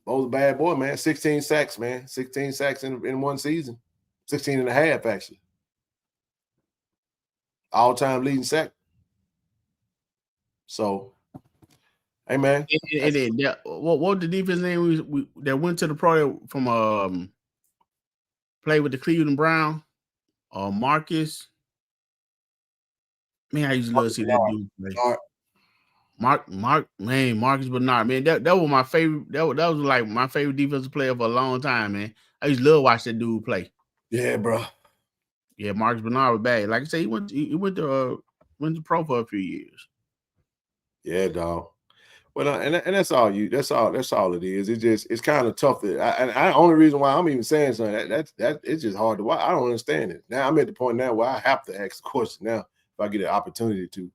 LeBeau's a bad boy, man. 16 sacks, man. 16 sacks in one season. 16 and a half, actually. All-time leading sack. So, hey, man. And then, what the defense name that went to the pro from play with the Cleveland Brown? Marcus. Man, I used to love to see that dude play. Marcus Bernard, man, that was my favorite. That was like my favorite defensive player for a long time, man. I used to love watch that dude play. Yeah, bro. Yeah, Marcus Bernard was bad. Like I said, he went to pro for a few years. Yeah, dog. Well, and that's all that's all it is. It's kind of tough. The only reason why I'm even saying something that it's just hard to watch. I don't understand it. Now I'm at the point now where I have to ask the question now if I get an opportunity to.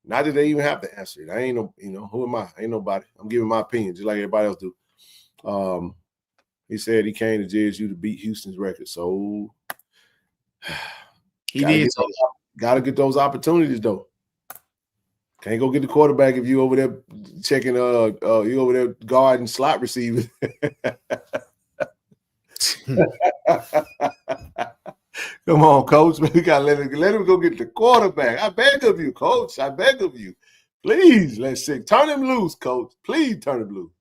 Not that they even have to answer it. I ain't no, who am I? Ain't nobody. I'm giving my opinion just like everybody else do. He said he came to JSU to beat Houston's record. So he did. Gotta get those opportunities though. Can't go get the quarterback if you over there checking you over there guarding slot receivers. Come on, coach. We gotta let him go get the quarterback. I beg of you, coach. I beg of you. Please, turn him loose, coach. Please turn him loose.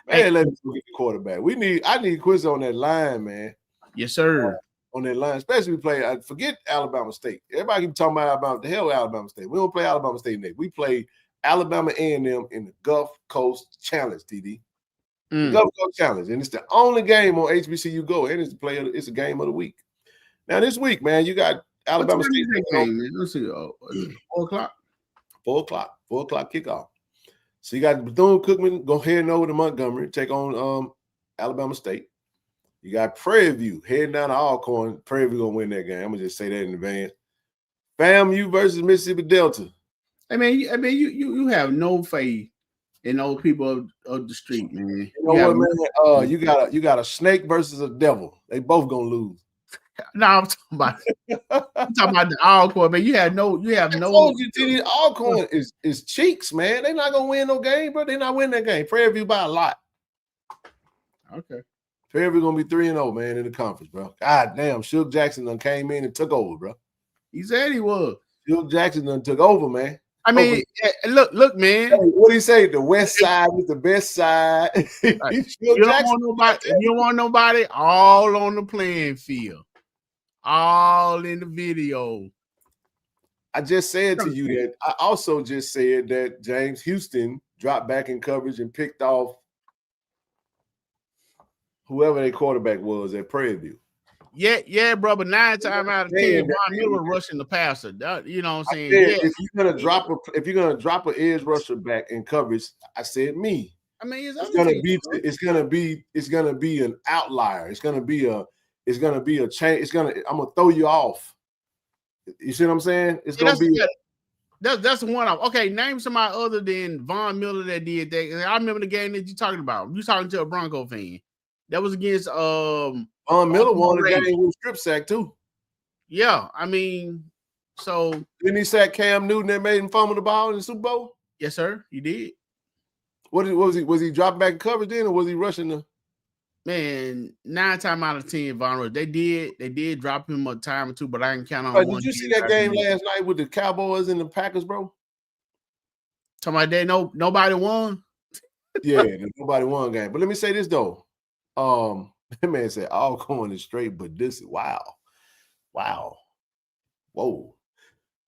Man, let him go get the quarterback. I need Quincy on that line, man. Yes, sir. On that line, especially we play. I forget Alabama State. Everybody keep talking about the hell Alabama State. We don't play Alabama State next. We play Alabama A&M in the Gulf Coast Challenge, TD. Gulf Coast Challenge, and it's the only game on HBCU Go, and it's a game of the week. Now this week, man, you got Alabama State game, man. Let's see, 4 o'clock. 4 o'clock. 4 o'clock kickoff. So you got Bethune-Cookman go heading over to Montgomery, take on Alabama State. You got Prairie View heading down to Alcorn. Prairie View gonna win that game. I'm gonna just say that in advance. FAMU versus Mississippi Delta. I mean, you have no faith in those people of the street, man. You know what, man? You got a snake versus a devil. They both gonna lose. No, I'm talking about the Alcorn, man. You have no. I told you, TD, Alcorn is cheeks, man. They're not gonna win no game, bro. They're not winning that game. Prairie View by a lot. Okay. Prairie View gonna be 3-0, man, in the conference, bro. God damn, Shug Jackson done came in and took over, bro. He said he was. Shug Jackson done took over, man. I mean, look, man. Hey, what do you say? The West Side is the best side. You don't want nobody all on the playing field, all in the video. I just said to you that I also just said that James Houston dropped back in coverage and picked off whoever their quarterback was at Prairie View. Yeah, bro. But 9 times out of 10, Von Miller rushing the passer. You know what I'm saying? If you're gonna drop an edge rusher back in coverage, I said me. I mean, it's gonna be an outlier. It's gonna be a change. I'm gonna throw you off. You see what I'm saying? It's gonna be. That's one of okay. Name somebody other than Von Miller that did that. I remember the game that you're talking about. You talking to a Bronco fan? That was against Von Miller won the game with a strip sack too. Yeah, I mean, so didn't he sack Cam Newton that made him fumble the ball in the Super Bowl? Yes, sir. He did. What was he? Was he dropping back in coverage then, or was he rushing the? Man, 9 times out of 10, Von Miller, they did drop him a time or two, but I can count on one. Did you see that game last night with the Cowboys and the Packers, bro? Talking about that, nobody won. Yeah, nobody won game. But let me say this though. That man said all going is straight, but this wow. Whoa.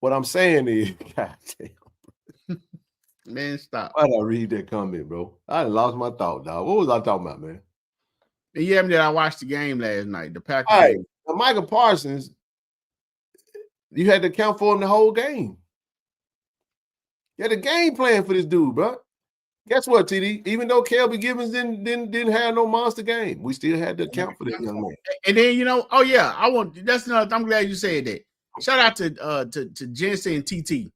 What I'm saying is, God damn. Man, stop. Why did I read that comment, bro? I lost my thought, dog. What was I talking about, man? Yeah, that I watched the game last night. The Packers. All right, Michael Parsons, you had to account for him the whole game. You had a game plan for this dude, bro. Guess what, TD? Even though Kelby Givens didn't have no monster game, we still had to account for this young man. And then that's another. I'm glad you said that. Shout out to Jensen and TT.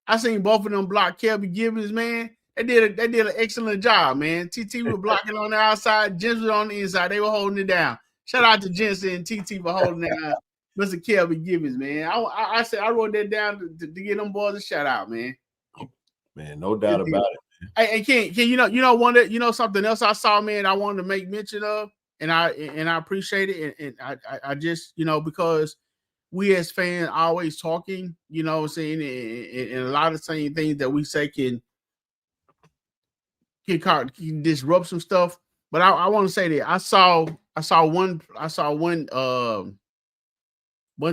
I seen both of them block Kelby Givens, man. They did an excellent job, man. TT was blocking on the outside, Jensen was on the inside. They were holding it down. Shout out to Jensen and TT for holding down Mr. Kelby Givens, man. I said I wrote that down to get them boys a shout out, man. Man, no doubt about it. Hey, Ken, something else I saw, man, I wanted to make mention of, and I appreciate it, and I just, because we as fans always talking, what I'm saying, and a lot of the same things that we say can disrupt some stuff. But I want to say that I saw one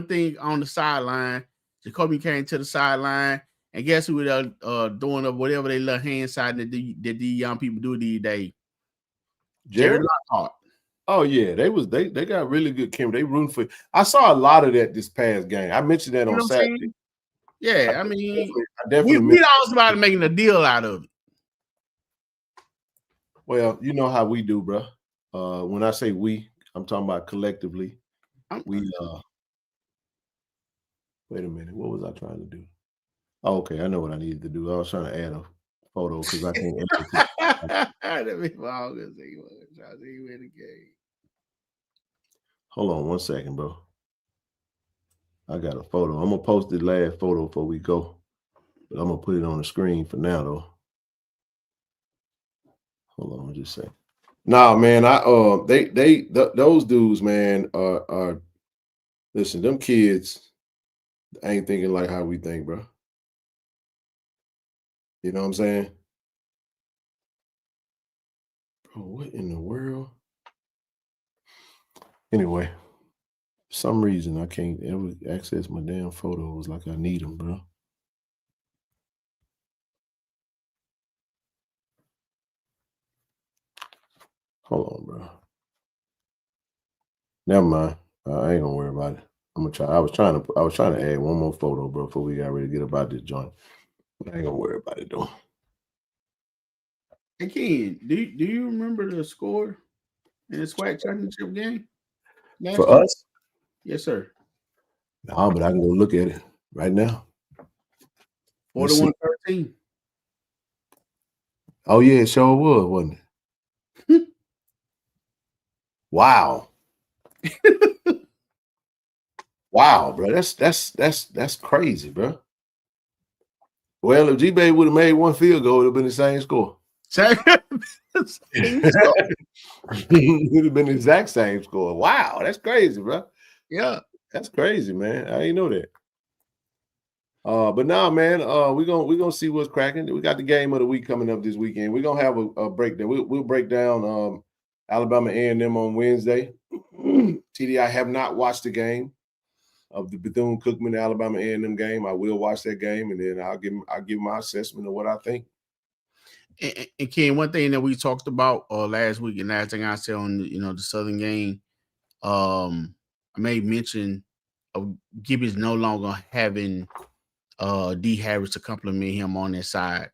thing on the sideline. Jacoby came to the sideline. And guess who was doing whatever they love hand side that the young people do these days? Jared Lockhart. Oh yeah, they got really good chemistry. They rooting for. I saw a lot of that this past game. I mentioned that on Saturday. Yeah, I mean, we always about making a deal out of it. Well, you know how we do, bro. When I say we, I'm talking about collectively. Wait a minute. What was I trying to do? Oh, okay, I know what I needed to do. I was trying to add a photo because I can't edit it. Hold on 1 second, bro. I got a photo. I'm gonna post the last photo before we go, but I'm gonna put it on the screen for now, though. Hold on, just a second. Nah, man, those dudes, man, are listen. Them kids ain't thinking like how we think, bro. You know what I'm saying? Bro, what in the world? Anyway, for some reason I can't ever access my damn photos like I need them, bro. Hold on, bro. Never mind. I ain't gonna worry about it. I'm gonna try. I was trying to add one more photo, bro, before we got ready to get about this joint. I ain't gonna worry about it though. Hey Ken, do you remember the score in the SWAC championship game? For us? Yes, sir. No, but I can go look at it right now. 41-13. Oh yeah, it sure was, wasn't it? Wow. Wow, bro. That's crazy, bro. Well, if G-Bay would have made one field goal, it would have been the same score. It would have been the exact same score. Wow, that's crazy, bro. Yeah, that's crazy, man. I didn't know that. But now, man, we're gonna see what's cracking. We got the game of the week coming up this weekend. We're gonna have a breakdown. We'll break down Alabama A&M on Wednesday. TD, I have not watched the game of the Bethune-Cookman Alabama A&M game. I will watch that game, and then I'll give my assessment of what I think. And Ken, one thing that we talked about last week, and last thing I said on the Southern game, I made mention of Gibbons no longer having D. Harris to compliment him on that side.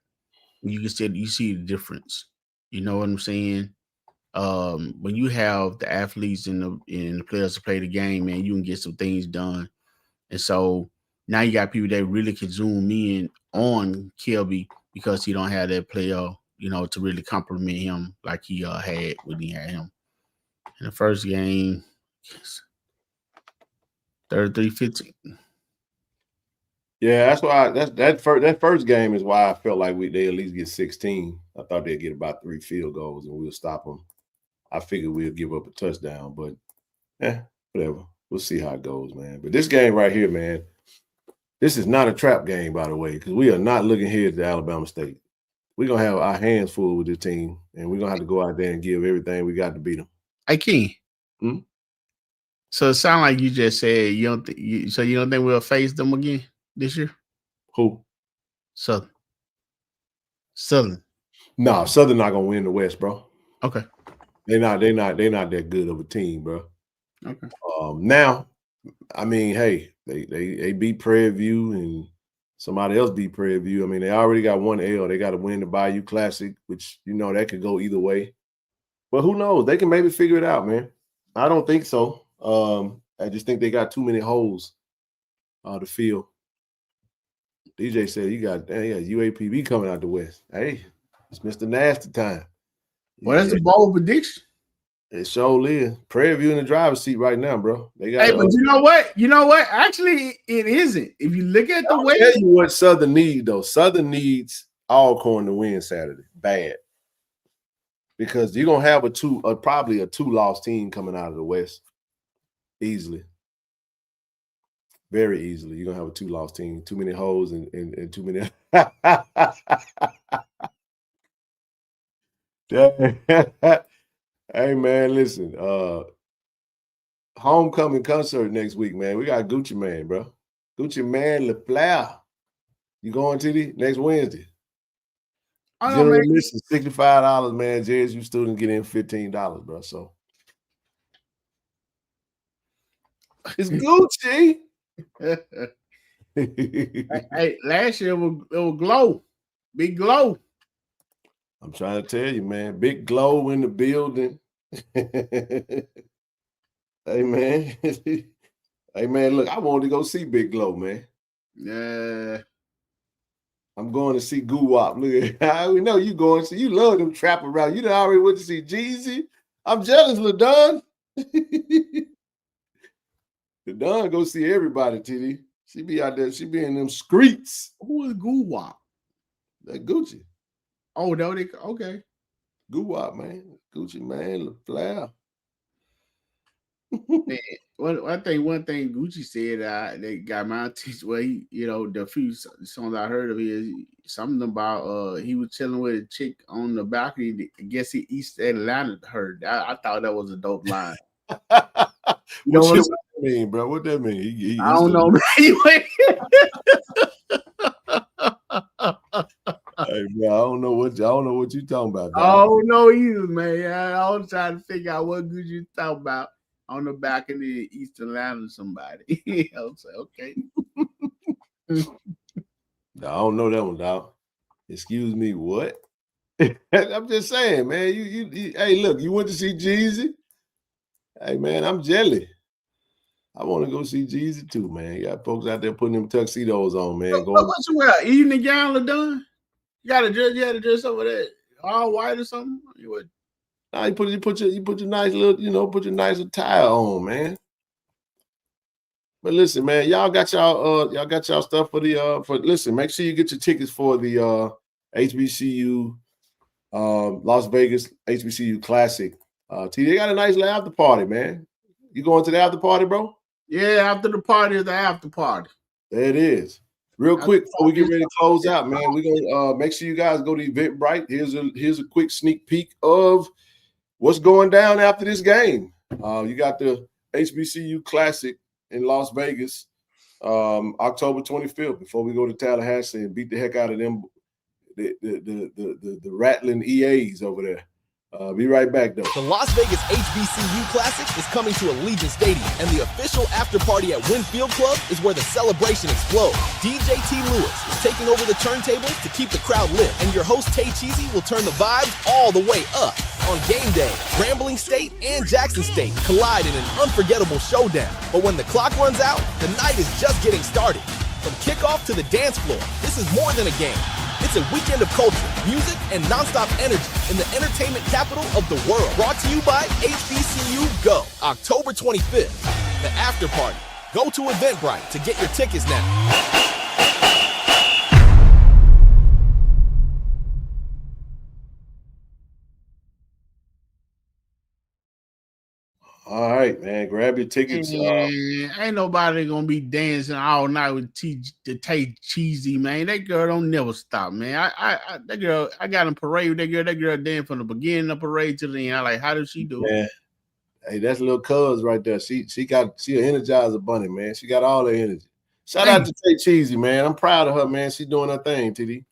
You see the difference. You know what I'm saying? When you have the athletes and the players to play the game, man, you can get some things done. And so now you got people that really can zoom in on Kelby because he don't have that player, you know, to really compliment him like he had when he had him. In the first game, 33-15. Yeah, that's why that first game is why I felt like they at least get 16. I thought they'd get about 3 field goals and we'll stop them. I figured we'll give up a touchdown, but whatever. We'll see how it goes, man. But this game right here, man, this is not a trap game, by the way, because we are not looking here at the Alabama State. We're gonna have our hands full with this team, and we're gonna have to go out there and give everything we got to beat them. Hey, King. So it sounds like you just said you don't think we'll face them again this year? Who? Southern. No, Southern not gonna win the West, bro. Okay. They're not that good of a team, bro. Okay. Now, I mean, hey, they beat Prairie View and somebody else beat Prairie View. I mean, they already got 1 L. They got to win the Bayou Classic, which that could go either way. But who knows? They can maybe figure it out, man. I don't think so. I just think they got too many holes to fill. DJ said you got UAPB coming out the West. Hey, it's Mr. Nasty time. Well, that's a bold prediction. It sure is. Prairie View in the driver's seat right now, bro. They got. Hey, but you know what? You know what? Actually, it isn't. If you look at the way. I'll tell you what Southern needs, though. Southern needs Alcorn to win Saturday. Bad. Because you're gonna have probably a 2-loss team coming out of the West. Easily. Very easily. You're gonna have a 2-loss team. Too many holes and too many. Hey man, listen. Homecoming concert next week, man. We got Gucci Man, bro. Gucci Man LaFleur. You going to the next Wednesday? General admission $65, man. JSU students get in $15, bro. So it's Gucci. Hey, last year it was Glow. Big Glow. I'm trying to tell you, man. Big Glow in the building. Hey, man. Hey, man, look, I wanted to go see Big Glow, man. Yeah. I'm going to see Goo-Wop. Look at we know you going to see. You love them trap around. You done already went to see Jeezy. I'm jealous, LaDon. LaDon go see everybody, TD. She be out there. She be in them streets. Who is Goo-Wop? That Gucci. Oh, no, okay. Goo-Wop, man. Gucci, man. LaFleur. Man, one thing Gucci said that got my attention. Well, the few songs I heard of is something about he was chilling with a chick on the balcony. I guess he East Atlanta heard. I thought that was a dope line. What that mean, bro? What that mean? I don't know, man. Hey, bro, I don't know what you talking about. Dog. I don't know either, man. I was trying to figure out what good you talking about on the back of the East Atlanta somebody. I was like, okay. I don't know that one, dog. Excuse me, what? I'm just saying, man. You hey, look, you went to see Jeezy. Hey, man, I'm jelly. I want to go see Jeezy too, man. You got folks out there putting them tuxedos on, man. What you wear? Evening gown done? You had to dress over there all white or something? You would. Nah, you put your nice little, put your nice attire on, man. But listen, man, y'all got y'all stuff for the listen, make sure you get your tickets for the HBCU Las Vegas HBCU Classic. They got a nice little after party, man. You going to the after party, bro? Yeah, after the party is the after party. There it is. Real quick before we get ready to close out, man, we're gonna make sure you guys go to Eventbrite. Here's a quick sneak peek of what's going down after this game. You got the HBCU Classic in Las Vegas, October 25th. Before we go to Tallahassee and beat the heck out of them, the rattling EAs over there. Be right back, though. The Las Vegas HBCU Classic is coming to Allegiant Stadium, and the official after party at Winfield Club is where the celebration explodes. DJ T. Lewis is taking over the turntables to keep the crowd lit, and your host Tay Cheesy will turn the vibes all the way up. On game day, Grambling State and Jackson State collide in an unforgettable showdown. But when the clock runs out, the night is just getting started. From kickoff to the dance floor, this is more than a game. It's a weekend of culture, music, and nonstop energy in the entertainment capital of the world. Brought to you by HBCU Go, October 25th. The after party. Go to Eventbrite to get your tickets now. All right, man. Grab your tickets. Ain't nobody gonna be dancing all night with Tay Cheesy, man. That girl don't never stop, man. That girl, I got in parade with that girl. That girl danced from the beginning of the parade to the end. I like, how does she do it? Hey, that's little cuz right there. She an energizer bunny, man. She got all the energy. Shout out to Tay Cheesy, man. I'm proud of her, man. She doing her thing, TD.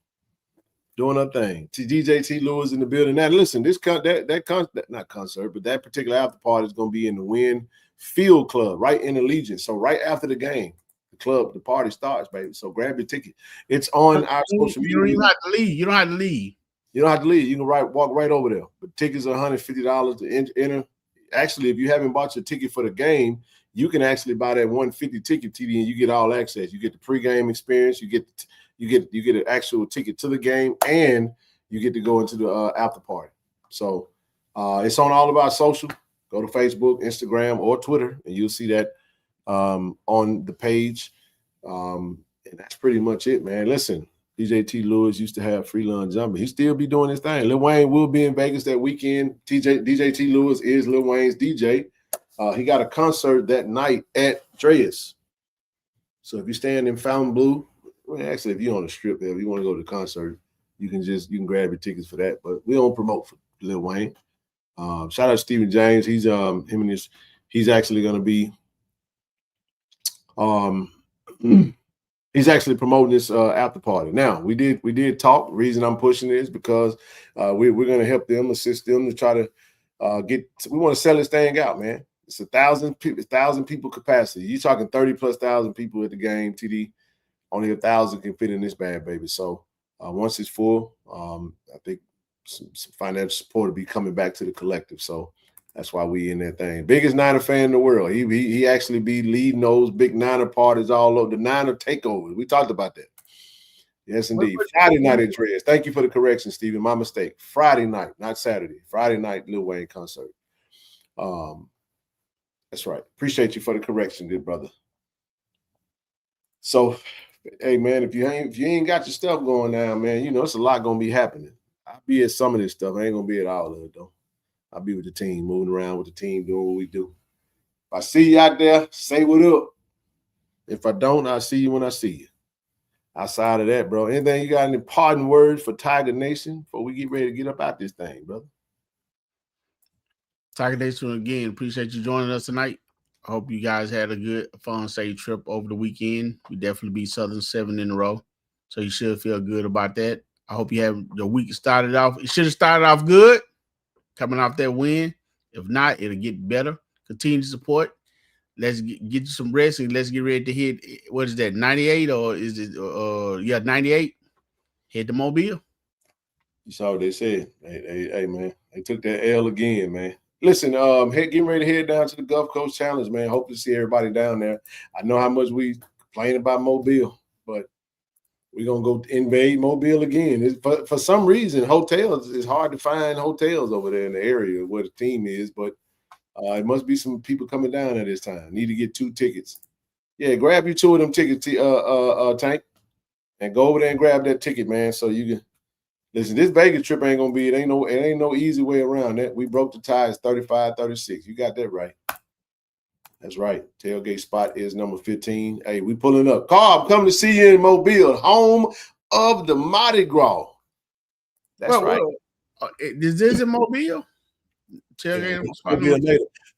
Doing her thing. DJ T. Lewis in the building. Now, listen, not concert, but that particular after party is going to be in the Winfield Club, right in Allegiant. So right after the game, the party starts, baby. So grab your ticket. It's on our social media. You don't have to leave. You don't have to leave. You don't have to leave. You can walk right over there. But tickets are $150 to enter. Actually, if you haven't bought your ticket for the game, you can actually buy that $150 ticket, TD, and you get all access. You get the pregame experience. You get an actual ticket to the game, and you get to go into the after party. So it's on all of our social. Go to Facebook, Instagram, or Twitter, and you'll see that on the page. And that's pretty much it, man. Listen, DJ T. Lewis used to have free lunch jumping. He still be doing his thing. Lil Wayne will be in Vegas that weekend. DJ T. Lewis is Lil Wayne's DJ. He got a concert that night at Dreas. So if you're staying in Fontainebleau, well, actually, if you're on the strip there, if you want to go to the concert, you can grab your tickets for that. But we don't promote for Lil Wayne. Shout out to Stephen James. He's actually going to be he's actually promoting this after party. Now we did talk. The reason I'm pushing it is because we're going to help them, assist them to try to we want to sell this thing out, man. It's 1,000 people capacity. You're talking 30,000+ people at the game, TD. Only 1,000 can fit in this bad baby. So once it's full, I think some financial support will be coming back to the collective. So that's why we in that thing. Biggest Niner fan in the world. He actually be leading those big Niner parties all over. The Niner takeovers. We talked about that. Yes, indeed. Friday night at Dreas. Thank you for the correction, Stephen. My mistake. Friday night, not Saturday. Friday night, Lil Wayne concert. That's right. Appreciate you for the correction, good brother. So, hey man, if you ain't got your stuff going down, man, it's a lot gonna be happening. I'll be at some of this stuff. I ain't gonna be at all of it though. I'll be with the team, moving around with the team, doing what we do. If I see you out there, say what up. If I don't, I'll see you when I see you. Outside of that, bro, anything you got any parting words for Tiger Nation before we get ready to get up out this thing, brother? Tiger Nation, again, appreciate you joining us tonight. I hope you guys had a good, fun, safe trip over the weekend. We definitely beat Southern 7 in a row, so you should feel good about that. I hope you have the week started off. It should have started off good, coming off that win. If not, it'll get better. Continue to support. Let's get you some rest, and let's get ready to hit, what is that, 98, or is it, 98? Hit the Mobile. You saw what they said. Hey, man, they took that L again, man. Listen, getting ready to head down to the Gulf Coast Challenge, man. Hope to see everybody down there. I know how much we complain about Mobile, but we're going to go invade Mobile again. For some reason, hotels, it's hard to find hotels over there in the area where the team is, but it must be some people coming down at this time. Need to get 2 tickets. Yeah, grab you 2 of them tickets, Tank, and go over there and grab that ticket, man, so you can. Listen, this Vegas trip ain't gonna be. It ain't no easy way around that. We broke the ties 35-36. You got that right. That's right. Tailgate spot is number 15. Hey, we pulling up. Carl, I'm coming to see you in Mobile, home of the Mardi Gras. That's right. Is this in Mobile? Tailgate spot.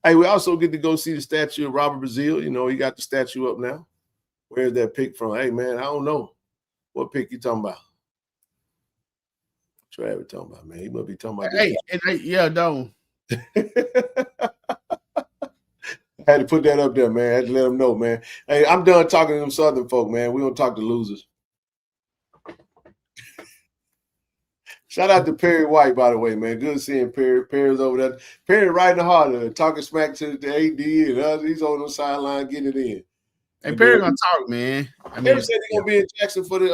Hey, we also get to go see the statue of Robert Brazil. He got the statue up now. Where's that pic from? Hey, man, I don't know. What pic you talking about? Travis talking about, man? He must be talking about. Hey, yeah, don't. I had to put that up there, man. I had to let them know, man. Hey, I'm done talking to them Southern folk, man. We don't talk to losers. Shout out to Perry White, by the way, man. Good seeing Perry. Perry's over there. Perry right in the heart of it, talking smack to the AD and others. He's on the sideline getting it in. And Perry gonna talk, man. I mean, Perry said he's gonna be in Jackson for the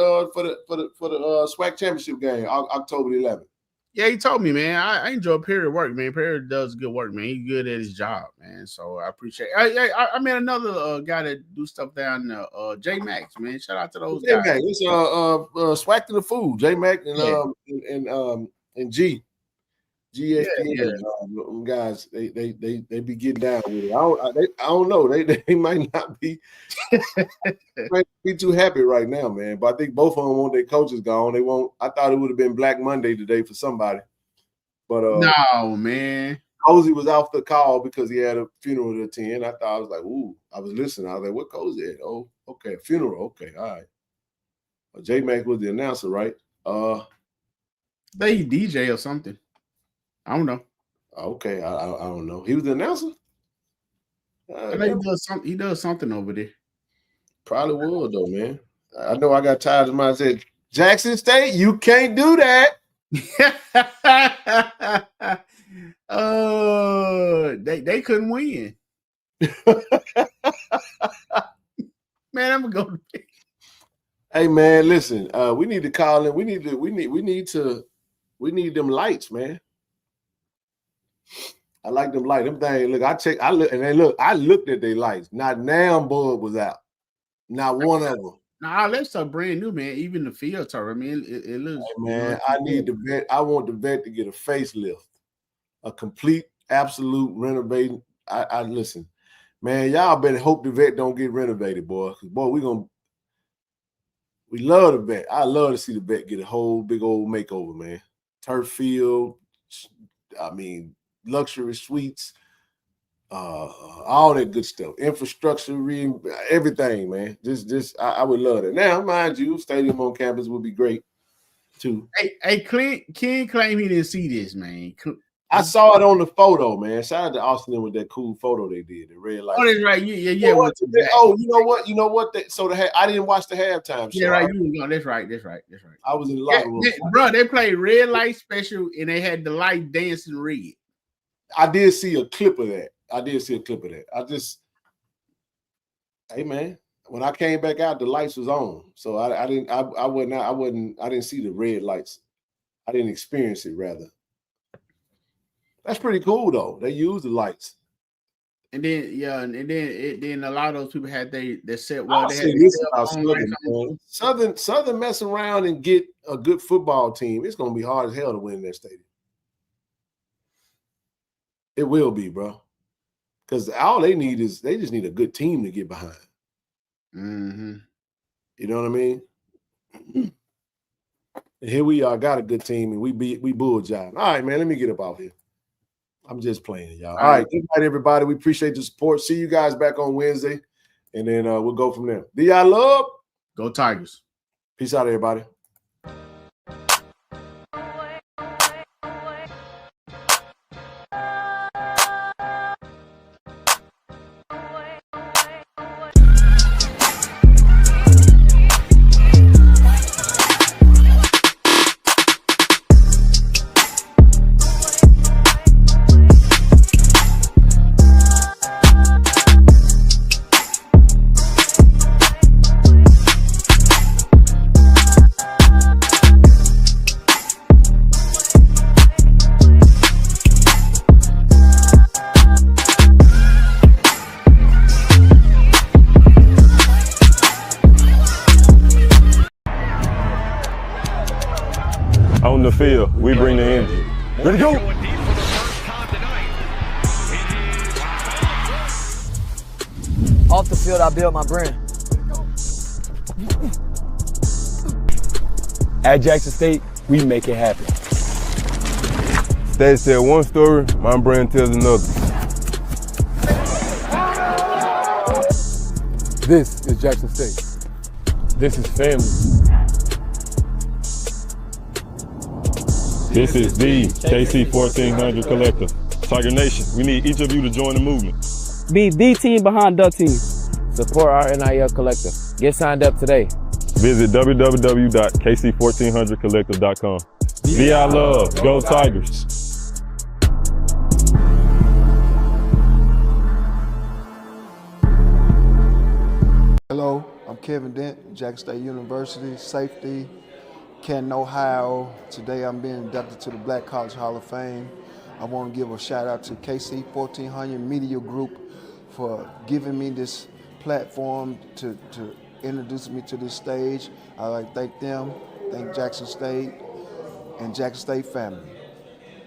SWAC championship game, October 11th. Yeah, he told me, man. I enjoy Perry work, man. Perry does good work, man. He's good at his job, man. So I appreciate it. I met another guy that do stuff down there, J Max, man. Shout out to those guys. J Max, it's SWAC to the food. J Max and G. GSPN guys, they be getting down with it. I don't know. They might not be might be too happy right now, man. But I think both of them want their coaches gone. They won't. I thought it would have been Black Monday today for somebody, but no, man. Cozy was off the call because he had a funeral to attend. I was like, ooh. I was listening. I was like, what Cozy at? Oh, okay, funeral. Okay, all right. J Mac was the announcer, right? They DJ or something. I don't know. Okay, I don't know. He was the announcer. He does something over there. Probably would though, man. I know I got tired of mine. Said Jackson State, you can't do that. They couldn't win. Man, I'm gonna go. Hey man, listen. We need to call in. We need them lights, man. I like them lights. Them things. Look, I looked at their lights. Not now bulb was out. Not one of them. Nah, that's a brand new, man. Even the filter. I mean, it looks. Hey, man, I need the vet. I want the vet to get a facelift, a complete, absolute renovating. I listen, man. Y'all better hope the vet don't get renovated, boy. Cause boy, we love the vet. I love to see the vet get a whole big old makeover, man. Turf field. I mean, luxury suites, all that good stuff, infrastructure, everything, man. I would love it. Now, mind you, stadium on campus would be great too. Hey, Ken claim he didn't see this, man. I saw it on the photo, man. Shout out to Austin with that cool photo they did. The red light. Oh, that's right. Yeah. You know what? I didn't watch the halftime show. Yeah, right. That's right. I was in the locker room. Bro, they played red light special and they had the light dancing red. I did see a clip of that. Hey man, when I came back out, the lights was on. So I didn't see the red lights. I didn't experience it rather. That's pretty cool though. They use the lights. And then a lot of those people had their set. Well, they had Southern mess around and get a good football team. It's gonna be hard as hell to win that stadium. It will be, bro. Because all they need is they just need a good team to get behind. Mm-hmm. You know what I mean? And here we are, got a good team, and we bull job. All right, man. Let me get up off here. I'm just playing, y'all. All right, good night, everybody. We appreciate the support. See you guys back on Wednesday, and then we'll go from there. Do y'all love? Go Tigers. Peace out, everybody. On the field, we bring the energy. Ready to go! Off the field, I build my brand. At Jackson State, we make it happen. State said one story, my brand tells another. This is Jackson State. This is family. This is the KC-1400 Collective. Tiger Nation, we need each of you to join the movement. Be the team behind the team. Support our NIL Collective. Get signed up today. Visit www.KC1400collective.com. VI Love, go Tigers. Hello, I'm Kevin Dent, Jackson State University, safety, Canton, Ohio. Today I'm being inducted to the Black College Hall of Fame. I want to give a shout out to KC-1400 Media Group for giving me this platform to introduce me to this stage. I'd like to thank them, thank Jackson State and Jackson State family.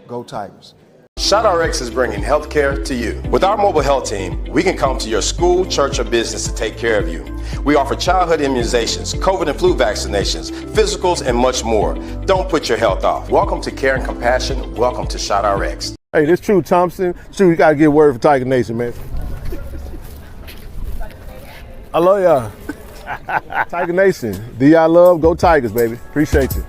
Go Tigers. ShotRx is bringing healthcare to you. With our mobile health team, we can come to your school, church, or business to take care of you. We offer childhood immunizations, COVID and flu vaccinations, physicals, and much more. Don't put your health off. Welcome to Care and Compassion. Welcome to ShotRx. Hey, this True Thompson. True, you gotta get a word for Tiger Nation, man. I love y'all. Tiger Nation. VI Love, go Tigers, baby. Appreciate you.